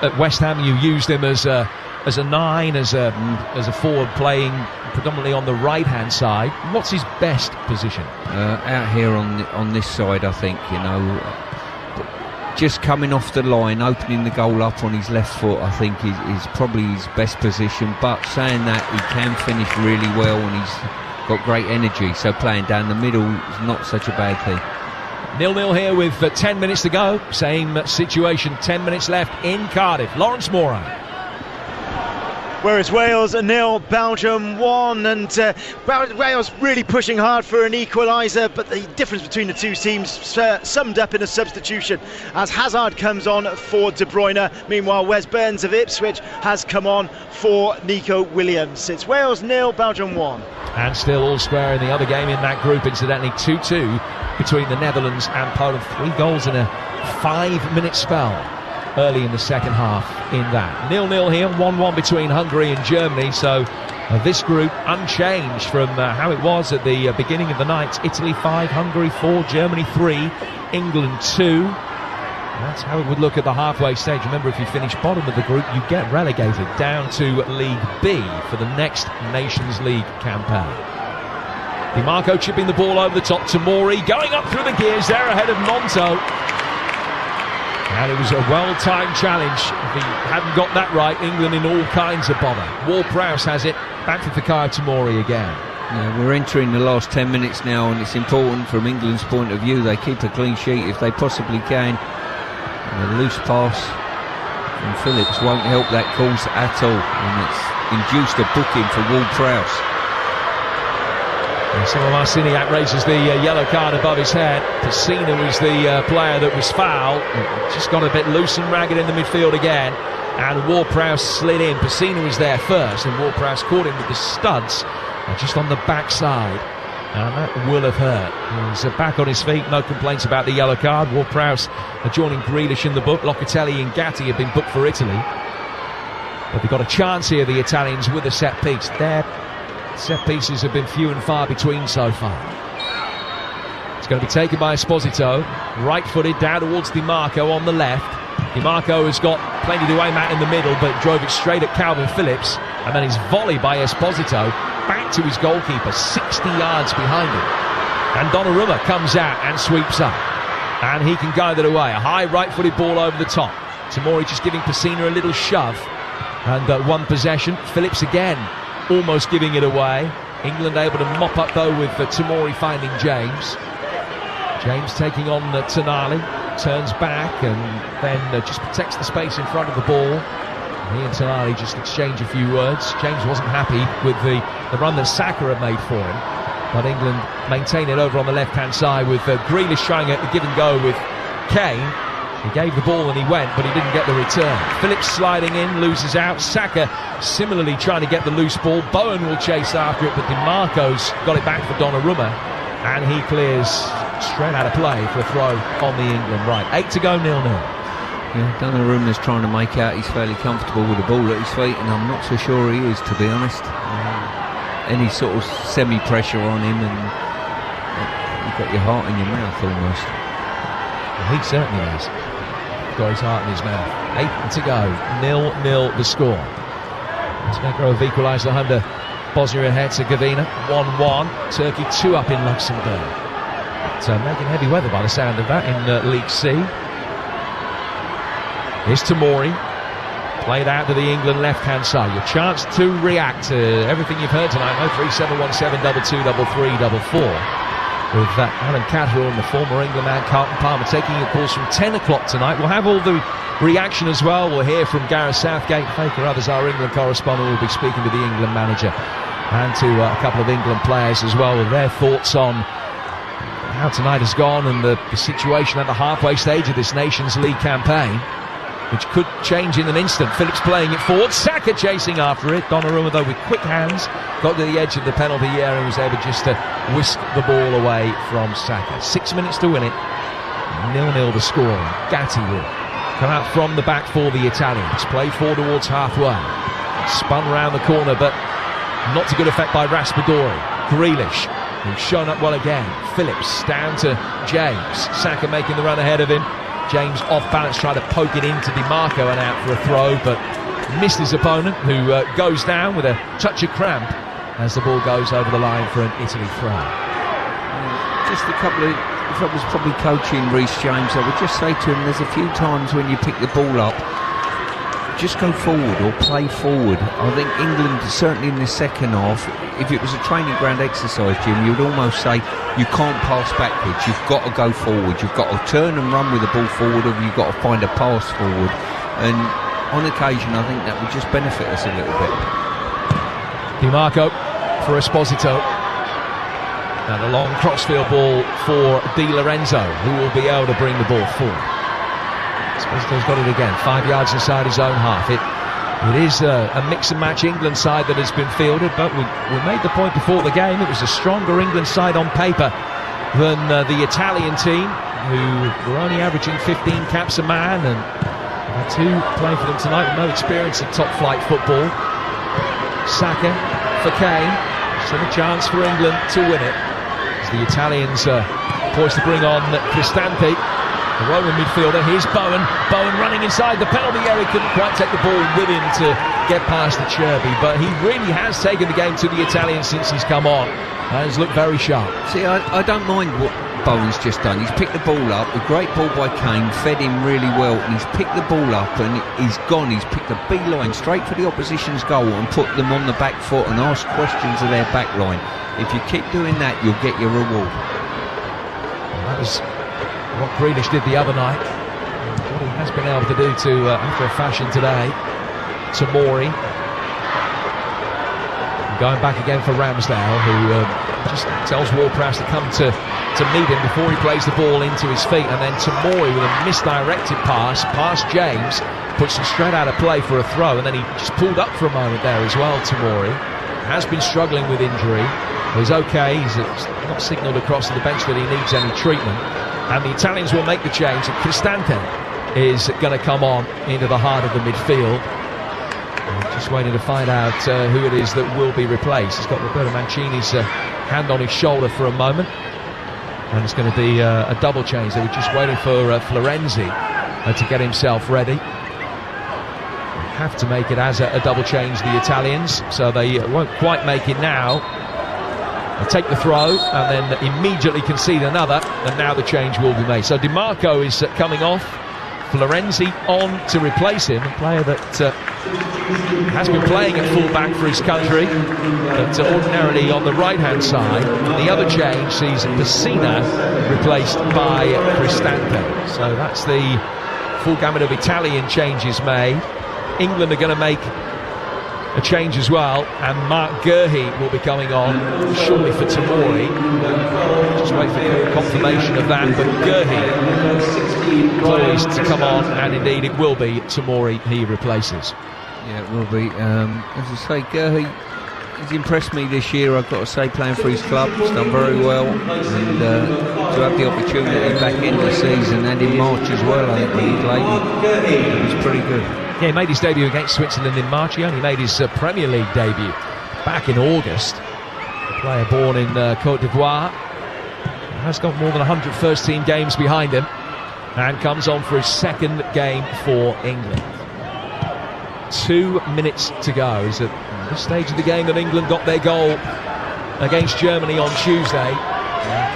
At West Ham, you used him as a 9, as a forward, playing predominantly on the right-hand side. What's his best position? Out here on this side, I think. Just coming off the line, opening the goal up on his left foot, I think is probably his best position. But saying that, he can finish really well, and he's got great energy. So playing down the middle is not such a bad thing. 0-0 here with 10 minutes to go. Same situation, 10 minutes left in Cardiff. Lawrence Moran. Whereas Wales 0, Belgium 1, and Wales really pushing hard for an equaliser, but the difference between the two teams summed up in a substitution as Hazard comes on for De Bruyne. Meanwhile, Wes Burns of Ipswich has come on for Nico Williams. It's Wales 0, Belgium 1. And still all square in the other game in that group, incidentally, 2-2 between the Netherlands and Poland. 3 goals in a 5-minute spell early in the second half in that. 0-0 here, 1-1 between Hungary and Germany. So this group unchanged from how it was at the beginning of the night. Italy 5, Hungary 4, Germany 3, England 2. That's how it would look at the halfway stage. Remember, if you finish bottom of the group, you get relegated down to League B for the next Nations League campaign. DiMarco chipping the ball over the top to Mori, going up through the gears there ahead of Monto. And it was a well-timed challenge. If he hadn't got that right, England in all kinds of bother. Ward-Prowse has it, back for Fikayo Tomori again. Yeah, we're entering the last 10 minutes now, and it's important from England's point of view they keep a clean sheet if they possibly can. And a loose pass from Phillips won't help that cause at all, and it's induced a booking for Ward-Prowse. And so Marciniak raises the yellow card above his head. Pacina was the player that was fouled. Just got a bit loose and ragged in the midfield again. And Ward-Prowse slid in. Pacina was there first, and Ward-Prowse caught him with the studs just on the backside. And that will have hurt. He's back on his feet, no complaints about the yellow card. Ward-Prowse joining Grealish in the book. Locatelli and Gatti have been booked for Italy. But they've got a chance here, the Italians, with a set piece. Their set pieces have been few and far between so far. It's going to be taken by Esposito, right-footed down towards Di Marco on the left. Di Marco has got plenty to aim at in the middle, but drove it straight at Calvin Phillips, and then his volley by Esposito back to his goalkeeper, 60 yards behind him. And Donnarumma comes out and sweeps up, and he can guide it away. A high right-footed ball over the top. Tomori just giving Pacina a little shove, and one possession. Phillips again almost giving it away. England able to mop up though with Tomori finding James. James taking on Tonali, turns back and then just protects the space in front of the ball. He and Tonali just exchange a few words. James wasn't happy with the run that Saka had made for him, but England maintain it over on the left hand side with Grealish trying a give and go with Kane. He gave the ball and he went, but he didn't get the return. Phillips sliding in, loses out. Saka similarly trying to get the loose ball. Bowen will chase after it, but Di Marco's got it back for Donnarumma, and he clears straight out of play for a throw on the England right. 8 to go, 0-0. Yeah, Donnarumma's trying to make out he's fairly comfortable with the ball at his feet, and I'm not so sure he is, to be honest. Any sort of semi-pressure on him, and you've got your heart in your mouth almost. Well, he certainly has got his heart in his mouth. 8 to go, 0-0 the score. Montenegro have equalised under Bosnia-Herzegovina, 1-1. Turkey 2 up in Luxembourg. So making heavy weather by the sound of that in League C. Here's Tomori, played out to the England left-hand side. Your chance to react to everything you've heard tonight. 03717 223344. With Alan Catterall and the former England man Carlton Palmer taking your calls from 10 o'clock tonight. We'll have all the reaction as well. We'll hear from Gareth Southgate, Faker Others, our England correspondent. We'll be speaking to the England manager and to a couple of England players as well, with their thoughts on how tonight has gone and the situation at the halfway stage of this Nations League campaign, which could change in an instant. Phillips playing it forward, Saka chasing after it. Donnarumma though with quick hands got to the edge of the penalty area and was able just to whisk the ball away from Saka. 6 minutes to win it, 0-0 the score. Gatti will come out from the back for the Italians, play forward towards halfway, spun round the corner but not to good effect by Raspadori. Grealish, who's shown up well again. Phillips down to James, Saka making the run ahead of him. James off balance, tried to poke it into Di Marco and out for a throw, but missed his opponent, who goes down with a touch of cramp as the ball goes over the line for an Italy throw. Just a couple of, if I was probably coaching Reece James, I would just say to him, there's a few times when you pick the ball up, just go forward or play forward. I think England, certainly in the second half, if it was a training ground exercise, Jim, you'd almost say you can't pass backwards, you've got to go forward, you've got to turn and run with the ball forward, or you've got to find a pass forward. And on occasion I think that would just benefit us a little bit. Di Marco for Esposito, and a long crossfield ball for Di Lorenzo, who will be able to bring the ball forward. Esposito's got it again, 5 yards inside his own half. It is a mix and match England side that has been fielded, but we made the point before the game, it was a stronger England side on paper than the Italian team, who were only averaging 15 caps a man, and had 2 playing for them tonight with no experience of top flight football. Saka for Kane, still a chance for England to win it, as the Italians poised to bring on Cristante, the Roman midfielder. Here's Bowen running inside the penalty area, couldn't quite take the ball with him to get past the Cherby, but he really has taken the game to the Italians since he's come on, and he's looked very sharp. See, I don't mind what Bowen's just done. He's picked the ball up, a great ball by Kane, fed him really well, and he's picked the ball up and he's gone, he's picked a beeline straight for the opposition's goal and put them on the back foot and asked questions of their back line. If you keep doing that, you'll get your reward. Well, that was what Grealish did the other night, what he has been able to do to after a fashion today. Tomori Going back again for Ramsdale, who just tells Ward-Prowse to come to meet him before he plays the ball into his feet, and then Tamori with a misdirected pass past James, puts him straight out of play for a throw, and then he just pulled up for a moment there as well. Tamori has been struggling with injury. He's okay, he's not signalled across to the bench that he needs any treatment, and the Italians will make the change, and Cristante is going to come on into the heart of the midfield. Just waiting to find out who it is that will be replaced. He's got Roberto Mancini's hand on his shoulder for a moment, and it's going to be a double change. They were just waiting for Florenzi to get himself ready. They have to make it as a double change, the Italians, so they won't quite make it now. They take the throw and then immediately concede another, and now the change will be made. So Di Marco is coming off, Florenzi on to replace him, a player that has been playing at full-back for his country, but ordinarily on the right-hand side. The other change sees Pessina replaced by Cristante. So that's the full gamut of Italian changes made. England are going to make a change as well, and Mark Gurhey will be coming on shortly for Tamori. Just wait for confirmation of that, but Gurhey poised to come on, and indeed it will be Tamori he replaces. Yeah, it will be. As I say, Gurhey, he's impressed me this year, I've got to say, playing for his club. He's done very well, and to have the opportunity back in the season and in March as well, I think, when he played, it was pretty good. Yeah, he made his debut against Switzerland in March. He only made his Premier League debut back in August. A player born in Côte d'Ivoire, has got more than 100 first-team games behind him, and comes on for his second game for England. 2 minutes to go. Is at this stage of the game that England got their goal against Germany on Tuesday.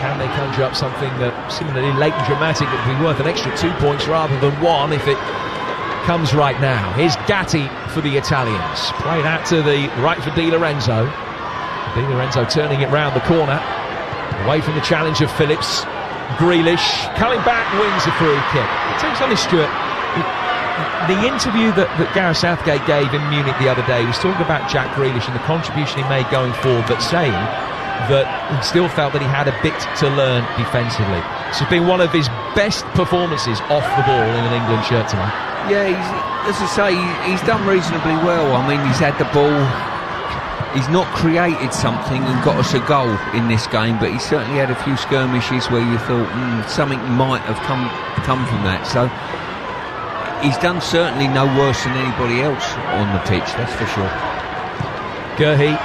Can they conjure up something that similarly late and dramatic that would be worth an extra 2 points rather than one if it comes right now? Here's Gatti for the Italians, played out to the right for Di Lorenzo. Di Lorenzo turning it round the corner, away from the challenge of Phillips. Grealish coming back, wins a free kick. I'll tell you something, Stuart, the interview that Gareth Southgate gave in Munich the other day, he was talking about Jack Grealish and the contribution he made going forward, but saying that he still felt that he had a bit to learn defensively. This has been one of his best performances off the ball in an England shirt tonight. Yeah, as I say, he's done reasonably well. I mean, he's had the ball, he's not created something and got us a goal in this game, but he certainly had a few skirmishes where you thought something might have come from that. So he's done certainly no worse than anybody else on the pitch, that's for sure. Gurhey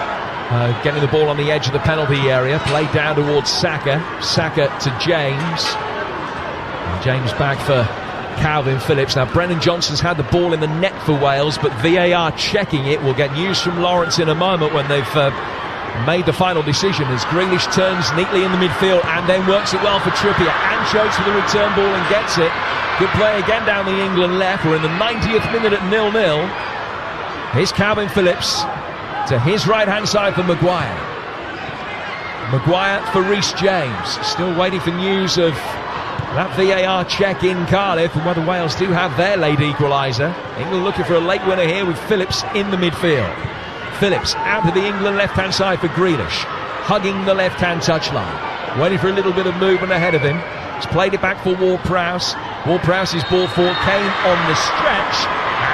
getting the ball on the edge of the penalty area, played down towards Saka. Saka to James. And James back for Calvin Phillips. Now Brennan Johnson's had the ball in the net for Wales, but VAR checking it. We'll get news from Lawrence in a moment when they've made the final decision, as Grealish turns neatly in the midfield and then works it well for Trippier, and chokes for the return ball and gets it. Good play again down the England left. We're in the 90th minute at 0-0. Here's Calvin Phillips to his right-hand side for Maguire. Maguire for Reece James. Still waiting for news of that VAR check in Cardiff and whether Wales do have their late equaliser. England looking for a late winner here with Phillips in the midfield. Phillips out to the England left-hand side for Grealish, hugging the left-hand touchline, waiting for a little bit of movement ahead of him. He's played it back for Ward-Prowse. Ward-Prowse's ball for Kane on the stretch,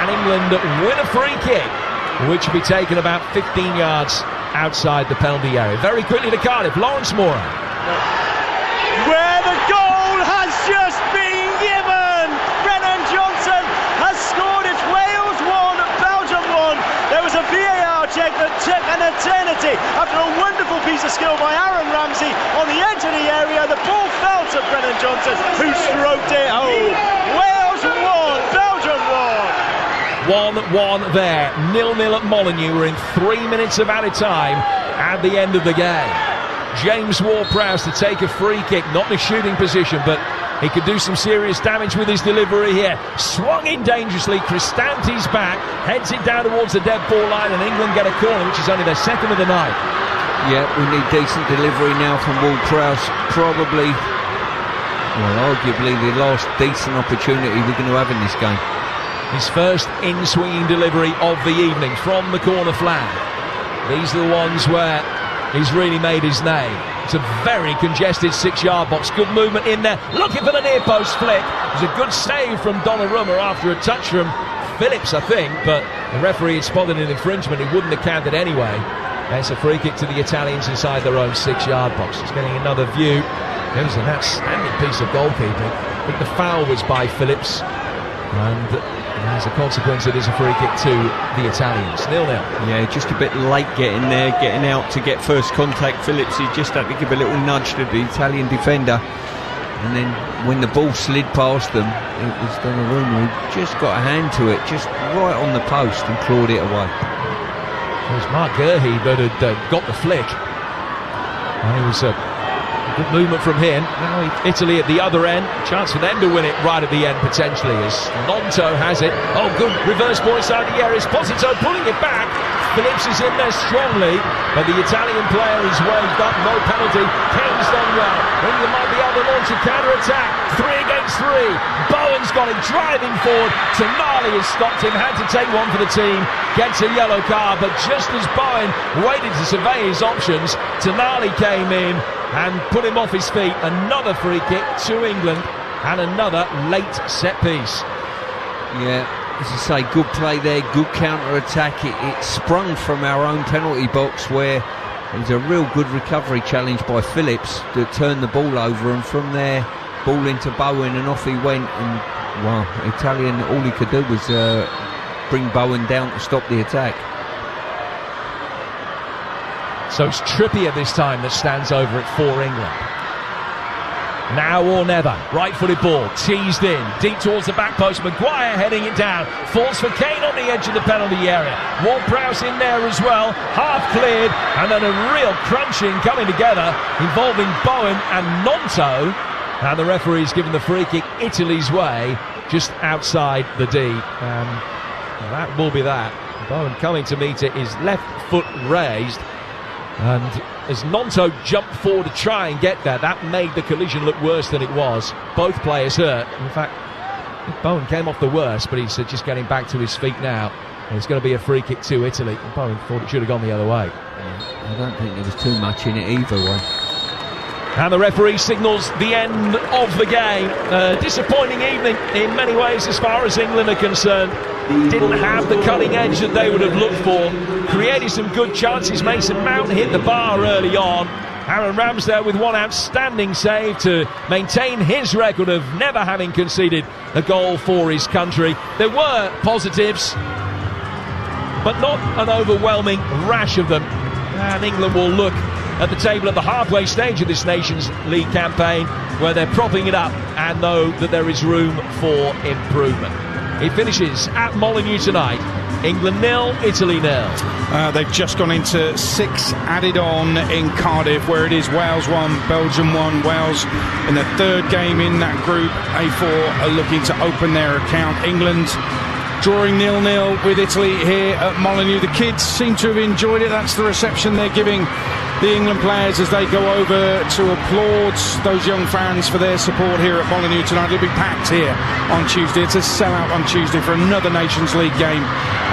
and England win a free kick, which will be taken about 15 yards outside the penalty area. Very quickly to Cardiff, Lawrence Moore. Where the goal has just been given! Brennan Johnson has scored. It's Wales 1, Belgium 1. There was a VAR check that took an eternity. After a wonderful piece of skill by Aaron Ramsey on the edge of the area, the ball fell to Brennan Johnson, who stroked it home. Wales 1, Belgium 1. 1-1 there, 0-0 at Molineux. We're in 3 minutes of added time at the end of the game. James Ward-Prowse to take a free kick, not in a shooting position, but he could do some serious damage with his delivery here. Swung in dangerously, Cristante's back, heads it down towards the dead ball line, and England get a corner, which is only their second of the night. Yeah, we need decent delivery now from Ward-Prowse. Probably, well, arguably the last decent opportunity we're going to have in this game. His first in-swinging delivery of the evening from the corner flag. These are the ones where he's really made his name. It's a very congested 6-yard box. Good movement in there. Looking for the near post flick. It was a good save from Donnarumma after a touch from Phillips, I think, but the referee had spotted an infringement. He wouldn't have counted anyway. It's a free kick to the Italians inside their own 6-yard box. It's getting another view. It was an outstanding piece of goalkeeping. I think the foul was by Phillips, and as a consequence, it is a free kick to the Italians. 0-0. Yeah, just a bit late getting there, getting out to get first contact. Phillips, he just had to give a little nudge to the Italian defender. And then when the ball slid past them, it was Donnarumma who just got a hand to it, just right on the post, and clawed it away. It was Mark Gurhey that had got the flick. And it was a good movement from him. Now Italy at the other end. Chance for them to win it right at the end, potentially, as Nonto has it. Oh, good reverse ball inside the area. Esposito pulling it back. Phillips is in there strongly, but the Italian player is waved up. No penalty. Kane's done well. England might be able to launch a counter-attack. 3 against 3. Bowen's got him driving forward. Tonali has stopped him. Had to take one for the team. Gets a yellow card, but just as Bowen waited to survey his options, Tonali came in and put him off his feet. Another free kick to England and another late set piece. Yeah, as I say, good play there, good counter-attack. It sprung from our own penalty box, where it was a real good recovery challenge by Phillips that turned the ball over, and from there, ball into Bowen, and off he went. And well, Italian, all he could do was bring Bowen down to stop the attack. So it's Trippier this time that stands over it for England. Now or never. Right-footed ball, teased in, deep towards the back post. Maguire heading it down. Falls for Kane on the edge of the penalty area. Ward-Prowse in there as well. Half cleared, and then a real crunching coming together involving Bowen and Nonto. And the referee's given the free kick Italy's way, just outside the D. That will be that. Bowen coming to meet it, his left foot raised. And as Nonto jumped forward to try and get there, that made the collision look worse than it was. Both players hurt. In fact, Bowen came off the worst, but he's just getting back to his feet now. And it's going to be a free kick to Italy. And Bowen thought it should have gone the other way. I don't think there was too much in it either way. And the referee signals the end of the game. Disappointing evening in many ways as far as England are concerned. Didn't have the cutting edge that they would have looked for. Created some good chances. Mason Mount hit the bar early on. Aaron Ramsdale with one outstanding save to maintain his record of never having conceded a goal for his country. There were positives, but not an overwhelming rash of them. And England will look at the table at the halfway stage of this Nations League campaign, where they're propping it up and know that there is room for improvement. It finishes at Molineux tonight. England 0, Italy 0. They've just gone into 6 added on in Cardiff, where it is Wales 1, Belgium 1. Wales in the 3rd game in that group. A4 are looking to open their account. England drawing 0-0 with Italy here at Molineux. The kids seem to have enjoyed it. That's the reception they're giving the England players as they go over to applaud those young fans for their support here at Molineux tonight. It'll be packed here on Tuesday. It's a sellout on Tuesday for another Nations League game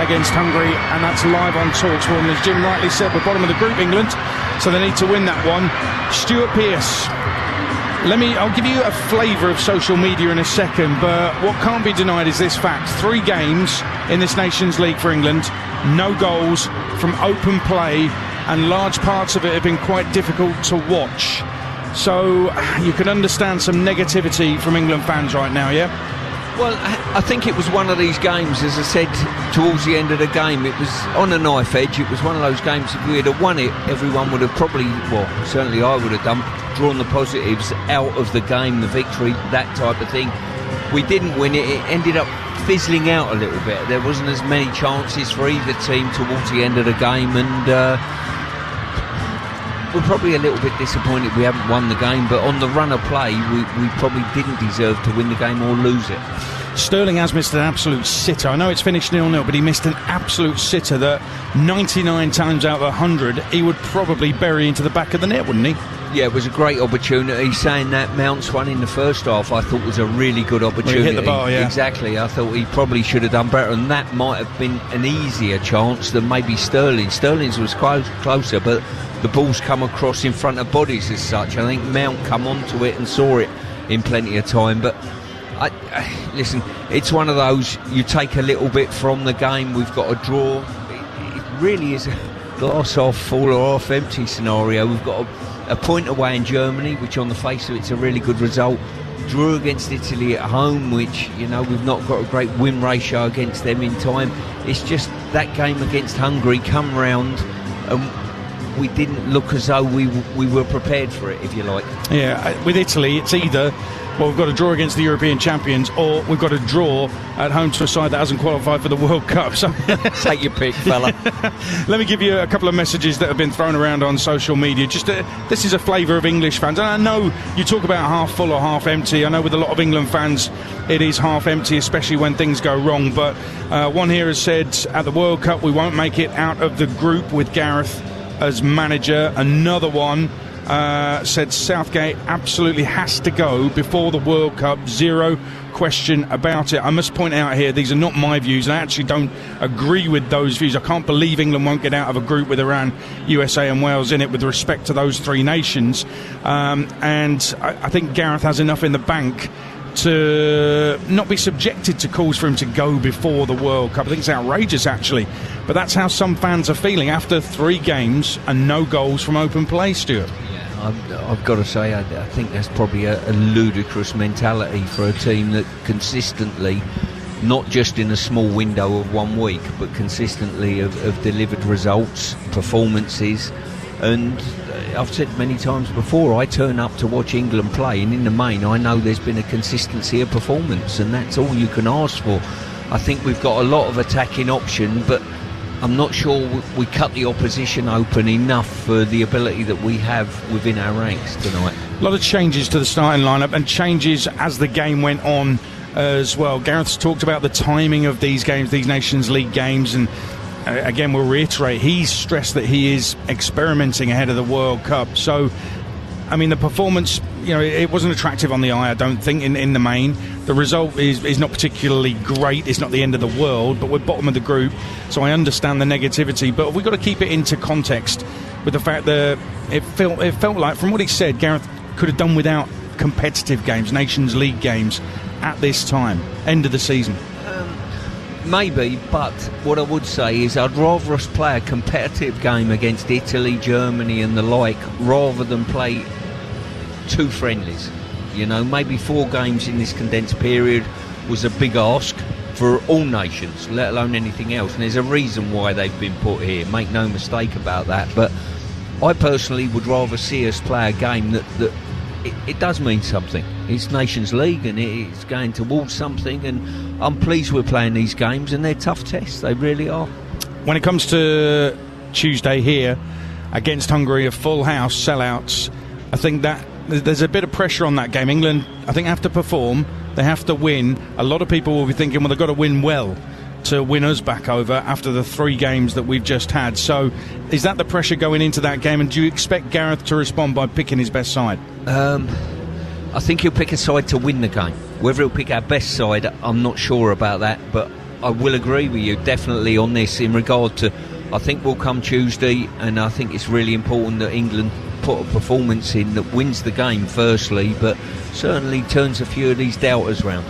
against Hungary, and that's live on TalkSport. And as Jim rightly said, we're bottom of the group, England, so they need to win that one. Stuart Pearce. I'll give you a flavour of social media in a second, but what can't be denied is this fact. 3 games in this Nations League for England, no goals from open play, and large parts of it have been quite difficult to watch. So you can understand some negativity from England fans right now, yeah? Well, I think it was one of these games, as I said towards the end of the game, it was on a knife edge. It was one of those games, if we had won it, everyone would have probably, well, certainly I would have done, drawn the positives out of the game, the victory, that type of thing. We didn't win it. It ended up fizzling out a little bit. There wasn't as many chances for either team towards the end of the game, and we're probably a little bit disappointed we haven't won the game, but on the run of play we probably didn't deserve to win the game or lose it. Sterling has missed an absolute sitter. I know it's finished 0-0, but he missed an absolute sitter that 99 times out of 100 he would probably bury into the back of the net, wouldn't he? Yeah, it was a great opportunity. Saying that, Mount's one in the first half I thought was a really good opportunity. Well, he hit the bar, yeah. Exactly. I thought he probably should have done better, and that might have been an easier chance than maybe Sterling. Sterling's was closer, but the ball's come across in front of bodies as such. I think Mount come onto it and saw it in plenty of time, but listen, it's one of those, you take a little bit from the game. We've got a draw. It really is a glass half full or half empty scenario. We've got a point away in Germany, which on the face of it's a really good result. Drew against Italy at home, which, you know, we've not got a great win ratio against them in time. It's just that game against Hungary come round and we didn't look as though we were prepared for it, if you like. Yeah, with Italy, it's either, well, we've got to draw against the European champions, or we've got to draw at home to a side that hasn't qualified for the World Cup. So take your pick, fella. Let me give you a couple of messages that have been thrown around on social media. This is a flavour of English fans, and I know you talk about half full or half empty. I know with a lot of England fans it is half empty, especially when things go wrong. But one here has said, at the World Cup we won't make it out of the group with Gareth as manager. Another one said Southgate absolutely has to go before the World Cup, zero question about it. I must point out here, these are not my views, and I actually don't agree with those views. I can't believe England won't get out of a group with Iran, USA and Wales in it with respect to those three nations, and I think Gareth has enough in the bank to not be subjected to calls for him to go before the World Cup. I think it's outrageous, actually, but that's how some fans are feeling after 3 games and no goals from open play, Stuart. I've got to say, I think that's probably a ludicrous mentality for a team that consistently, not just in a small window of 1 week, but consistently have delivered results, performances. And I've said many times before, I turn up to watch England play, and in the main I know there's been a consistency of performance, and that's all you can ask for. I think we've got a lot of attacking option, but I'm not sure we cut the opposition open enough for the ability that we have within our ranks tonight. A lot of changes to the starting lineup, and changes as the game went on as well. Gareth's talked about the timing of these games, these Nations League games, and again, we'll reiterate, he's stressed that he is experimenting ahead of the World Cup. So, I mean, the performance, you know, it wasn't attractive on the eye, I don't think, in the main. The result is not particularly great. It's not the end of the world, but we're bottom of the group, so I understand the negativity. But we've got to keep it into context with the fact that it felt like, from what he said, Gareth could have done without competitive games, Nations League games, at this time, end of the season. Maybe, but what I would say is I'd rather us play a competitive game against Italy, Germany and the like, rather than play 2 friendlies. You know, maybe 4 games in this condensed period was a big ask for all nations, let alone anything else, and there's a reason why they've been put here, make no mistake about that. But I personally would rather see us play a game that it does mean something. It's Nations League and it's going towards something, and I'm pleased we're playing these games, and they're tough tests, they really are. When it comes to Tuesday here against Hungary, a full house, sellouts, I think that there's a bit of pressure on that game. England, I think, have to perform, they have to win. A lot of people will be thinking, well, they've got to win well to win us back over after the 3 games that we've just had. So is that the pressure going into that game, and do you expect Gareth to respond by picking his best side? I think he'll pick a side to win the game. Whether he'll pick our best side, I'm not sure about that, but I will agree with you definitely on this in regard to, I think we'll come Tuesday, and I think it's really important that England put a performance in that wins the game firstly, but certainly turns a few of these doubters round.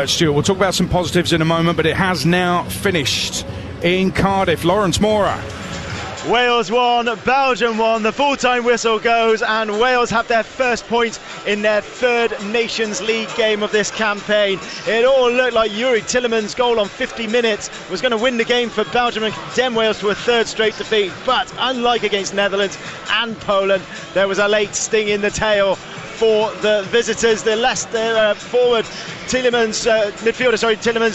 Stuart, we'll talk about some positives in a moment, but it has now finished in Cardiff. Lawrence Mora. Wales won, Belgium won, the full-time whistle goes, and Wales have their first point in their 3rd Nations League game of this campaign. It all looked like Yuri Tielemans' goal on 50 minutes was going to win the game for Belgium and condemn Wales to a 3rd straight defeat, but unlike against Netherlands and Poland, there was a late sting in the tail for the visitors. The Leicester forward Tielemans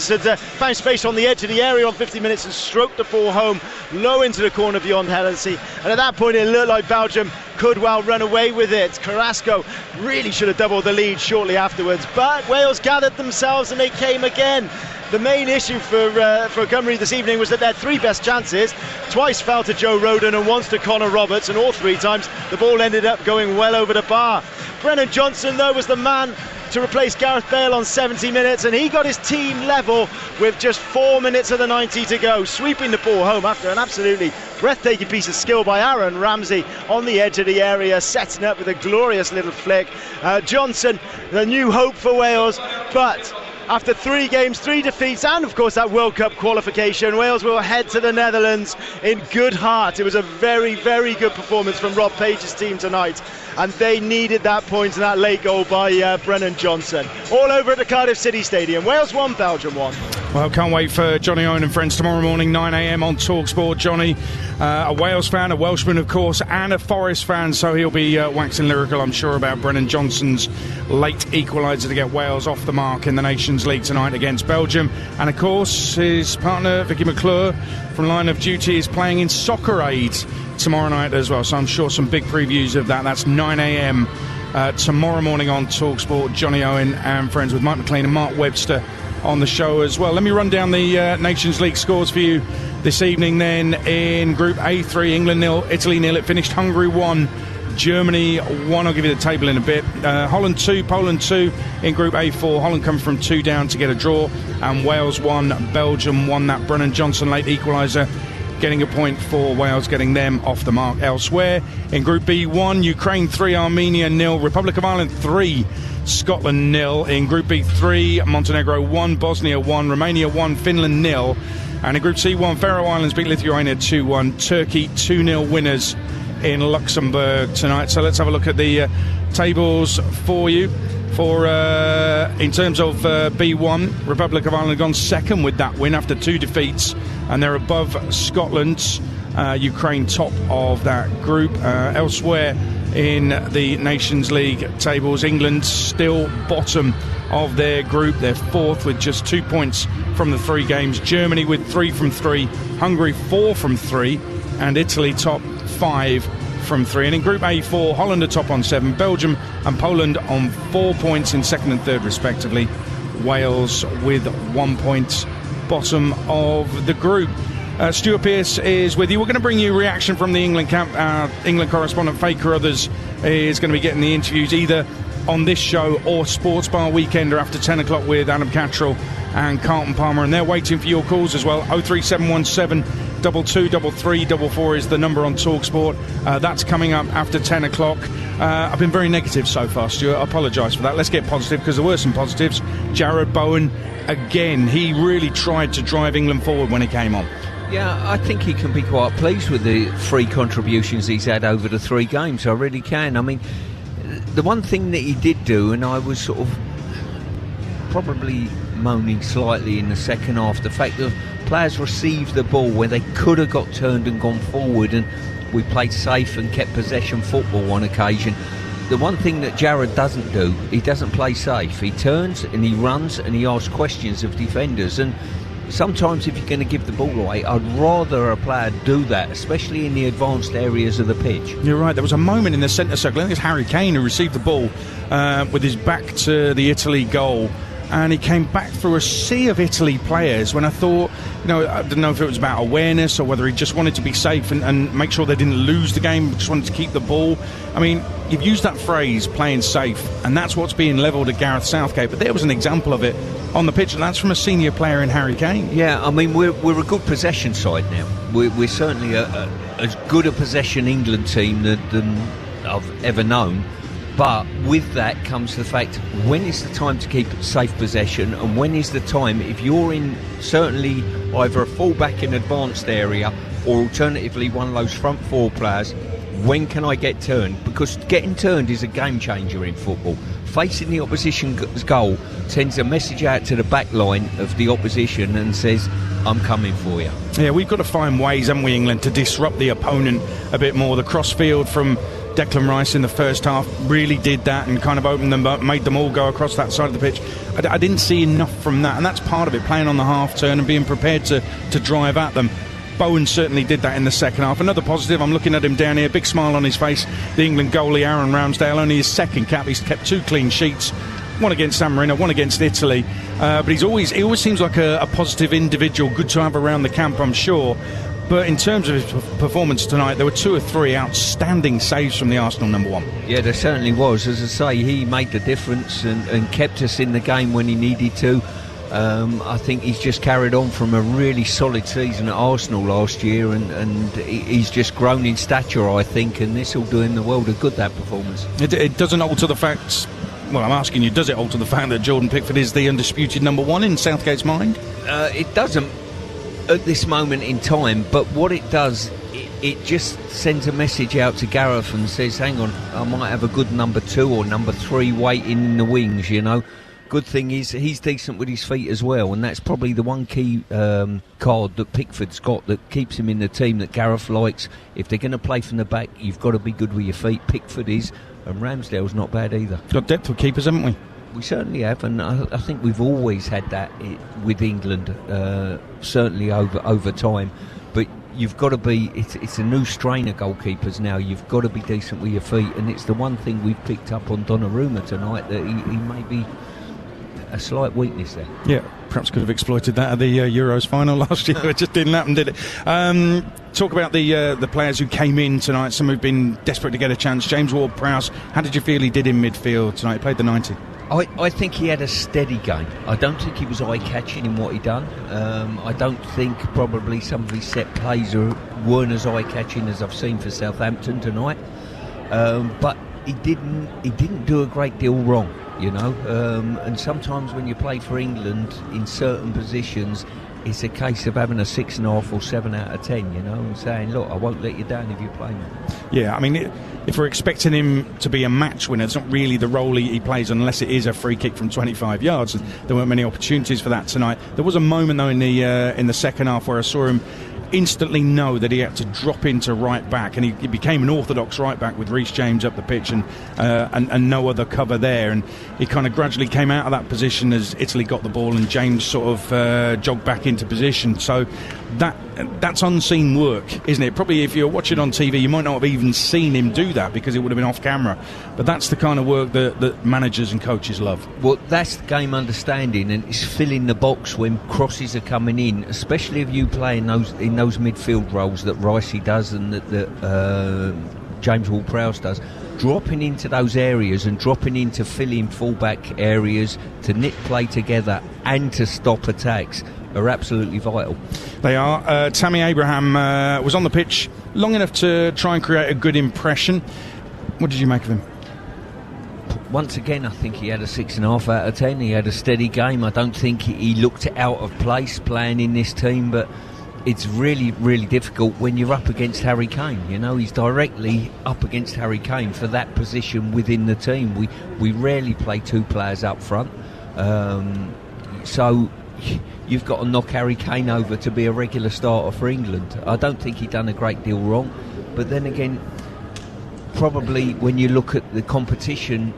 had found space on the edge of the area on 50 minutes and stroked the ball home low into the corner beyond Hennessy, and at that point it looked like Belgium could well run away with it. Carrasco really should have doubled the lead shortly afterwards, but Wales gathered themselves and they came again. The main issue for Cymru this evening was that their 3 best chances twice fell to Joe Rodon and once to Connor Roberts, and all 3 times the ball ended up going well over the bar. Brennan Johnson, though, was the man to replace Gareth Bale on 70 minutes, and he got his team level with just 4 minutes of the 90 to go, sweeping the ball home after an absolutely breathtaking piece of skill by Aaron Ramsey on the edge of the area, setting up with a glorious little flick. Johnson, the new hope for Wales, but after 3 games, 3 defeats, and of course that World Cup qualification, Wales will head to the Netherlands in good heart. It was a very, very good performance from Rob Page's team tonight, and they needed that point and that late goal by Brennan Johnson. All over at the Cardiff City Stadium. Wales 1, Belgium 1. Well, can't wait for Johnny Owen and friends tomorrow morning, 9 a.m. on TalkSport. Johnny, a Wales fan, a Welshman, of course, and a Forest fan, so he'll be waxing lyrical, I'm sure, about Brennan Johnson's late equaliser to get Wales off the mark in the Nations League tonight against Belgium. And, of course, his partner, Vicky McClure, from Line of Duty, is playing in Soccer Aid tomorrow night as well, so I'm sure some big previews of that. That's 9 a.m. Tomorrow morning on TalkSport. Johnny Owen and friends with Mike McLean and Mark Webster on the show as well. Let me run down the Nations League scores for you this evening then. In Group A3, England 0, Italy 0. It finished Hungary 1, Germany 1. I'll give you the table in a bit. Holland 2, Poland 2 in Group A4. Holland come from 2 down to get a draw, and Wales 1, Belgium 1. That Brennan Johnson late equaliser getting a point for Wales, getting them off the mark. Elsewhere in Group B1, Ukraine 3, Armenia 0, Republic of Ireland 3, Scotland 0. In Group B3, Montenegro 1, Bosnia 1, Romania 1, Finland 0. And in Group C1, Faroe Islands beat Lithuania 2-1, Turkey 2-0 winners in Luxembourg tonight. So let's have a look at the tables for you. For in terms of B1, Republic of Ireland gone second with that win after 2 defeats, and they're above Scotland. Ukraine top of that group. Elsewhere in the Nations League tables, England still bottom of their group. They're 4th with just 2 points from the 3 games. Germany with 3 from 3, Hungary 4 from 3, and Italy top 5 from 3. And in Group A4, Holland are top on 7, Belgium and Poland on 4 points in 2nd and 3rd respectively. Wales with 1 point, bottom of the group. Stuart Pearce is with you. We're going to bring you reaction from the England camp. Our England correspondent Faye Carruthers is going to be getting the interviews either on this show or Sports Bar Weekender after 10 o'clock with Adam Cattrall and Carlton Palmer, and they're waiting for your calls as well. 03717 223344 is the number on TalkSport. That's coming up after 10 o'clock. I've been very negative so far, Stuart. I apologise for that. Let's get positive, because there were some positives. Jarrod Bowen, again, he really tried to drive England forward when he came on. Yeah, I think he can be quite pleased with the 3 contributions he's had over the 3 games. I really can. I mean, the one thing that he did do, and I was sort of probably moaning slightly in the second half, the fact that players received the ball where they could have got turned and gone forward, and we played safe and kept possession football on occasion. The one thing that Jarrod doesn't do, he doesn't play safe. He turns and he runs and he asks questions of defenders, and sometimes if you're going to give the ball away, I'd rather a player do that, especially in the advanced areas of the pitch. You're right, there was a moment in the centre circle, I think it's Harry Kane who received the ball with his back to the Italy goal, and he came back through a sea of Italy players when I thought, I didn't know if it was about awareness or whether he just wanted to be safe and make sure they didn't lose the game, just wanted to keep the ball. I mean, you've used that phrase, playing safe, and that's what's being levelled at Gareth Southgate, but there was an example of it on the pitch, and that's from a senior player in Harry Kane. Yeah, I mean, we're a good possession side now. We're certainly as good a possession England team than I've ever known. But with that comes the fact, when is the time to keep safe possession, and when is the time, if you're in certainly either a full-back in advanced area or alternatively one of those front 4 players, when can I get turned? Because getting turned is a game changer in football. Facing the opposition's goal sends a message out to the back line of the opposition and says, I'm coming for you. Yeah, we've got to find ways, haven't we, England, to disrupt the opponent a bit more. The crossfield from Declan Rice in the first half really did that and kind of opened them up, made them all go across that side of the pitch. I didn't see enough from that, and that's part of it, playing on the half turn and being prepared to drive at them. Bowen certainly did that in the second half. Another positive, I'm looking at him down here, big smile on his face, the England goalie Aaron Ramsdale, only his second cap. He's kept 2 clean sheets, one against San Marino, one against Italy, but he always seems like a positive individual, good to have around the camp, I'm sure. But in terms of his performance tonight, there were 2 or 3 outstanding saves from the Arsenal number 1. Yeah, there certainly was. As I say, he made the difference and kept us in the game when he needed to. I think he's just carried on from a really solid season at Arsenal last year, and he's just grown in stature, I think, and this will do him the world of good, that performance. It doesn't alter the fact... Well, I'm asking you, does it alter the fact that Jordan Pickford is the undisputed number 1 in Southgate's mind? It doesn't at this moment in time, but what it does, it just sends a message out to Gareth and says, hang on, I might have a good number 2 or number 3 waiting in the wings, you know. Good thing is he's decent with his feet as well, and that's probably the one key card that Pickford's got that keeps him in the team that Gareth likes. If they're going to play from the back, you've got to be good with your feet. Pickford is, and Ramsdale's not bad either. Got depth with keepers, haven't we? We certainly have, and I think we've always had that with England, certainly over time. But you've got to be, it's a new strain of goalkeepers now, you've got to be decent with your feet, and it's the one thing we've picked up on Donnarumma tonight, that he may be a slight weakness there. Yeah, perhaps could have exploited that at the Euros final last year. It just didn't happen, did it? Talk about the players who came in tonight, some who've been desperate to get a chance. James Ward-Prowse, how did you feel he did in midfield tonight? He played the 90. I think he had a steady game. I don't think he was eye-catching in what he done. I don't think probably some of his set plays weren't as eye-catching as I've seen for Southampton tonight. But he didn't do a great deal wrong, you know. And sometimes when you play for England in certain positions, it's a case of having a 6.5 or 7 out of 10, you know, and saying, look, I won't let you down if you play me. Yeah, I mean, if we're expecting him to be a match winner, it's not really the role he plays unless it is a free kick from 25 yards. There weren't many opportunities for that tonight. There was a moment, though, in the second half where I saw him instantly know that he had to drop into right back, and he became an orthodox right back with Reece James up the pitch and no other cover there, and he kind of gradually came out of that position as Italy got the ball and James sort of jogged back into position. So that's unseen work, isn't it? Probably if you're watching on TV you might not have even seen him do that because it would have been off camera, but that's the kind of work that managers and coaches love. Well, that's the game understanding, and it's filling the box when crosses are coming in, especially if you play in those midfield roles that Ricey does and that James Ward-Prowse does, dropping into those areas and dropping into filling fullback areas to knit play together and to stop attacks are absolutely vital. They are. Tammy Abraham was on the pitch long enough to try and create a good impression. What did you make of him? Once again, I think he had a 6.5 out of 10. He had a steady game. I don't think he looked out of place playing in this team, but it's really, really difficult when you're up against Harry Kane. You know, he's directly up against Harry Kane for that position within the team. We rarely play 2 players up front. So you've got to knock Harry Kane over to be a regular starter for England. I don't think he'd done a great deal wrong. But then again, probably when you look at the competition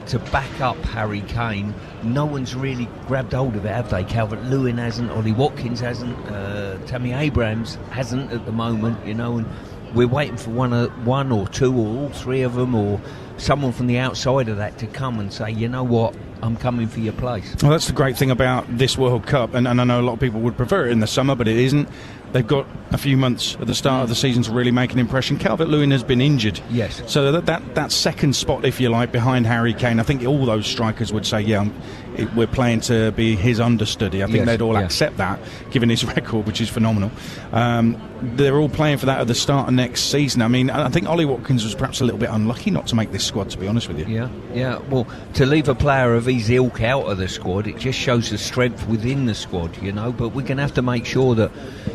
to back up Harry Kane, no one's really grabbed hold of it, have they? Calvert-Lewin hasn't, Ollie Watkins hasn't, Tammy Abrahams hasn't at the moment, you know, and we're waiting for one or 2 or all 3 of them or someone from the outside of that to come and say, you know what, I'm coming for your place. Well, that's the great thing about this World Cup, and I know a lot of people would prefer it in the summer, but it isn't. They've got a few months at the start of the season to really make an impression. Calvert-Lewin has been injured. Yes. So that second spot, if you like, behind Harry Kane, I think all those strikers would say, yeah, we're playing to be his understudy. I think they'd all accept that, given his record, which is phenomenal. They're all playing for that at the start of next season. I mean, I think Ollie Watkins was perhaps a little bit unlucky not to make this squad, to be honest with you. Yeah. Well, to leave a player of his ilk out of the squad, it just shows the strength within the squad, you know. But we're going to have to make sure that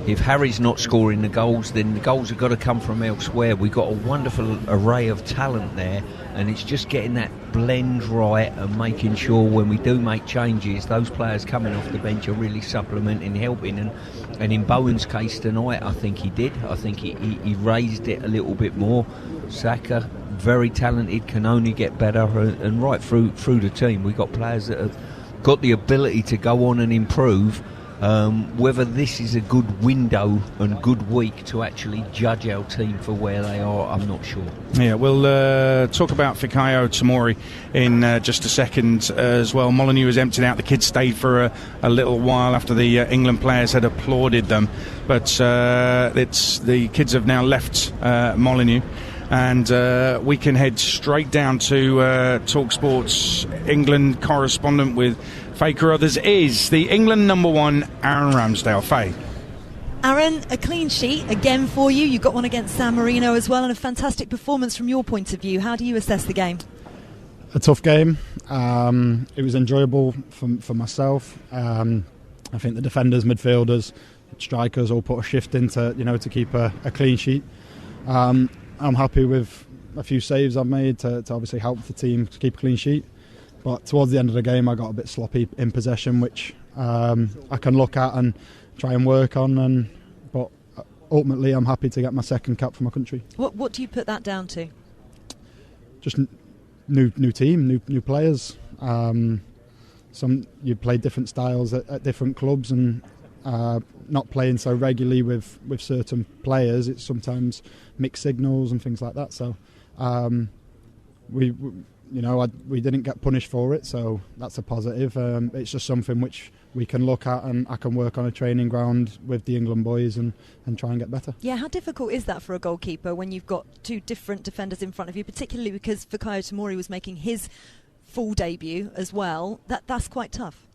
if Harry's not scoring the goals, then the goals have got to come from elsewhere. We've got a wonderful array of talent there, and it's just getting that blend right and making sure when we do make changes, those players coming off the bench are really supplementing, helping. And in Bowen's case tonight, I think he did. I think he raised it a little bit more. Saka, very talented, can only get better, and right through the team we've got players that have got the ability to go on and improve. Whether this is a good window and good week to actually judge our team for where they are, I'm not sure. Yeah, we'll talk about Fikayo Tomori in just a second as well. Molineux was emptied out. The kids stayed for a little while after the England players had applauded them. But the kids have now left Molineux. And we can head straight down to TalkSport's England correspondent with Faye Carruthers is the England number one, Aaron Ramsdale. Faye. Aaron, a clean sheet again for you. You got one against San Marino as well, and a fantastic performance from your point of view. How do you assess the game? A tough game. It was enjoyable for myself. I think the defenders, midfielders, strikers all put a shift into to keep a clean sheet. I'm happy with a few saves I've made to obviously help the team to keep a clean sheet. But towards the end of the game, I got a bit sloppy in possession, which I can look at and try and work on. But ultimately, I'm happy to get my second cap for my country. What do you put that down to? Just new team, new players. You play different styles at different clubs, and not playing so regularly with certain players, it's sometimes mixed signals and things like that. So we didn't get punished for it, so that's a positive. It's just something which we can look at, and I can work on a training ground with the England boys and try and get better. Yeah, how difficult is that for a goalkeeper when you've got two different defenders in front of you, particularly because Fikayo Tomori was making his full debut as well? That's quite tough.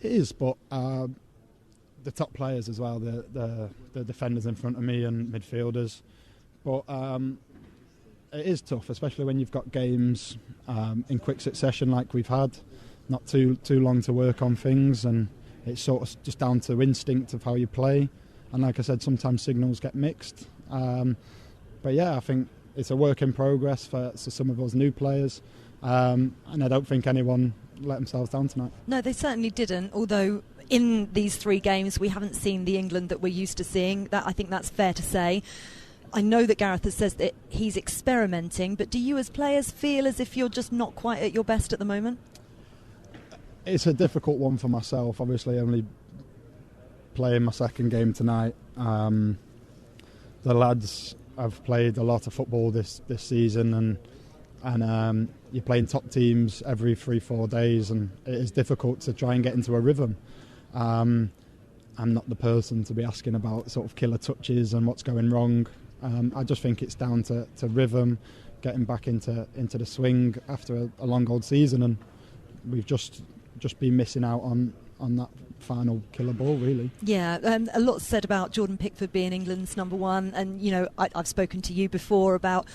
It is, but the top players as well, the defenders in front of me and midfielders. But it is tough, especially when you've got games in quick succession like we've had, not too long to work on things, and it's sort of just down to instinct of how you play. And like I said, sometimes signals get mixed. But yeah, I think it's a work in progress for some of us new players, and I don't think anyone let themselves down tonight. No, they certainly didn't, although in these three games we haven't seen the England that we're used to seeing. That, I think that's fair to say. I know that Gareth has said that he's experimenting, but do you as players feel as if you're just not quite at your best at the moment? It's a difficult one for myself, obviously only playing my second game tonight. The lads have played a lot of football this season, and you're playing top teams every 3-4 days, and it is difficult to try and get into a rhythm. I'm not the person to be asking about sort of killer touches and what's going wrong. I just think it's down to rhythm, getting back into the swing after a long old season, and we've just been missing out on that final killer ball, really. Yeah, a lot said about Jordan Pickford being England's number one, and I've spoken to you before about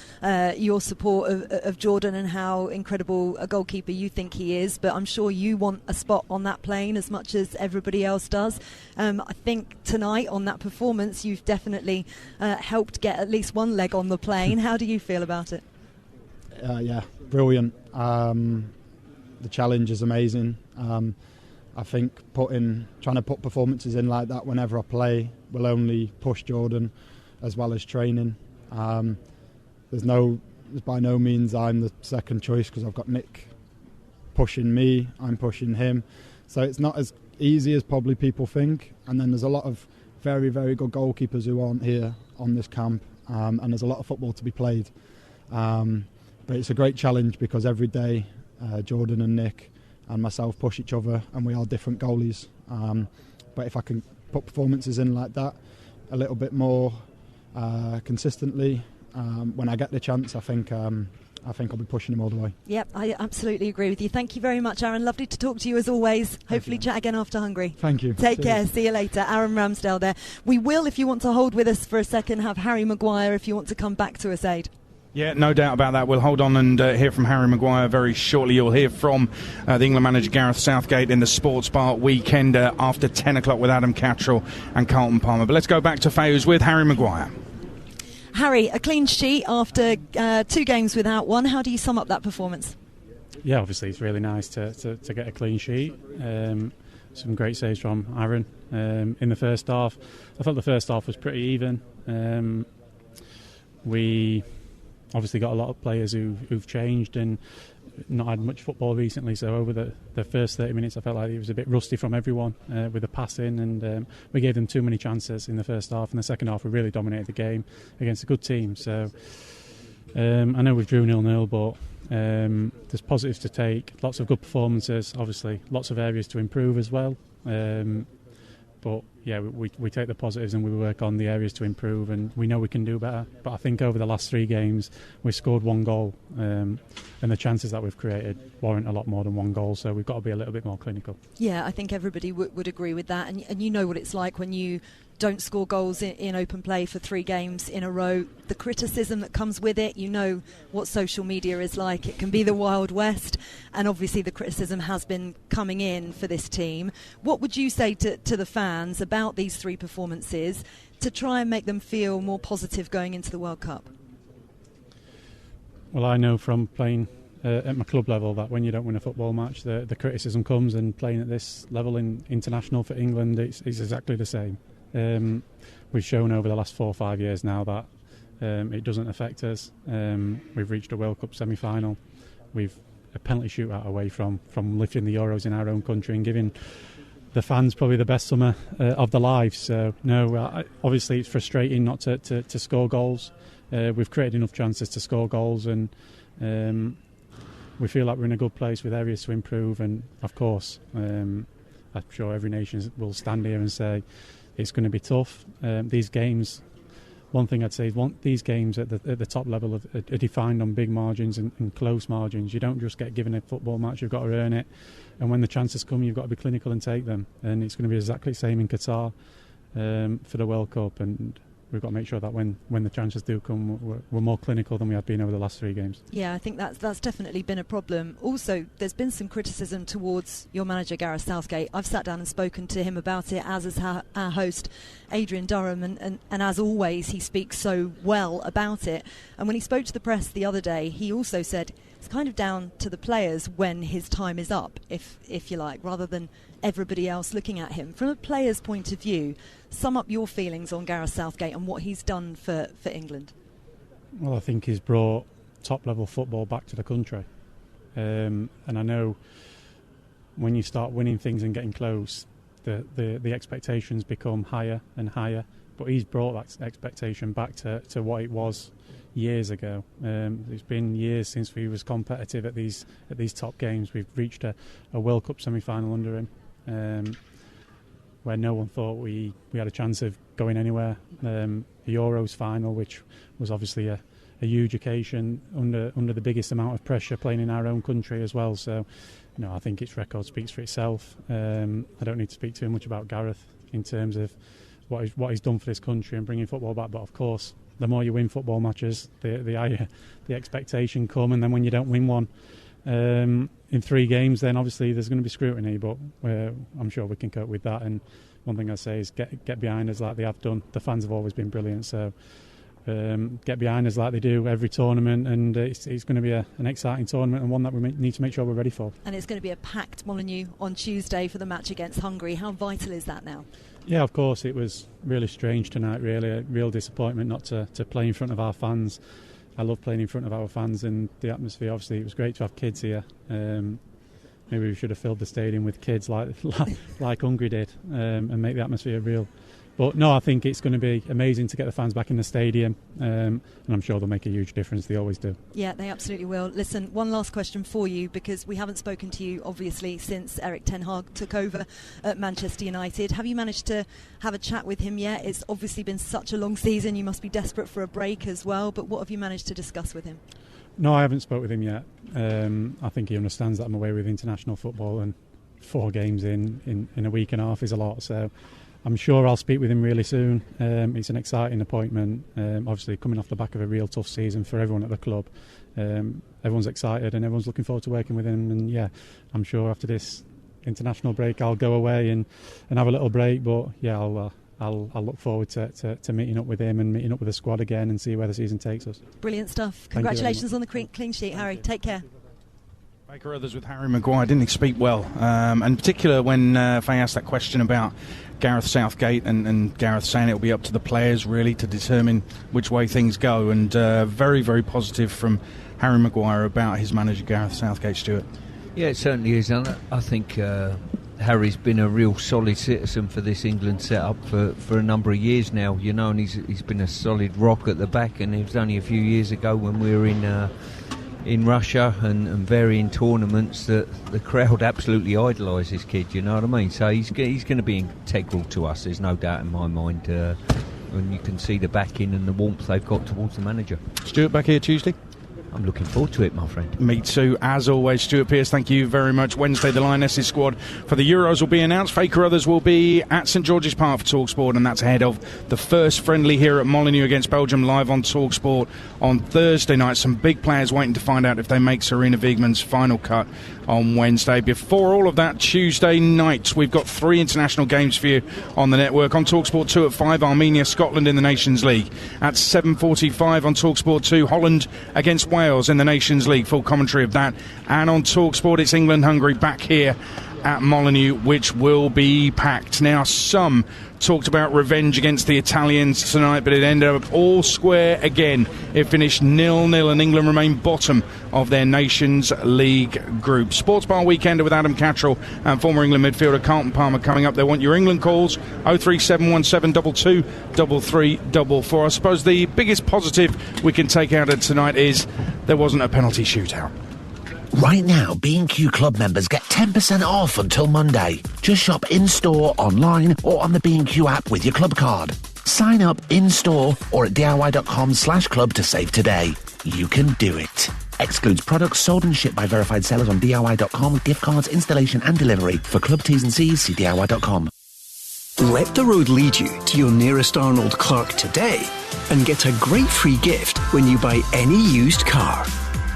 your support of Jordan and how incredible a goalkeeper you think he is, but I'm sure you want a spot on that plane as much as everybody else does. I think tonight on that performance you've definitely helped get at least one leg on the plane. How do you feel about it? Yeah, brilliant. The challenge is amazing. I think trying to put performances in like that whenever I play will only push Jordan as well as training. There's by no means I'm the second choice, because I've got Nick pushing me, I'm pushing him. So it's not as easy as probably people think. And then there's a lot of very, very good goalkeepers who aren't here on this camp, and there's a lot of football to be played. But it's a great challenge because every day Jordan and Nick and myself push each other, and we are different goalies. But if I can put performances in like that a little bit more consistently when I get the chance, I think I'll be pushing them all the way. Yep, I absolutely agree with you. Thank you very much, Aaron. Lovely to talk to you as always. Hopefully chat again after Hungary. Thank you. Take care. See you later. Aaron Ramsdale there. We will, if you want to hold with us for a second, have Harry Maguire if you want to come back to us, Aid. Yeah, no doubt about that. We'll hold on and hear from Harry Maguire very shortly. You'll hear from the England manager Gareth Southgate in the Sports Bar Weekend after 10 o'clock with Adam Cattrall and Carlton Palmer. But let's go back to Fayous with Harry Maguire. Harry, a clean sheet after 2 games without one. How do you sum up that performance? Yeah, obviously it's really nice to get a clean sheet. Some great saves from Aaron in the first half. I thought the first half was pretty even. We obviously got a lot of players who've changed and not had much football recently, so over the first 30 minutes I felt like it was a bit rusty from everyone with the passing, and we gave them too many chances in the first half. In the second half we really dominated the game against a good team, so I know we've drew 0-0, but there's positives to take, lots of good performances, obviously lots of areas to improve as well, but yeah, we take the positives and we work on the areas to improve, and we know we can do better. But I think over the last 3 games we've scored 1 goal, and the chances that we've created warrant a lot more than 1 goal, so we've got to be a little bit more clinical. Yeah, I think everybody would agree with that, and you know what it's like when you don't score goals in open play for 3 games in a row. The criticism that comes with it, you know what social media is like. It can be the Wild West, and obviously the criticism has been coming in for this team. What would you say to the fans about these 3 performances to try and make them feel more positive going into the World Cup? Well, I know from playing at my club level that when you don't win a football match, the criticism comes, and playing at this level in international for England, it's exactly the same. We've shown over the last 4 or 5 years now that it doesn't affect us. We've reached a World Cup semi-final. We've a penalty shootout away from lifting the Euros in our own country and giving the fans probably the best summer of their lives. So no, obviously it's frustrating not to score goals. We've created enough chances to score goals, and we feel like we're in a good place with areas to improve. And of course, I'm sure every nation will stand here and say it's going to be tough. These games, one thing I'd say is these games at the top level are defined on big margins and close margins. You don't just get given a football match, you've got to earn it. And when the chances come, you've got to be clinical and take them. And it's going to be exactly the same in Qatar for the World Cup. And we've got to make sure that when the chances do come, we're more clinical than we have been over the last 3 games. Yeah, I think that's definitely been a problem. Also, there's been some criticism towards your manager, Gareth Southgate. I've sat down and spoken to him about it, as is our host, Adrian Durham, and as always, he speaks so well about it. And when he spoke to the press the other day, he also said it's kind of down to the players when his time is up, if you like, rather than everybody else looking at him. From a player's point of view, sum up your feelings on Gareth Southgate and what he's done for England. Well, I think he's brought top-level football back to the country. And I know when you start winning things and getting close, the expectations become higher and higher. But he's brought that expectation back to what it was years ago. It's been years since we was competitive at these top games. We've reached a World Cup semi-final under him, where no one thought we had a chance of going anywhere. The Euros final, which was obviously a huge occasion under the biggest amount of pressure, playing in our own country as well. So, I think its record speaks for itself. I don't need to speak too much about Gareth in terms of what he's done for this country and bringing football back. But of course, the more you win football matches, the higher the expectation come. And then when you don't win one in 3 games, then obviously there's going to be scrutiny. But I'm sure we can cope with that. And one thing I say is get behind us like they have done. The fans have always been brilliant. So get behind us like they do every tournament, and it's going to be an exciting tournament, and one that we need to make sure we're ready for. And it's going to be a packed Molineux on Tuesday for the match against Hungary. How vital is that now? Yeah, of course, it was really strange tonight, really. A real disappointment not to play in front of our fans. I love playing in front of our fans and the atmosphere. Obviously, it was great to have kids here. Maybe we should have filled the stadium with kids like Hungary did, and make the atmosphere real. But no, I think it's going to be amazing to get the fans back in the stadium, and I'm sure they'll make a huge difference. They always do. Yeah, they absolutely will. Listen, one last question for you, because we haven't spoken to you, obviously, since Erik ten Hag took over at Manchester United. Have you managed to have a chat with him yet? It's obviously been such a long season. You must be desperate for a break as well. But what have you managed to discuss with him? No, I haven't spoke with him yet. I think he understands that I'm away with international football, and 4 games in a week and a half is a lot. So I'm sure I'll speak with him really soon. It's an exciting appointment, obviously coming off the back of a real tough season for everyone at the club. Everyone's excited and everyone's looking forward to working with him, and yeah, I'm sure after this international break I'll go away and have a little break, but yeah, I'll look forward to meeting up with him and meeting up with the squad again and see where the season takes us. Brilliant stuff. Congratulations on the clean sheet, Harry. Take care. Baker Others with Harry Maguire didn't speak well, and in particular when Faye asked that question about Gareth Southgate and Gareth saying it'll be up to the players really to determine which way things go, and very, very positive from Harry Maguire about his manager Gareth Southgate. Stuart? Yeah, it certainly is, and I think Harry's been a real solid citizen for this England setup for a number of years now, you know, and he's been a solid rock at the back, and it was only a few years ago when we were in Russia and varying tournaments that the crowd absolutely idolise this kid, you know what I mean? So he's going to be integral to us, there's no doubt in my mind, and you can see the backing and the warmth they've got towards the manager. Stuart, back here Tuesday? I'm looking forward to it, my friend. Me too, as always. Stuart Pearce, thank you very much. Wednesday, the Lionesses squad for the Euros will be announced. Faker Others will be at St George's Park for TalkSport, and that's ahead of the first friendly here at Molineux against Belgium, live on TalkSport on Thursday night. Some big players waiting to find out if they make Serena Wiegmann's final cut on Wednesday. Before all of that, Tuesday night, we've got 3 international games for you on the network. On TalkSport 2 at 5, Armenia, Scotland in the Nations League. At 7:45 on TalkSport 2, Holland against Wales in the Nations League. Full commentary of that. And on TalkSport, it's England-Hungary back here at Molineux, which will be packed. Now, some talked about revenge against the Italians tonight, but it ended up all square again. It finished 0-0, and England remain bottom of their Nations League group. Sports Bar Weekender with Adam Cattrall and former England midfielder Carlton Palmer coming up. They want your England calls, 03717 22 3344. I suppose the biggest positive we can take out of tonight is there wasn't a penalty shootout. Right now, B&Q Club members get 10% off until Monday. Just shop in-store, online, or on the B&Q app with your club card. Sign up in-store or at diy.com/club to save today. You can do it. Excludes products sold and shipped by verified sellers on diy.com with gift cards, installation and delivery. For club T's and C's, see diy.com. Let the road lead you to your nearest Arnold Clark today and get a great free gift when you buy any used car.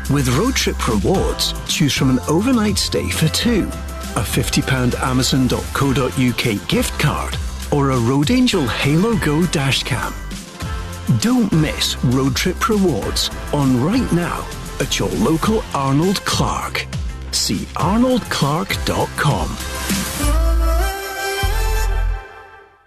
With Road Trip Rewards, choose from an overnight stay for 2, a £50 Amazon.co.uk gift card, or a Road Angel Halo Go dashcam. Don't miss Road Trip Rewards on right now at your local Arnold Clark. See arnoldclark.com.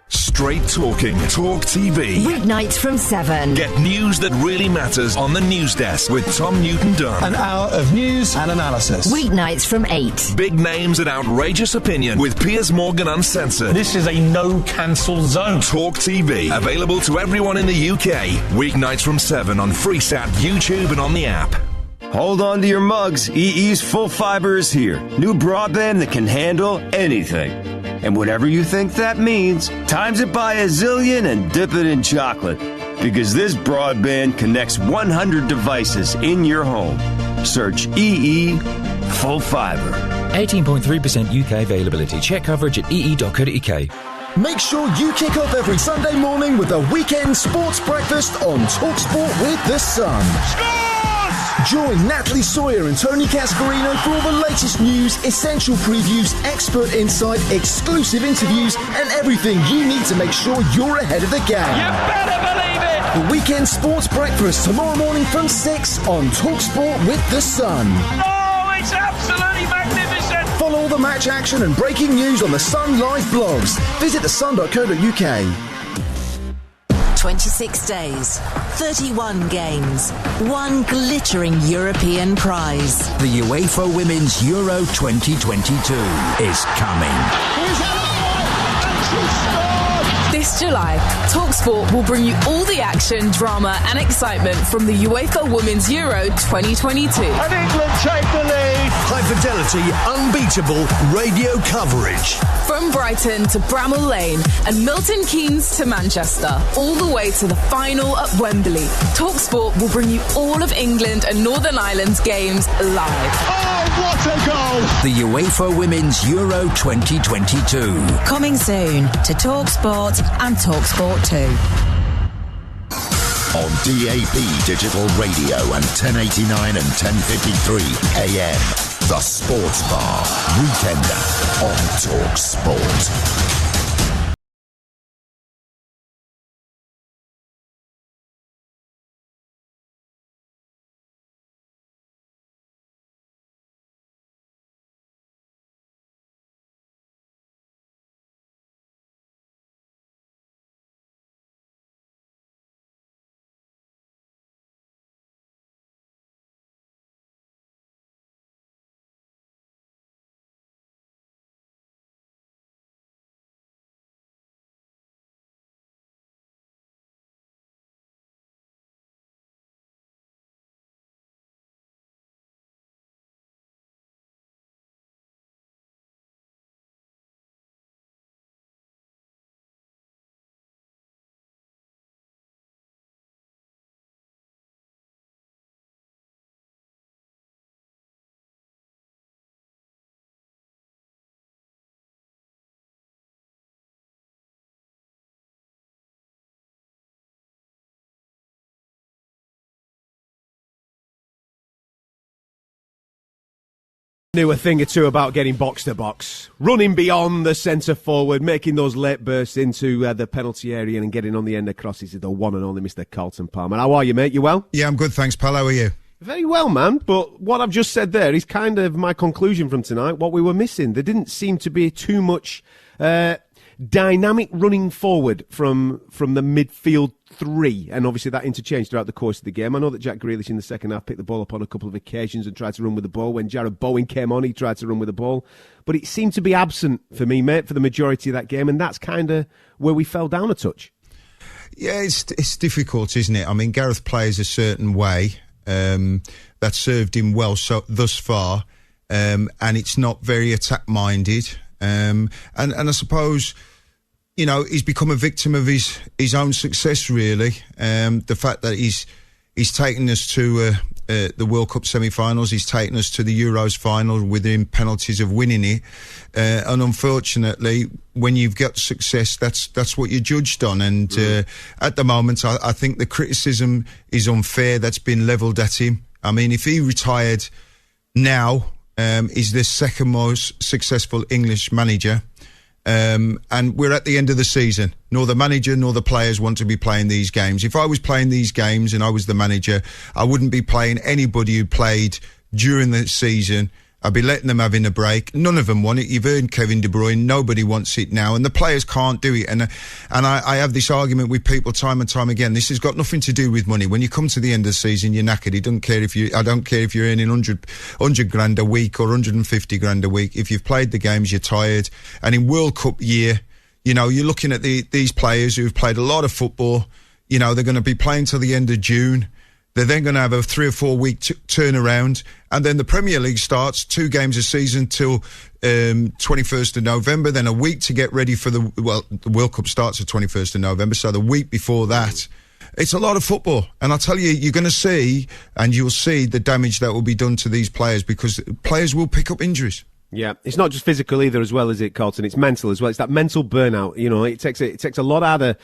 Straight talking, Talk TV. Weeknights from 7. Get news that really matters on the news desk with Tom Newton-Dunn. An hour of news and analysis. Weeknights from 8. Big names and outrageous opinion with Piers Morgan Uncensored. This is a no-cancel zone. Talk TV. Available to everyone in the UK. Weeknights from 7 on Freesat, YouTube and on the app. Hold on to your mugs. EE's Full Fiber is here. New broadband that can handle anything. And whatever you think that means, times it by a zillion and dip it in chocolate. Because this broadband connects 100 devices in your home. Search EE Full Fiber. 18.3% UK availability. Check coverage at ee.co.uk. Make sure you kick off every Sunday morning with a weekend sports breakfast on TalkSport with the Sun. Join Natalie Sawyer and Tony Cascarino for all the latest news, essential previews, expert insight, exclusive interviews, and everything you need to make sure you're ahead of the game. You better believe it! The Weekend Sports Breakfast tomorrow morning from 6 on TalkSport with the Sun. Oh, it's absolutely magnificent! Follow all the match action and breaking news on the Sun Live blogs. Visit thesun.co.uk. 26 days, 31 games, one glittering European prize. The UEFA Women's Euro 2022 is coming. This July, TalkSport will bring you all the action, drama and excitement from the UEFA Women's Euro 2022. And England take the lead. High fidelity, unbeatable radio coverage. From Brighton to Bramall Lane and Milton Keynes to Manchester, all the way to the final at Wembley. TalkSport will bring you all of England and Northern Ireland's games live. Oh, what a goal! The UEFA Women's Euro 2022. Coming soon to TalkSport and TalkSport 2. On DAB Digital Radio and 1089 and 1053 AM. The Sports Bar Weekender on TalkSport. Knew a thing or two about getting box to box, running beyond the centre forward, making those late bursts into the penalty area and getting on the end of crosses is the one and only Mr. Carlton Palmer. How are you, mate? You well? Yeah, I'm good, thanks, pal. How are you? Very well, man. But what I've just said there is kind of my conclusion from tonight, what we were missing. There didn't seem to be too much dynamic running forward from the midfield three, and obviously that interchanged throughout the course of the game. I know that Jack Grealish in the second half picked the ball up on a couple of occasions and tried to run with the ball. When Jarrod Bowen came on, he tried to run with the ball, but it seemed to be absent for me, mate, for the majority of that game, and that's kind of where we fell down a touch. Yeah, it's difficult, isn't it? I mean, Gareth plays a certain way that served him well thus far, and it's not very attack minded, and I suppose, you know, he's become a victim of his own success, really. The fact that he's taken us to the World Cup semi-finals, he's taken us to the Euros final within penalties of winning it, and unfortunately, when you've got success, that's what you're judged on. And at the moment, I think the criticism is unfair that's been levelled at him. I mean, if he retired now, he's the second most successful English manager. And we're at the end of the season. Nor the manager nor the players want to be playing these games. If I was playing these games and I was the manager, I wouldn't be playing anybody who played during the season. I'd be letting them have in a break. None of them want it. You've heard Kevin De Bruyne. Nobody wants it now, and the players can't do it. And I have this argument with people time and time again. This has got nothing to do with money. When you come to the end of the season, you're knackered. I don't care if you're earning 100 grand a week or 150 grand a week. If you've played the games, you're tired. And in World Cup year, you know, you're looking at these players who've played a lot of football. You know, they're going to be playing till the end of June. They're then going to have a 3 or 4 week turnaround, and then the Premier League starts 2 games a season till 21st of November. Then a week to get ready for the World Cup starts at 21st of November, so the week before that. It's a lot of football, and I'll tell you, you're going to see, and you'll see the damage that will be done to these players, because players will pick up injuries. Yeah, it's not just physical either, as well, is it, Carlton? It's mental as well. It's that mental burnout. You know, it takes a lot out of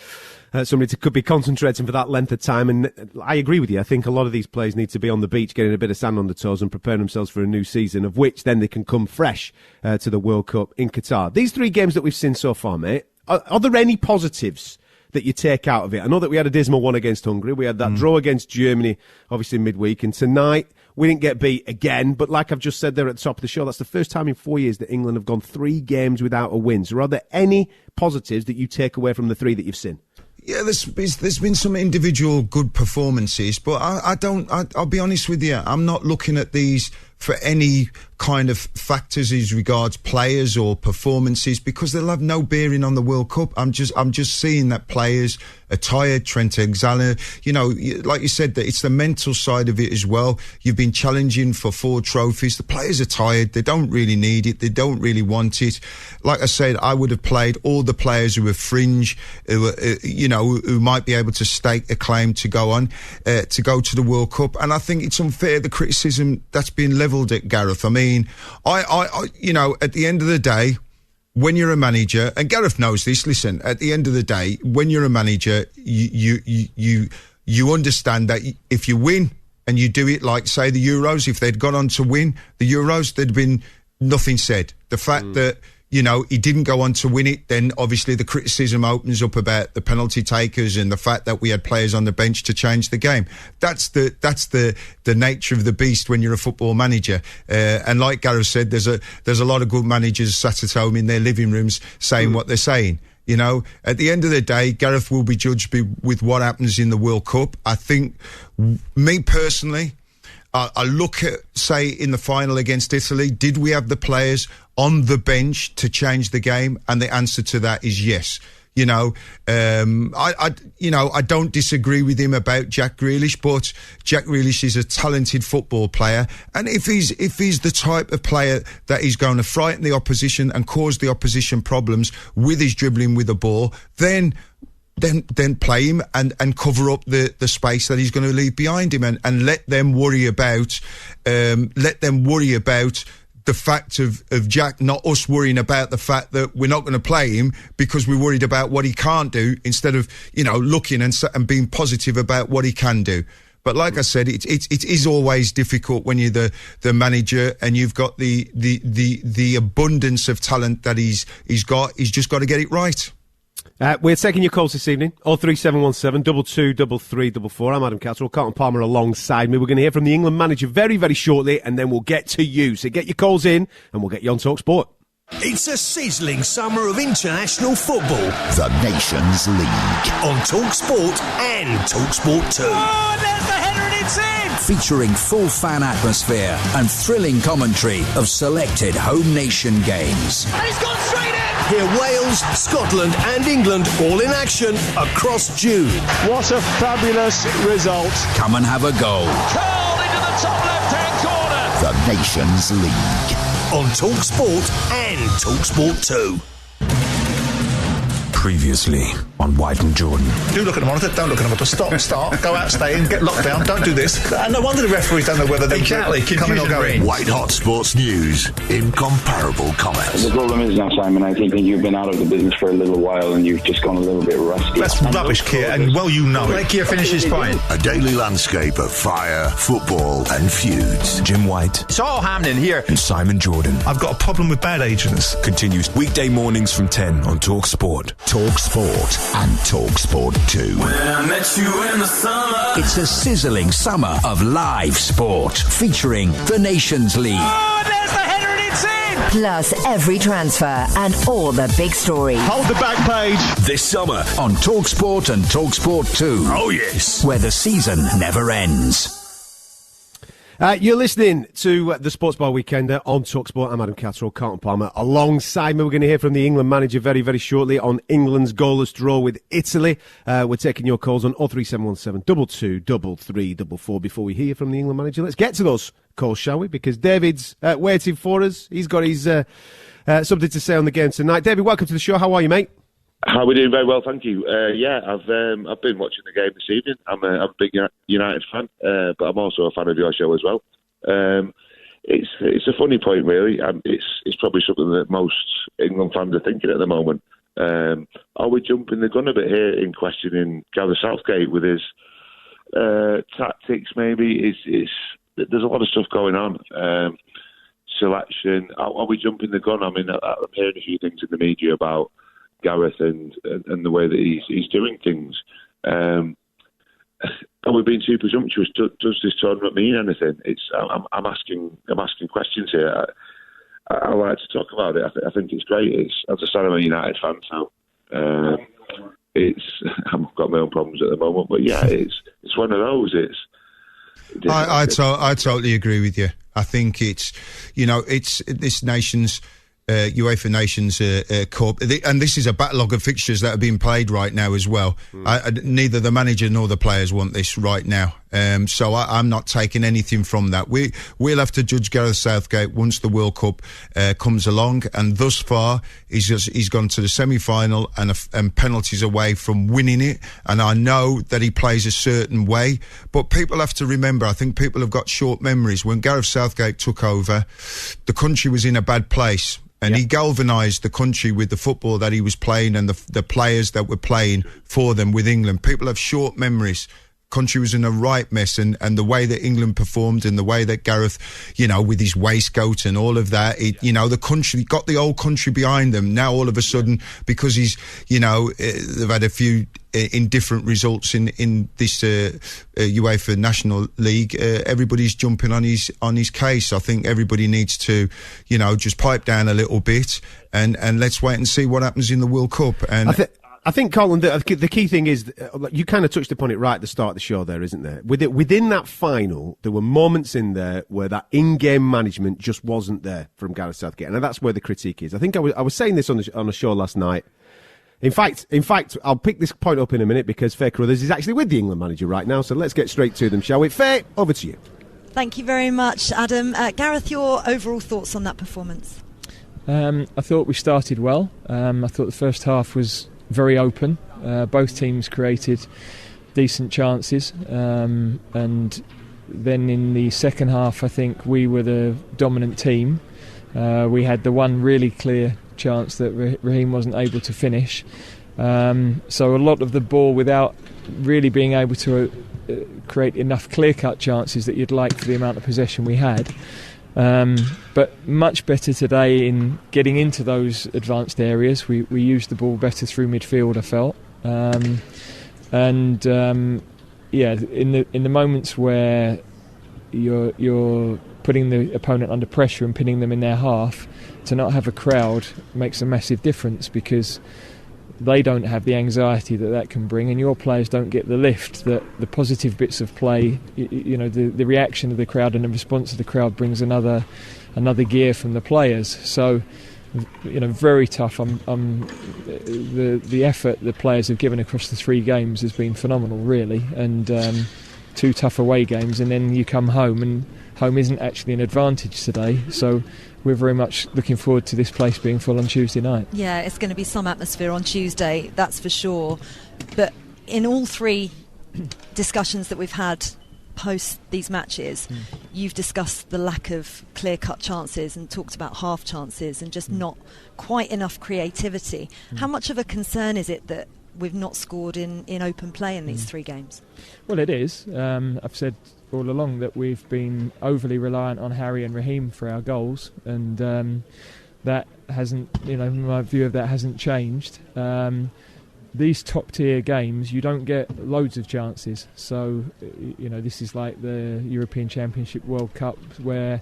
somebody could be concentrating for that length of time. And I agree with you. I think a lot of these players need to be on the beach, getting a bit of sand on the toes and preparing themselves for a new season, of which then they can come fresh to the World Cup in Qatar. These 3 games that we've seen so far, mate, are there any positives that you take out of it? I know that we had a dismal one against Hungary. We had that draw against Germany, obviously midweek. And tonight, we didn't get beat again. But like I've just said there at the top of the show, that's the first time in 4 years that England have gone 3 games without a win. So are there any positives that you take away from the 3 that you've seen? Yeah, there's been some individual good performances, but I'll be honest with you, I'm not looking at these for any kind of factors as regards players or performances, because they'll have no bearing on the World Cup. I'm just seeing that players are tired. Trent Alexander, you know, like you said, that it's the mental side of it as well. You've been challenging for 4 trophies. The players are tired. They don't really need it. They don't really want it. Like I said, I would have played all the players who are fringe, who might be able to stake a claim to go on, to go to the World Cup. And I think it's unfair, the criticism that's been levelled at Gareth. I mean, I at the end of the day, when you're a manager, and Gareth knows this, listen, at the end of the day, when you're a manager, you understand that if you win and you do it like, say, the Euros, if they'd gone on to win the Euros, there'd been nothing said. The fact that, you know, he didn't go on to win it, then obviously the criticism opens up about the penalty takers and the fact that we had players on the bench to change the game. That's the nature of the beast when you're a football manager. And like Gareth said, there's a lot of good managers sat at home in their living rooms saying what they're saying. You know, at the end of the day, Gareth will be judged with what happens in the World Cup. I think, me personally, I look at, say, in the final against Italy, did we have the players on the bench to change the game? And the answer to that is yes. You know, I don't disagree with him about Jack Grealish, but Jack Grealish is a talented football player, and if he's the type of player that is going to frighten the opposition and cause the opposition problems with his dribbling with the ball, then play him and cover up the space that he's going to leave behind him, and let them worry about the fact of Jack, not us worrying about the fact that we're not going to play him because we're worried about what he can't do, instead of, you know, looking and being positive about what he can do. But like I said, it is always difficult when you're the manager and you've got the abundance of talent that he's got. He's just got to get it right. We're taking your calls this evening. 03717 22 3344. I'm Adam Catterall. Carlton Palmer alongside me. We're going to hear from the England manager very, very shortly, and then we'll get to you. So get your calls in, and we'll get you on Talk Sport. It's a sizzling summer of international football. The Nations League. On Talk Sport and Talk Sport 2. Oh, there's the header and it's in! Featuring full fan atmosphere and thrilling commentary of selected home nation games. And he's gone straight in! Hear Wales, Scotland and England all in action across June. What a fabulous result. Come and have a go. Curled into the top left-hand corner. The Nations League. On Talk Sport and Talk Sport 2. Previously on White and Jordan. Do look at the monitor, don't look at the monitor. Stop, go out, stay in, get locked down, don't do this. And no wonder the referees don't know whether they're coming or going. White Hot Sports News. Incomparable comments. The problem is now, Simon, I think you've been out of the business for a little while and you've just gone a little bit rusty. That's rubbish, Keir, and well you know it. Let Keir finish his point. A daily landscape of fire, football and feuds. Jim White. It's all happening here. And Simon Jordan. I've got a problem with bad agents. Continues weekday mornings from 10 on Talk Sport. Talk Sport and Talk Sport 2. When I met you in the summer. It's a sizzling summer of live sport featuring the Nations League. Oh, there's the header and it's in! Plus every transfer and all the big stories. Hold the back page. This summer On Talk Sport and Talk Sport 2. Oh yes. Where the season never ends. You're listening to the Sports Bar Weekender on TalkSport. I'm Adam Catterall, Carlton Palmer. Alongside me, we're going to hear from the England manager very, very shortly on England's goalless draw with Italy. We're taking your calls on 03717 22 3344 before we hear from the England manager. Let's get to those calls, shall we? Because David's waiting for us. He's got his something to say on the game tonight. David, welcome to the show. How are you, mate? How are we doing? Very well, thank you. I've been watching the game this evening. I'm a big United fan, but I'm also a fan of your show as well. It's a funny point, really. It's probably something that most England fans are thinking at the moment. Are we jumping the gun a bit here in questioning Gareth Southgate with his tactics? Maybe there's a lot of stuff going on. Selection. Are we jumping the gun? I mean, I'm hearing a few things in the media about Gareth and the way that he's doing things. Are we being too presumptuous? Does this tournament mean anything? I'm asking questions here. I like to talk about it. I think it's great. As I said, I'm a United fan, so I've got my own problems at the moment. But yeah, it's one of those. I totally agree with you. I think it's this nation's UEFA Nations Cup, and this is a backlog of fixtures that are being played right now as well. Neither the manager nor the players want this right now, so I'm not taking anything from that. We'll have to judge Gareth Southgate once the World Cup comes along, and thus far he's gone to the semi-final and penalties away from winning it, and I know that he plays a certain way, but people have to remember, I think people have got short memories. When Gareth Southgate took over, the country was in a bad place. And he galvanised the country with the football that he was playing and the players that were playing for them with England. People have short memories. Country was in a right mess, and the way that England performed and the way that Gareth, with his waistcoat and all of that, the country got the old country behind them. Now all of a sudden, because he's, they've had a few indifferent results in this UEFA National League, everybody's jumping on his case. I think everybody needs to, just pipe down a little bit and let's wait and see what happens in the World Cup. And I think, Colin, the key thing is, you kind of touched upon it right at the start of the show there, isn't there? Within that final, there were moments in there where that in-game management just wasn't there from Gareth Southgate, and that's where the critique is. I think I was saying this on a show last night. In fact, I'll pick this point up in a minute because Faye Carruthers is actually with the England manager right now, so let's get straight to them, shall we? Faye, over to you. Thank you very much, Adam. Gareth, your overall thoughts on that performance? I thought we started well. I thought the first half was very open. Both teams created decent chances, and then in the second half I think we were the dominant team. We had the one really clear chance that Raheem wasn't able to finish, so a lot of the ball without really being able to create enough clear-cut chances that you'd like for the amount of possession we had. But much better today in getting into those advanced areas. We used the ball better through midfield, I felt. In the moments where you're putting the opponent under pressure and pinning them in their half, to not have a crowd makes a massive difference, because they don't have the anxiety that can bring, and your players don't get the lift that the positive bits of play, the reaction of the crowd and the response of the crowd brings another gear from the players. So, very tough. The effort the players have given across the 3 games has been phenomenal, really, and 2 tough away games, and then you come home, and home isn't actually an advantage today. So we're very much looking forward to this place being full on Tuesday night. Yeah, it's going to be some atmosphere on Tuesday, that's for sure. But in all 3 discussions that we've had post these matches, you've discussed the lack of clear-cut chances and talked about half chances and just not quite enough creativity. How much of a concern is it that we've not scored in open play in these 3 games? Well, it is. I've said all along that we've been overly reliant on Harry and Raheem for our goals, and that hasn't, my view of that hasn't changed. These top tier games, you don't get loads of chances, so this is like the European Championship, World Cup, where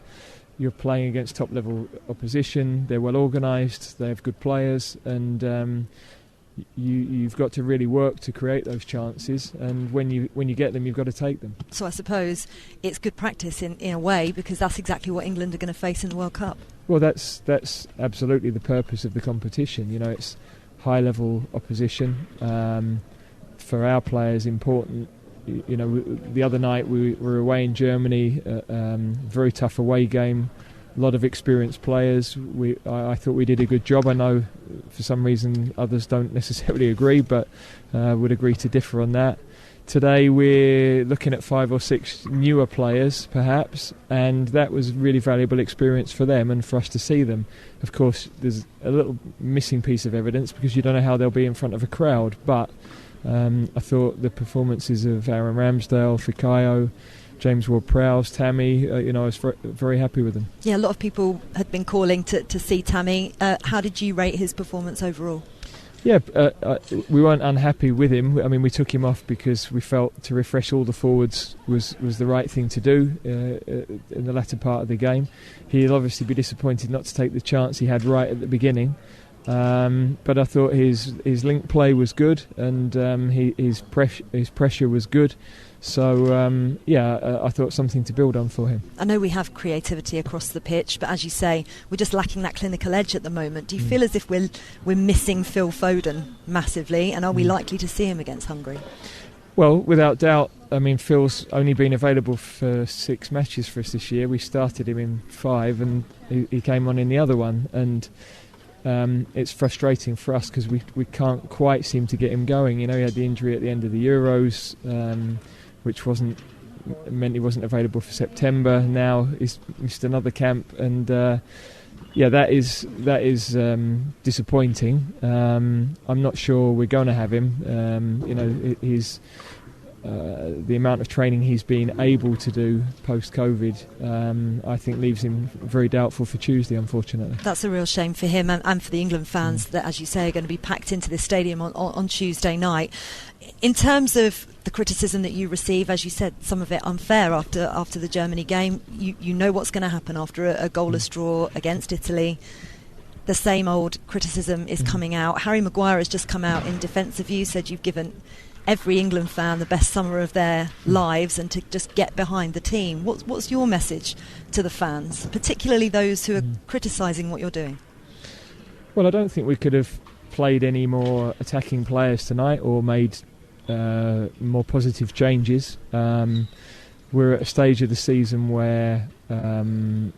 you're playing against top level opposition. They're well organised, they have good players, and you've got to really work to create those chances, and when you get them, you've got to take them. So I suppose it's good practice in a way, because that's exactly what England are going to face in the World Cup. Well, that's absolutely the purpose of the competition. It's high level opposition, for our players important. The other night we were away in Germany, very tough away game. A lot of experienced players. I thought we did a good job. I know for some reason others don't necessarily agree, but would agree to differ on that. Today we're looking at 5 or 6 newer players perhaps, and that was really valuable experience for them and for us to see them. Of course there's a little missing piece of evidence because you don't know how they'll be in front of a crowd, but I thought the performances of Aaron Ramsdale, Fikayo, James Ward-Prowse, Tammy, I was very happy with them. Yeah, a lot of people had been calling to see Tammy. How did you rate his performance overall? Yeah, we weren't unhappy with him. I mean, we took him off because we felt to refresh all the forwards was the right thing to do in the latter part of the game. He'll obviously be disappointed not to take the chance he had right at the beginning. But I thought his link play was good, and his pressure was good. So, I thought something to build on for him. I know we have creativity across the pitch, but as you say, we're just lacking that clinical edge at the moment. Do you feel as if we're missing Phil Foden massively, and are we likely to see him against Hungary? Well, without doubt. I mean, Phil's only been available for 6 matches for us this year. We started him in 5, and he came on in the other one, and it's frustrating for us because we can't quite seem to get him going. He had the injury at the end of the Euros, which meant he wasn't available for September. Now he's missed another camp, and that is disappointing. I'm not sure we're going to have him. He's the amount of training he's been able to do post-COVID, I think leaves him very doubtful for Tuesday, unfortunately. That's a real shame for him and for the England fans that, as you say, are going to be packed into this stadium on Tuesday night. In terms of the criticism that you receive, as you said, some of it unfair after the Germany game, you know what's going to happen after a goalless draw against Italy. The same old criticism is coming out. Harry Maguire has just come out in defence of you, said you've given every England fan the best summer of their lives and to just get behind the team. What's your message to the fans, particularly those who are criticising what you're doing? Well, I don't think we could have played any more attacking players tonight or made more positive changes. We're at a stage of the season where the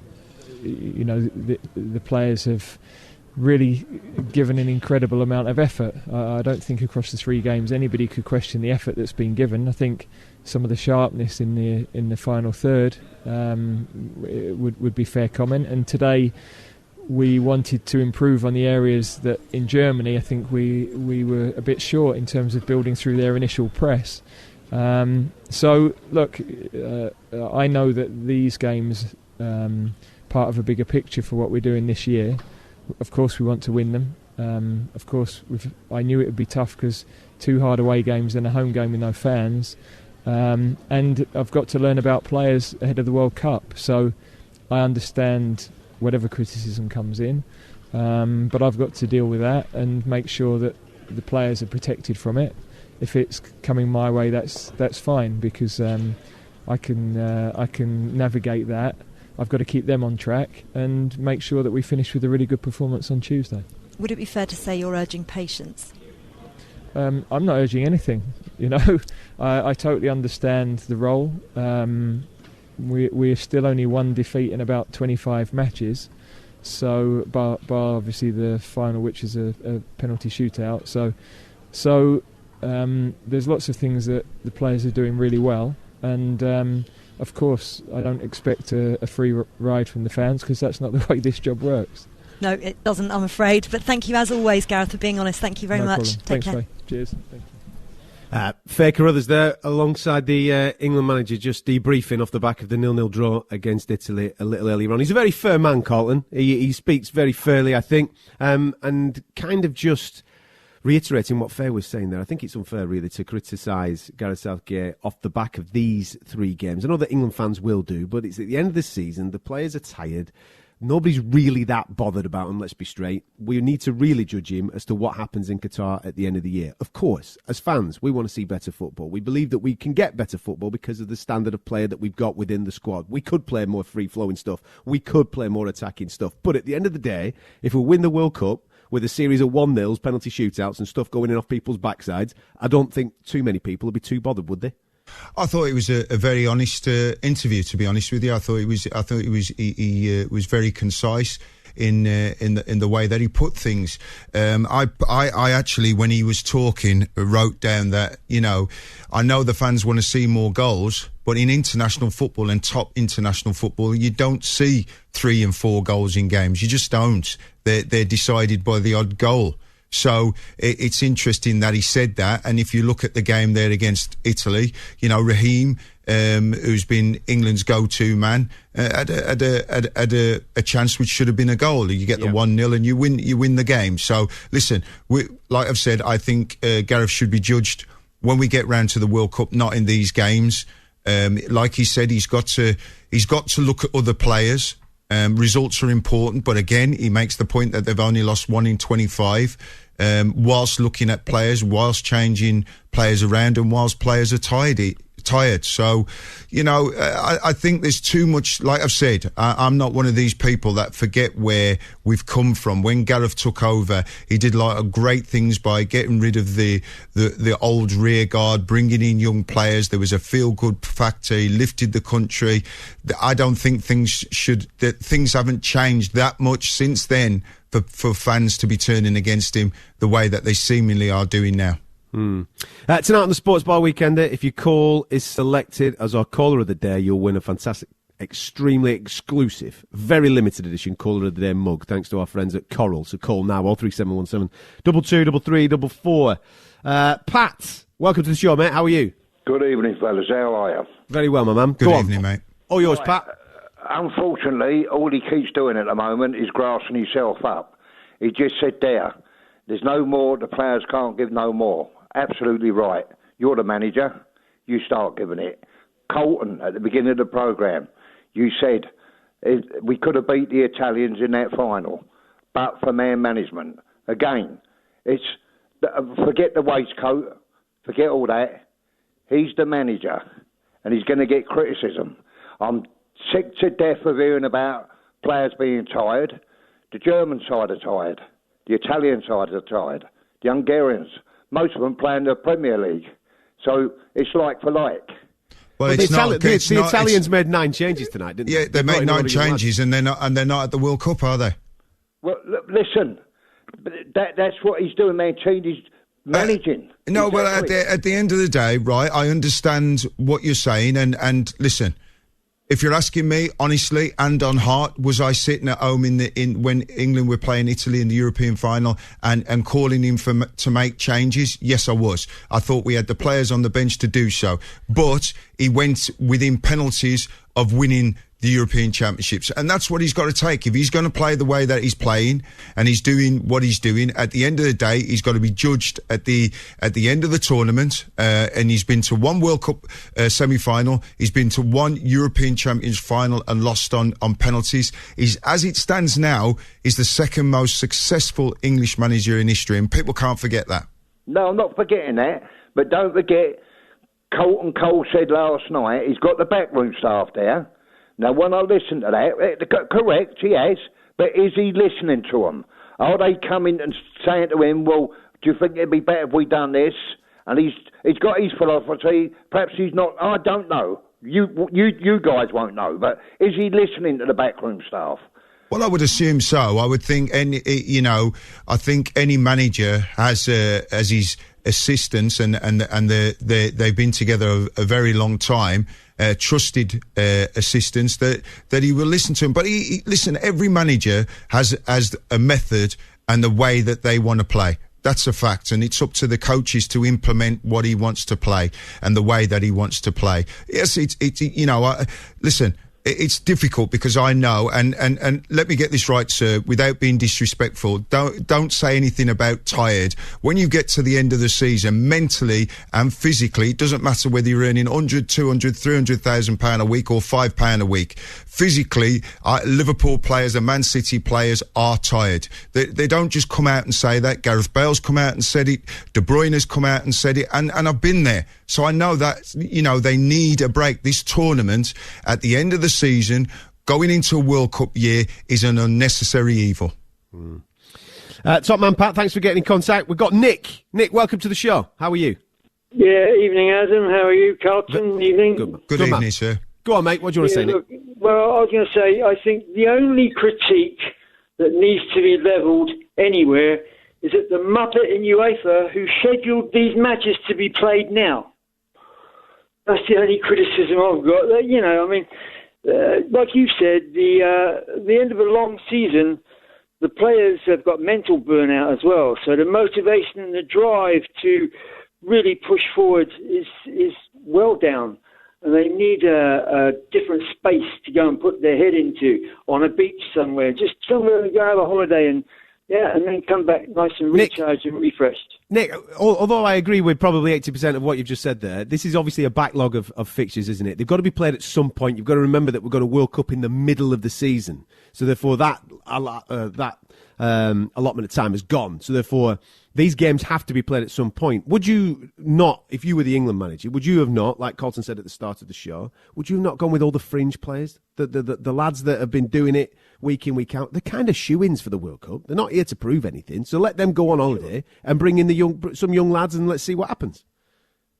players have really given an incredible amount of effort. I don't think across the 3 games anybody could question the effort that's been given. I think some of the sharpness in the final third would be fair comment. And today we wanted to improve on the areas that in Germany I think we were a bit short in terms of building through their initial press. So, look, I know that these games part of a bigger picture for what we're doing this year. Of course, we want to win them. Of course, I knew it would be tough because 2 hard away games and a home game with no fans. And I've got to learn about players ahead of the World Cup. So I understand whatever criticism comes in. But I've got to deal with that and make sure that the players are protected from it. If it's coming my way, that's fine, because I can navigate that. I've got to keep them on track and make sure that we finish with a really good performance on Tuesday. Would it be fair to say you're urging patience? I'm not urging anything. I totally understand the role. We're still only 1 defeat in about 25 matches. So, bar obviously the final, which is a penalty shootout. So there's lots of things that the players are doing really well, and of course I don't expect a free ride from the fans, because that's not the way this job works. No, it doesn't, I'm afraid. But thank you as always, Gareth, for being honest. Thank you very much. Problem. Take Thanks, care. Ray. Cheers. Thank you. Fair Carruthers there, alongside the England manager, just debriefing off the back of the 0-0 draw against Italy a little earlier on. He's a very fair man, Carlton. He speaks very fairly, I think, and kind of just reiterating what Fair was saying there. I think it's unfair, really, to criticise Gareth Southgate off the back of these 3 games. I know that England fans will do, but it's at the end of the season. The players are tired. Nobody's really that bothered about him, let's be straight. We need to really judge him as to what happens in Qatar at the end of the year. Of course, as fans, we want to see better football. We believe that we can get better football because of the standard of player that we've got within the squad. We could play more free-flowing stuff. We could play more attacking stuff. But at the end of the day, if we win the World Cup with a series of 1-0s, penalty shootouts and stuff going in off people's backsides, I don't think too many people would be too bothered, would they? I thought it was a very honest interview. To be honest with you, I thought he was very concise in the way that he put things. I actually, when he was talking, wrote down that, I know the fans want to see more goals, but in international football and top international football, you don't see 3 and 4 goals in games. You just don't. They're decided by the odd goal. So it's interesting that he said that. And if you look at the game there against Italy, Raheem, who's been England's go-to man, had a chance which should have been a goal. You get the 1-0 and you win the game. So listen, like I've said, I think Gareth should be judged when we get round to the World Cup, not in these games. Like he said, he's got to look at other players. Results are important, but again, he makes the point that they've only lost 1 in 25, whilst looking at players, whilst changing players around, and whilst players are tired. So, I think there's too much. Like I've said, I'm not one of these people that forget where we've come from. When Gareth took over, he did a lot of great things by getting rid of the old rear guard, bringing in young players. There was a feel-good factor. He lifted the country. I don't think things haven't changed that much since then for fans to be turning against him the way that they seemingly are doing now. Tonight on the Sports Bar Weekender, if your call is selected as our caller of the day, you'll win a fantastic, extremely exclusive, very limited edition caller of the day mug, thanks to our friends at Coral. So call now, 03717 223344. Pat, welcome to the show, mate. How are you? Good evening, fellas. How are you? Very well, my man. Good evening, mate. All yours, Pat. Unfortunately, all he keeps doing at the moment is grassing himself up. He just said there's no more, the players can't give no more. Absolutely right. You're the manager. You start giving it. Colton, at the beginning of the programme, you said we could have beat the Italians in that final, but for man management. Again, forget the waistcoat, forget all that. He's the manager, and he's going to get criticism. I'm sick to death of hearing about players being tired. The German side are tired. The Italian side are tired. The Hungarians, most of them play in the Premier League. So it's like for like. Well, the Italians made 9 changes tonight, didn't they? Yeah, they made 9 changes, and they're not at the World Cup, are they? Well, listen, that's what he's doing, Mancini's managing. No, well, at the end of the day, right, I understand what you're saying, and listen, If you're asking me, honestly, and on heart, was I sitting at home when England were playing Italy in the European final and calling him to make changes? Yes, I was. I thought we had the players on the bench to do so. But he went within penalties of winning the European Championships. And that's what he's got to take. If he's going to play the way that he's playing and he's doing what he's doing, at the end of the day, he's got to be judged at the end of the tournament. And he's been to one World Cup semi-final. He's been to one European Champions final and lost on penalties. As it stands now, he's the second most successful English manager in history. And people can't forget that. No, I'm not forgetting that. But don't forget, Colton Cole said last night he's got the backroom staff there. Now, when I listen to that, correct, he has, but is he listening to them? Are they coming and saying to him, well, do you think it'd be better if we done this? And he's got his philosophy. Perhaps he's not. I don't know. You guys won't know. But is he listening to the backroom staff? Well, I would assume so. I would think I think any manager has his assistants, and they've been together a very long time. Trusted assistants that he will listen to him. But listen, every manager has a method and the way that they want to play. That's a fact, and it's up to the coaches to implement what he wants to play and the way that he wants to play. Yes, listen. It's difficult because I know, and let me get this right, sir, without being disrespectful, don't say anything about tired. When you get to the end of the season, mentally and physically, it doesn't matter whether you're earning 100, 200, 300,000 pound a week or £5 a week. Physically, Liverpool players and Man City players are tired. They don't just come out and say that. Gareth Bale's come out and said it. De Bruyne has come out and said it, and I've been there. So I know that, they need a break. This tournament, at the end of the season, going into a World Cup year, is an unnecessary evil. Top man Pat, thanks for getting in contact. We've got Nick. Nick, welcome to the show. How are you? Yeah, evening, Adam. How are you, Carlton? Evening. Good evening, sir. Go on, mate. What do you want to say, Nick? Well, I was going to say, I think the only critique that needs to be levelled anywhere is at the muppet in UEFA who scheduled these matches to be played now. That's the only criticism I've got. Like you said, the end of a long season, the players have got mental burnout as well. So the motivation and the drive to really push forward is well down. And they need a different space to go and put their head into on a beach somewhere. Just somewhere to go have a holiday and then come back nice and recharged and refreshed. Nick, although I agree with probably 80% of what you've just said there, this is obviously a backlog of fixtures, isn't it? They've got to be played at some point. You've got to remember that we've got a World Cup in the middle of the season. So therefore that allotment of time is gone. So therefore these games have to be played at some point. Would you not, if you were the England manager, would you have not, like Colton said at the start of the show, would you have not gone with all the fringe players? The lads that have been doing it week in, week out, they're kind of shoo-ins for the World Cup. They're not here to prove anything. So let them go on holiday and bring in some young lads and let's see what happens.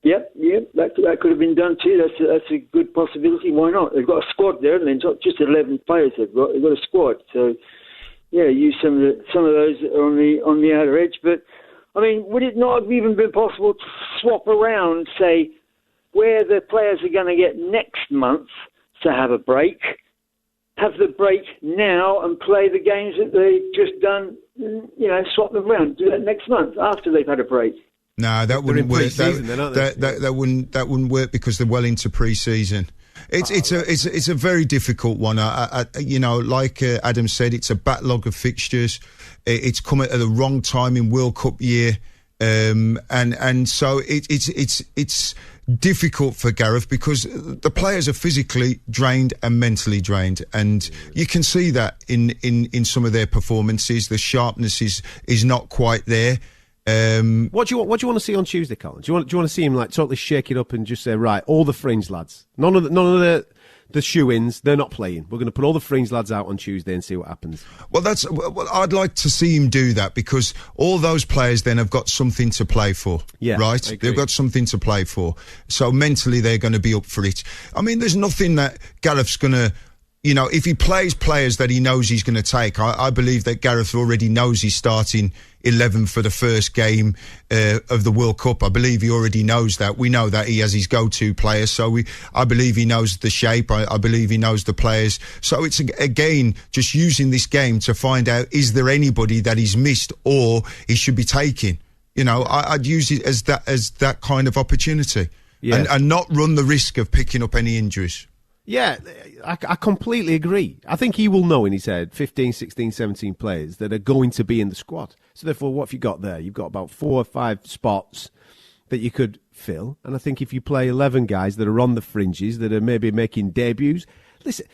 Yep, that could have been done too. That's a good possibility. Why not? They've got a squad there, and it's not just 11 players they've got a squad. So yeah, use some of those that are on the outer edge. But I mean, would it not have even been possible to swap around, say, where the players are going to get next month to have a break, have the break now and play the games that they've just done, swap them around, do that next month after they've had a break? No, that wouldn't work. That wouldn't work because they're well into pre-season. It's a very difficult one. Like Adam said, it's a backlog of fixtures. It's come at the wrong time in World Cup year, and so it's difficult for Gareth because the players are physically drained and mentally drained, and you can see that in some of their performances. The sharpness is not quite there. What do you want to see on Tuesday, Colin? Do you want to see him like totally shake it up and just say, right, all the fringe lads, none of the shoe-ins, they're not playing. We're going to put all the fringe lads out on Tuesday and see what happens. Well, I'd like to see him do that because all those players then have got something to play for, right? They've got something to play for. So mentally they're going to be up for it. I mean, there's nothing that Gareth's going to you know, if he plays players that he knows he's going to take, I believe that Gareth already knows he's starting 11 for the first game of the World Cup. I believe he already knows that. We know that he has his go-to players, so I believe he knows the shape. I believe he knows the players. So it's, again, just using this game to find out, is there anybody that he's missed or he should be taking? You know, I'd use it as that kind of opportunity, and not run the risk of picking up any injuries. Yeah, I completely agree. I think he will know in his head 15, 16, 17 players that are going to be in the squad. So therefore, what have you got there? You've got about 4 or 5 spots that you could fill. And I think if you play 11 guys that are on the fringes, that are maybe making debuts, listen,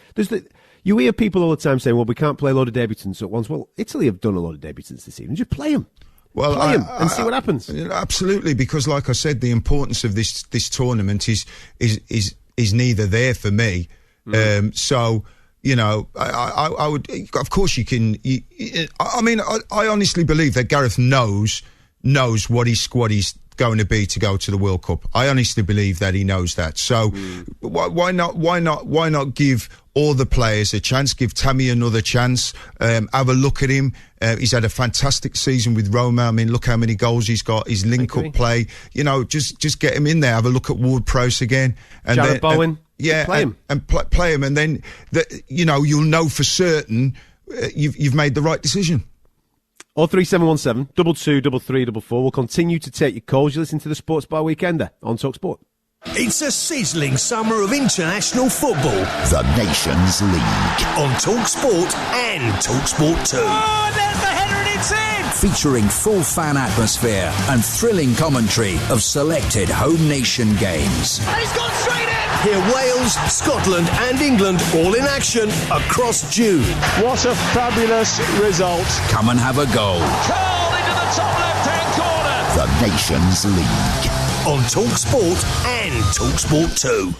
you hear people all the time saying, well, we can't play a lot of debutants at once. Well, Italy have done a lot of debutants this evening. Just play them. Well, play him and see what happens. Absolutely, because like I said, the importance of this tournament is neither there for me. So, you know, I would, of course you can, I honestly believe that Gareth knows what his squad is going to be to go to the World Cup. I honestly believe that he knows that. So why not give all the players a chance, give Tammy another chance, have a look at him. He's had a fantastic season with Roma. I mean, look how many goals he's got, his link-up play. You know, just get him in there, have a look at Ward-Prowse again. And Jared Bowen. Play him. And play him, and then, you know, you'll know for certain you've made the right decision. 03717 22 33 44. We'll continue to take your calls. You listen to the Sports Bar Weekender on TalkSport. It's a sizzling summer of international football. The Nations League. On TalkSport and TalkSport 2. Oh, there's the header and it's in! Featuring full fan atmosphere and thrilling commentary of selected home nation games. And he's gone straight in! Hear Wales, Scotland and England all in action across June. What a fabulous result. Come and have a goal. Curled into the top left-hand corner. The Nations League. On TalkSport and TalkSport 2.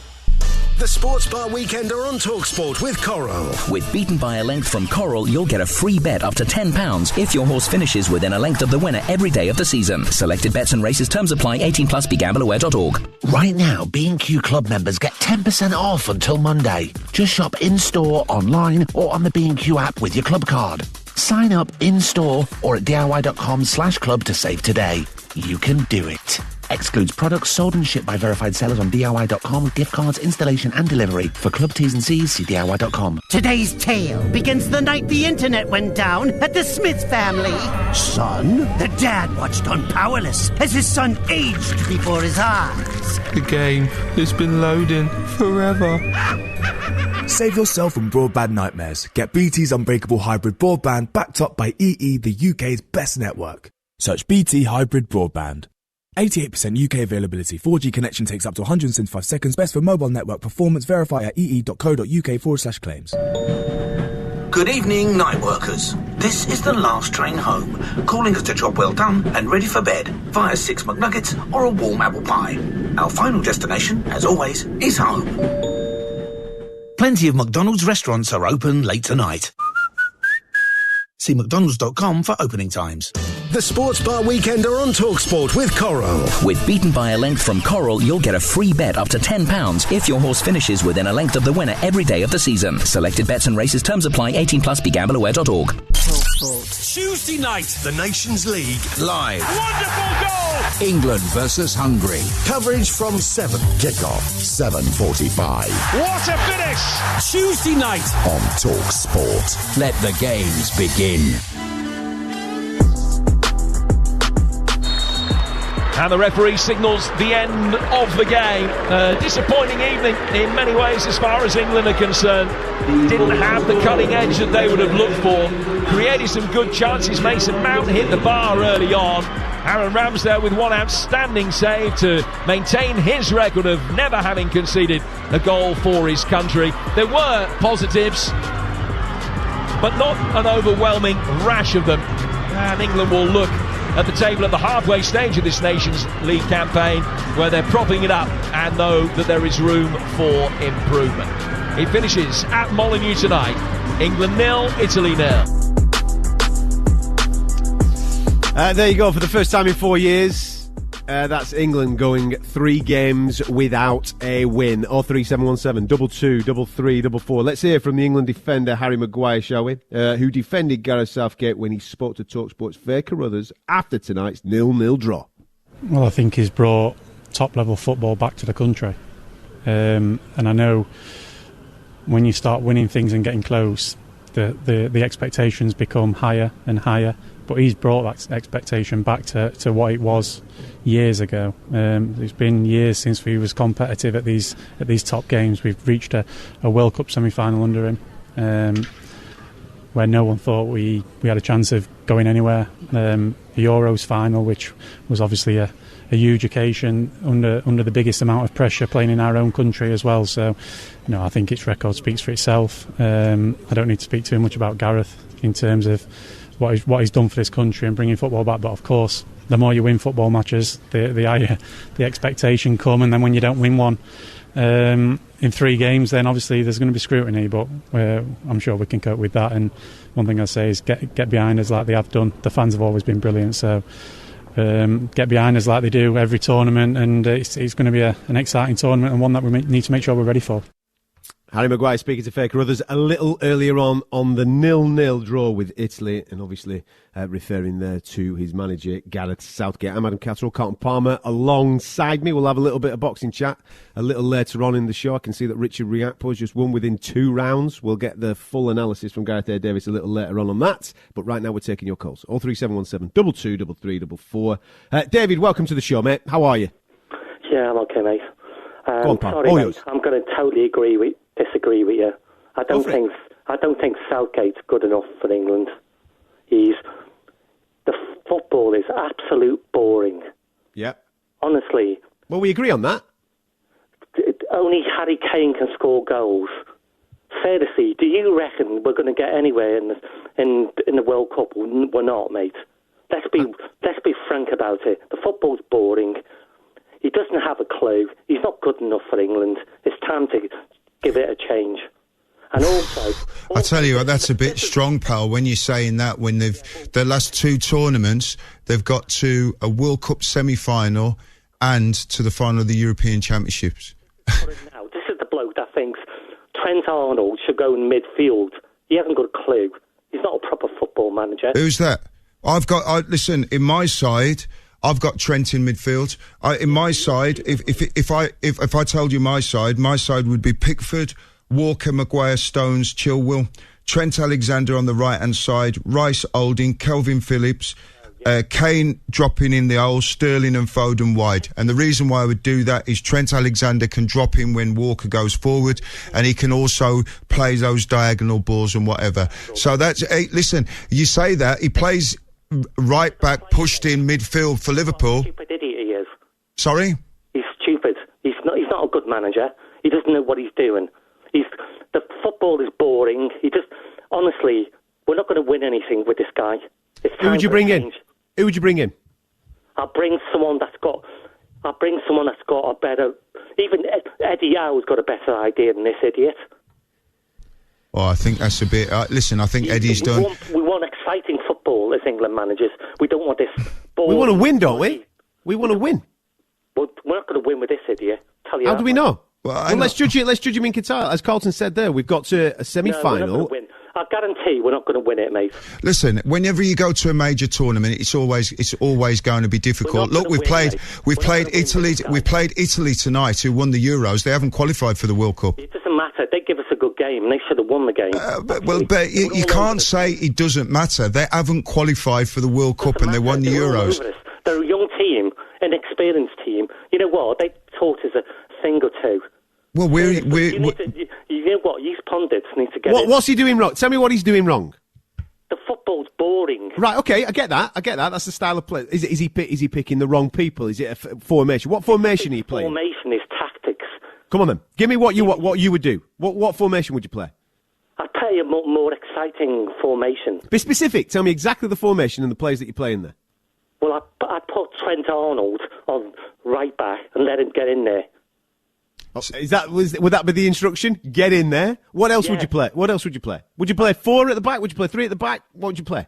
The Sports Bar Weekender on TalkSport with Coral. With Beaten by a Length from Coral, you'll get a free bet up to £10 if your horse finishes within a length of the winner every day of the season. Selected bets and races, terms apply. 18+, begambleaware.org. Right now, B&Q Club members get 10% off until Monday. Just shop in-store, online or on the B&Q app with your club card. Sign up in-store or at diy.com/club to save today. You can do it. Excludes products sold and shipped by verified sellers on diy.com with gift cards, installation and delivery. For club T's and C's, see diy.com. Today's tale begins the night the internet went down at the Smith family. Son? The dad watched on powerless as his son aged before his eyes. The game has been loading forever. Save yourself from broadband nightmares. Get BT's unbreakable hybrid broadband backed up by EE, the UK's best network. Search BT Hybrid Broadband. 88% UK availability. 4G connection takes up to 175 seconds. Best for mobile network performance. Verify at ee.co.uk/claims. Good evening, night workers. This is the last train home, calling it a job well done and ready for bed via 6 McNuggets or a warm apple pie. Our final destination, as always, is home. Plenty of McDonald's restaurants are open late tonight. See mcdonalds.com for opening times. The Sports Bar Weekender on TalkSport with Coral. With Beaten by a Length from Coral, you'll get a free bet up to £10 if your horse finishes within a length of the winner every day of the season. Selected bets and races, terms apply. 18+, begambleaware.org. Tuesday night, the Nations League live. Wonderful goal! England versus Hungary. Coverage from 7. Kickoff 7:45. What a finish! Tuesday night on TalkSport. Let the games begin. And the referee signals the end of the game. Disappointing evening in many ways as far as England are concerned. Didn't have the cutting edge that they would have looked for. Created some good chances. Mason Mount hit the bar early on. Aaron Ramsdale with one outstanding save to maintain his record of never having conceded a goal for his country. There were positives, but not an overwhelming rash of them. And England will look at the table at the halfway stage of this Nations League campaign, where they're propping it up and know that there is room for improvement. It finishes at Molineux tonight. England 0, Italy 0. There you go. For the first time in 4 years, That's England going 3 games without a win. 03717 22 33 44. Let's hear from the England defender Harry Maguire, shall we? Who defended Gareth Southgate when he spoke to TalkSport's Fair Carruthers after tonight's 0-0 draw. Well, I think he's brought top-level football back to the country. And I know when you start winning things and getting close, the expectations become higher and higher. But he's brought that expectation back to what it was years ago. It's been years since we was competitive at these top games. We've reached a World Cup semi-final under him, where no one thought we had a chance of going anywhere. The Euros final, which was obviously a huge occasion under the biggest amount of pressure, playing in our own country as well. So, I think its record speaks for itself. I don't need to speak too much about Gareth in terms of what he's done for this country and bringing football back. But of course, the more you win football matches, the higher the expectation come. And then when you don't win one in 3 games, then obviously there's going to be scrutiny. But I'm sure we can cope with that. And one thing I say is get behind us like they have done. The fans have always been brilliant. So get behind us like they do every tournament. And it's going to be an exciting tournament and one that we need to make sure we're ready for. Harry Maguire speaking to Fair Carruthers a little earlier on the 0-0 draw with Italy, and obviously referring there to his manager, Gareth Southgate. I'm Adam Catterall, Carlton Palmer alongside me. We'll have a little bit of boxing chat a little later on in the show. I can see that Richard Riakpo has just won within 2 rounds. We'll get the full analysis from Gareth A. Davis a little later on that. But right now we're taking your calls. 03717 22 33 44. David, welcome to the show, mate. How are you? Yeah, I'm okay, mate. Go on, pal. Sorry, mate. I'm going to totally disagree with you. I don't think Southgate's good enough for England. The football is absolute boring. Yeah. Honestly. Well, we agree on that. Only Harry Kane can score goals. Seriously, do you reckon we're going to get anywhere in the World Cup? We're not, mate. Let's be frank about it. The football's boring. He doesn't have a clue. He's not good enough for England. It's time to give it a change. And also, I tell you what, that's a bit strong, pal, when you're saying that, when their last 2 tournaments, they've got to a World Cup semi-final and to the final of the European Championships. Now, this is the bloke that thinks Trent Arnold should go in midfield. He hasn't got a clue. He's not a proper football manager. Who's that? Listen, in my side, I've got Trent in midfield. In my side, if I told you my side would be Pickford, Walker, Maguire, Stones, Chilwell, Trent Alexander on the right-hand side, Rice, Holding, Kelvin Phillips, Kane dropping in the hole, Sterling and Foden wide. And the reason why I would do that is Trent Alexander can drop in when Walker goes forward, and he can also play those diagonal balls and whatever. So that's, listen, you say that, he plays right back, pushed in midfield for Liverpool. Stupid idiot he is. Sorry? He's stupid. He's not a good manager. He doesn't know what he's doing. The football is boring. Honestly, we're not going to win anything with this guy. Who would you bring in? Who would you bring in? I'll bring someone that's got a better. Even Eddie Howe's got a better idea than this idiot. Oh, I think that's a bit. Listen, I think Eddie's done. We want exciting football as England managers. We don't want this. We want to win, don't we? We want to win. Well, we're not going to win with this idiot. Tell you. How do we know? Well, let's judge him in Qatar, as Carlton said there. We've got to a semi-final. No, we're not going to win. I guarantee we're not going to win it, mate. Listen, whenever you go to a major tournament, it's always going to be difficult. Look, we've played Italy tonight, who won the Euros. They haven't qualified for the World Cup. It doesn't matter. They give us a good game, and they should have won the game. But you can't say it doesn't matter. They haven't qualified for the World Cup, and they won the Euros. They're a young team, an experienced team. You know what? They taught us a thing or two. Well, you know what? You pundits need to get it. What's he doing wrong? Tell me what he's doing wrong. The football's boring. Right, okay, I get that. That's the style of play. Is he picking the wrong people? Is it a formation? What formation are you playing? Formation is tactics. Come on then. Give me what you would do. What formation would you play? I'd play a more exciting formation. Be specific. Tell me exactly the formation and the players that you're playing there. Well, I'd put Trent Arnold on right back and let him get in there. Would that be the instruction? Get in there. What else would you play? Would you play 4 at the back? Would you play 3 at the back? What would you play?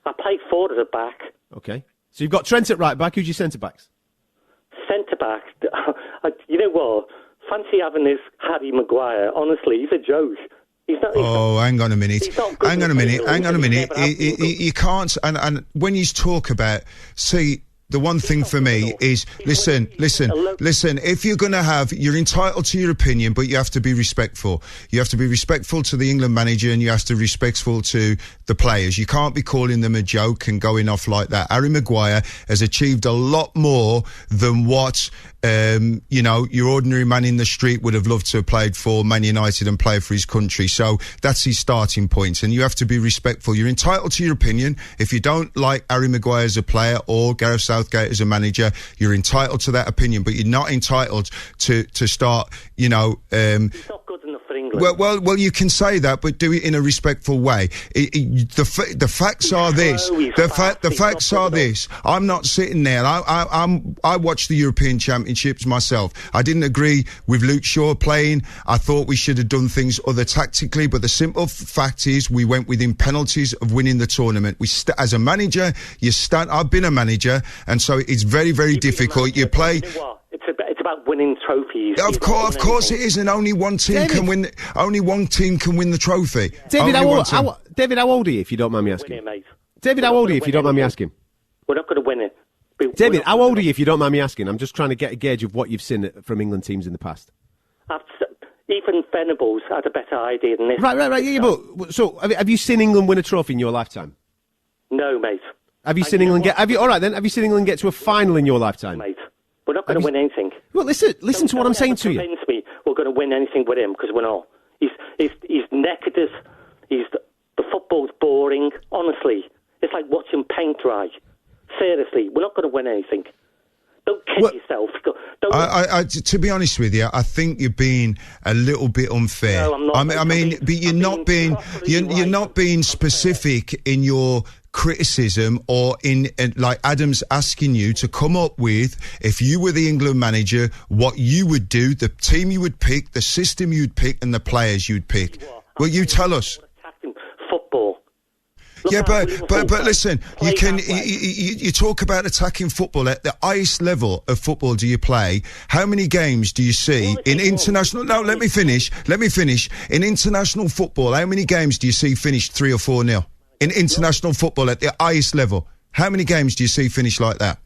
I play 4 at the back. Okay. So you've got Trent at right back. Who's your centre backs? centre-back, you know what? Fancy having this Harry Maguire. Honestly, he's a joke. Hang on a minute. Hang on a minute. You can't. And when you talk about, the one thing for me is, listen, if you're you're entitled to your opinion, but you have to be respectful. You have to be respectful to the England manager, and you have to be respectful to the players. You can't be calling them a joke and going off like that. Harry Maguire has achieved a lot more than what, your ordinary man in the street would have loved to have played for Man United and played for his country. So that's his starting point, and you have to be respectful. You're entitled to your opinion. If you don't like Harry Maguire as a player or Gareth Southgate as a manager, you're entitled to that opinion, but you're not entitled to start, He's not good enough for England. Well, you can say that, but do it in a respectful way. The facts are this. The facts are this. I'm not sitting there. I watched the European Championships myself. I didn't agree with Luke Shaw playing. I thought we should have done things other tactically, but the simple fact is we went within penalties of winning the tournament. As a manager, I've been a manager, and so it's very, very difficult. You play. You know what? It's about winning trophies. Of course it is, and only one team can win. Only one team can win the trophy. David, how old are you, if you don't mind me asking? David, how old are you, if you don't mind me asking? We're not going to win it. David, how old are you, if you don't mind me asking? I'm just trying to get a gauge of what you've seen from England teams in the past. Even Venables had a better idea than this. Right. Yeah, but so have you seen England win a trophy in your lifetime? No, mate. Have you seen England get? Have you seen England get to a final in your lifetime, mate? We're not going to win anything. Well, listen to what I'm saying to you. Convince me we're going to win anything with him, because we're not. He's negative. The football's boring. Honestly, it's like watching paint dry. Seriously, we're not going to win anything. Don't kid yourself. To be honest with you, I think you're being a little bit unfair. No, I'm not. But you're not being specific in your criticism, or in like Adam's asking you to come up with, if you were the England manager, what you would do, the team you would pick, the system you'd pick, and the players you'd pick. Well, you tell us. Football. But listen, you talk about attacking football at the highest level of football. Do you play? How many games do you see in international? No, let me finish. In international football, how many games do you see finished 3 or 4-0? In international football at the highest level, how many games do you see finished like that?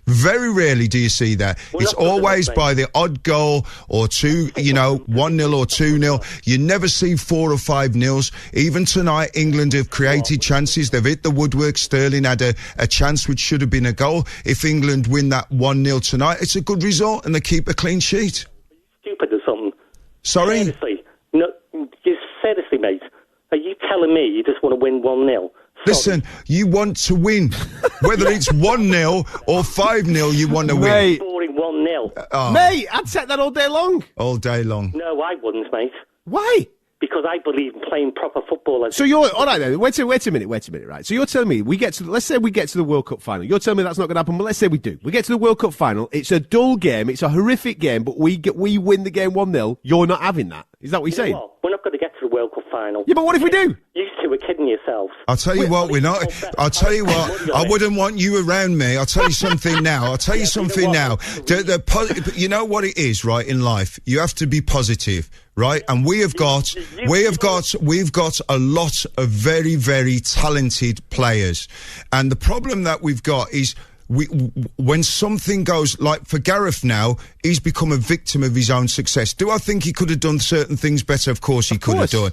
Very rarely do you see that. It's always by the odd goal or 1-0 or 2-0. You never see 4 or 5 nils. Even tonight, England have created chances. They've hit the woodwork. Sterling had a chance which should have been a goal. If England win that 1-0 tonight, it's a good result, and they keep a clean sheet. Stupid or something. Sorry? Seriously, mate. Are you telling me you just want to win 1-0? Listen, you want to win. Whether it's 1-0 or 5-0, you want to win. Boring 1-0. Mate, I'd take that all day long. All day long. No, I wouldn't, mate. Why? Because I believe in playing proper football. So you're all right then. Wait a minute, right? So you're telling me let's say we get to the World Cup final. You're telling me that's not going to happen, but let's say we do. We get to the World Cup final. It's a dull game. It's a horrific game, but we win the game 1-0. You're not having that. Is that what you're saying? What? We're not going to get to the World Cup final. Yeah, but what if we do? You two are kidding yourselves. I'll tell you what, we're not. I'll tell you what, I wouldn't want you around me. I'll tell you something now. You know what it is, right, in life? You have to be positive, right? And we've got a lot of very, very talented players. And the problem that we've got is when something goes, like for Gareth now, he's become a victim of his own success. Do I think he could have done certain things better? Of course he could have done.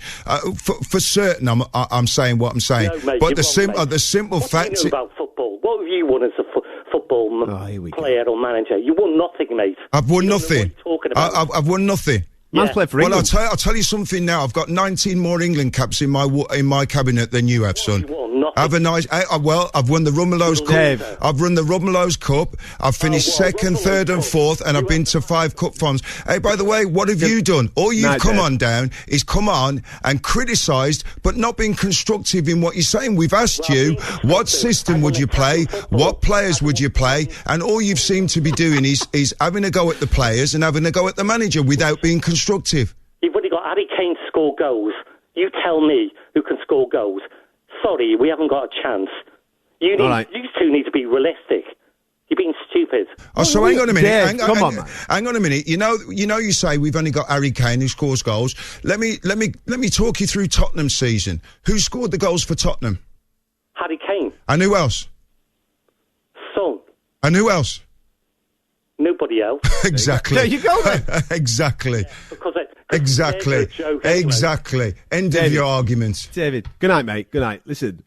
For certain, I'm saying what I'm saying. No, mate, but the simple fact... What do you know about football? What have you won as a football player or manager? You won nothing, mate. I've won nothing. What are you talking about? I've won nothing. Man's played for England. Well, I'll tell you something now. I've got 19 more England caps in my cabinet than you have, son. Have a nice. I've won the Rummelows Cup. I've run the Rummelows Cup. I've finished second, third, and fourth, and I've been to 5 cup finals. Hey, by the way, what have you done? All you've come on and criticised, but not been constructive in what you're saying. We've asked you what system would you play, what players would you play, and all you've seemed to be doing is having a go at the players and having a go at the manager without being constructive. You've already got Harry Kane to score goals. You tell me who can score goals. Sorry, we haven't got a chance. You two need to be realistic. You're being stupid. Oh, so hang on a minute. Dave, come on, man. Hang on a minute. You know, you say we've only got Harry Kane who scores goals. Let me talk you through Tottenham's season. Who scored the goals for Tottenham? Harry Kane. And who else? Son. And who else? Nobody else. Exactly. There you go, then. Exactly. Yeah, because exactly. Joke anyway. Exactly. End David, of your argument. David, good night, mate. Good night. Listen,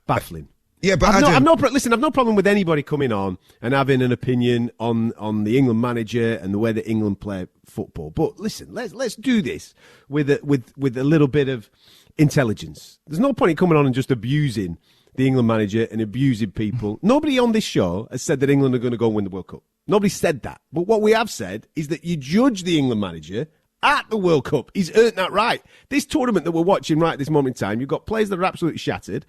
baffling. Yeah, but I've no problem with anybody coming on and having an opinion on the England manager and the way that England play football. But listen, let's do this with a little bit of intelligence. There's no point in coming on and just abusing the England manager and abusing people. Nobody on this show has said that England are going to go and win the World Cup. Nobody said that. But what we have said is that you judge the England manager at the World Cup. He's earned that right. This tournament that we're watching right at this moment in time, you've got players that are absolutely shattered.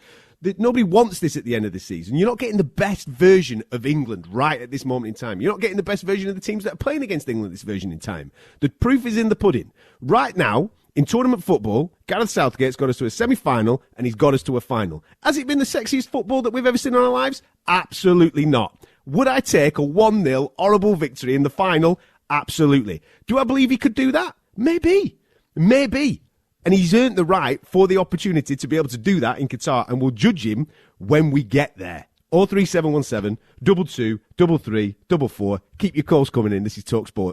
Nobody wants this at the end of the season. You're not getting the best version of England right at this moment in time. You're not getting the best version of the teams that are playing against England at this version in time. The proof is in the pudding. Right now, in tournament football, Gareth Southgate's got us to a semi-final and he's got us to a final. Has it been the sexiest football that we've ever seen in our lives? Absolutely not. Would I take a 1-0 horrible victory in the final? Absolutely. Do I believe he could do that? Maybe. And he's earned the right for the opportunity to be able to do that in Qatar, and we'll judge him when we get there. 03717 22 33 44. Keep your calls coming in. This is TalkSport.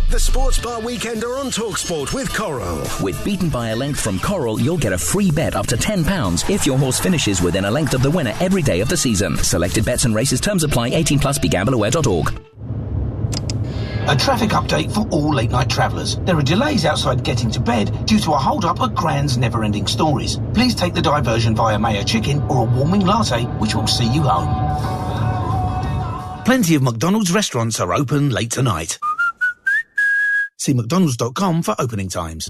The Sports Bar Weekender on TalkSport with Coral. With Beaten by a Length from Coral, you'll get a free bet up to £10 if your horse finishes within a length of the winner every day of the season. Selected bets and races, terms apply. 18 plus. BeGambleAware.org. A traffic update for all late-night travellers. There are delays outside getting to bed due to a hold-up at Grand's Never-Ending Stories. Please take the diversion via Mayo Chicken or a warming latte, which will see you home. Plenty of McDonald's restaurants are open late tonight. See mcdonalds.com for opening times.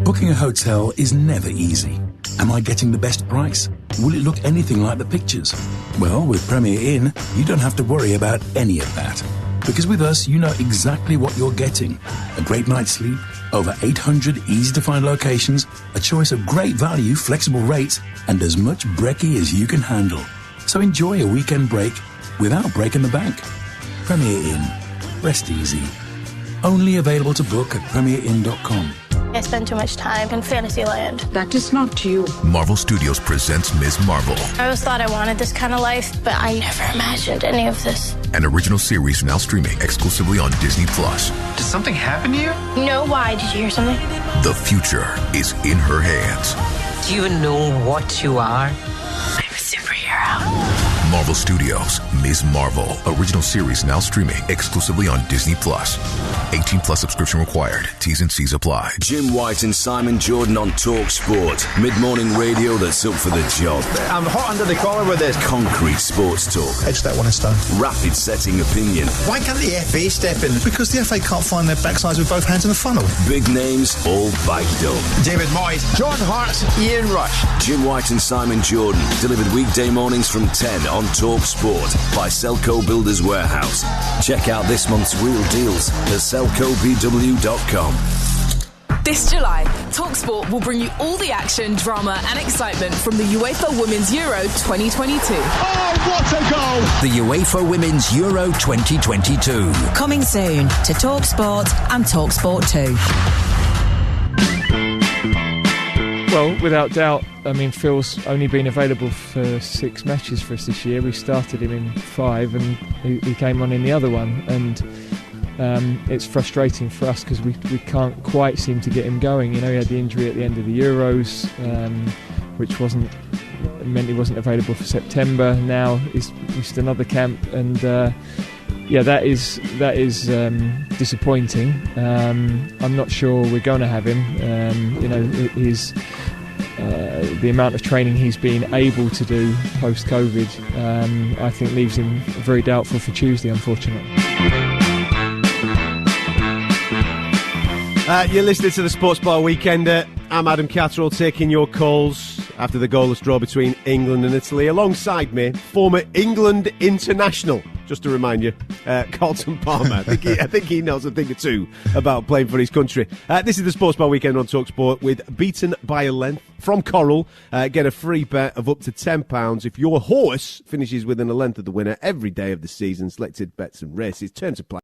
Booking a hotel is never easy. Am I getting the best price? Will it look anything like the pictures? Well, with Premier Inn, you don't have to worry about any of that. Because with us, you know exactly what you're getting. A great night's sleep, over 800 easy-to-find locations, a choice of great value, flexible rates, and as much brekkie as you can handle. So enjoy a weekend break without breaking the bank. Premier Inn. Rest easy. Only available to book at premierinn.com. I spend too much time in Fantasyland. That is not you. Marvel Studios presents Ms. Marvel. I always thought I wanted this kind of life, but I never imagined any of this. An original series now streaming exclusively on Disney+. Did something happen to you? No, why? Did you hear something? The future is in her hands. Do you know what you are? I'm a superhero. Marvel Studios, Ms. Marvel. Original series now streaming exclusively on Disney+. 18 plus subscription required. T's and C's apply. Jim White and Simon Jordan on TalkSport. Mid-morning radio that's up for the job. I'm hot under the collar with this. Concrete sports talk. Edge that one a stone. Rapid setting opinion. Why can't the FA step in? Because the FA can't find their backsides with both hands in the funnel. Big names all backed up. David Moyes, John Hart, Ian Rush. Jim White and Simon Jordan. Delivered weekday mornings from 10 on TalkSport by Selco Builders Warehouse. Check out this month's real deals at selcobw.com. This July, TalkSport will bring you all the action, drama and excitement from the UEFA Women's Euro 2022. Oh, what a goal! The UEFA Women's Euro 2022. Coming soon to TalkSport and TalkSport 2. Well, without doubt, I mean, Phil's only been available for 6 matches for us this year. We started him in 5 and he came on in the other one. And it's frustrating for us because we can't quite seem to get him going. You know, he had the injury at the end of the Euros, which meant he wasn't available for September. Now he's missed another camp, and that is disappointing. I'm not sure we're going to have him. His the amount of training he's been able to do post-COVID, I think leaves him very doubtful for Tuesday, unfortunately. You're listening to the Sports Bar Weekender. I'm Adam Catterall, taking your calls after the goalless draw between England and Italy. Alongside me, former England international just to remind you, Carlton Palmer. I think he knows a thing or two about playing for his country. This is the Sports Bar Weekend on TalkSport with Beaten by a Length from Coral. Get a free bet of up to £10 if your horse finishes within a length of the winner every day of the season. Selected bets and races. Turn to play.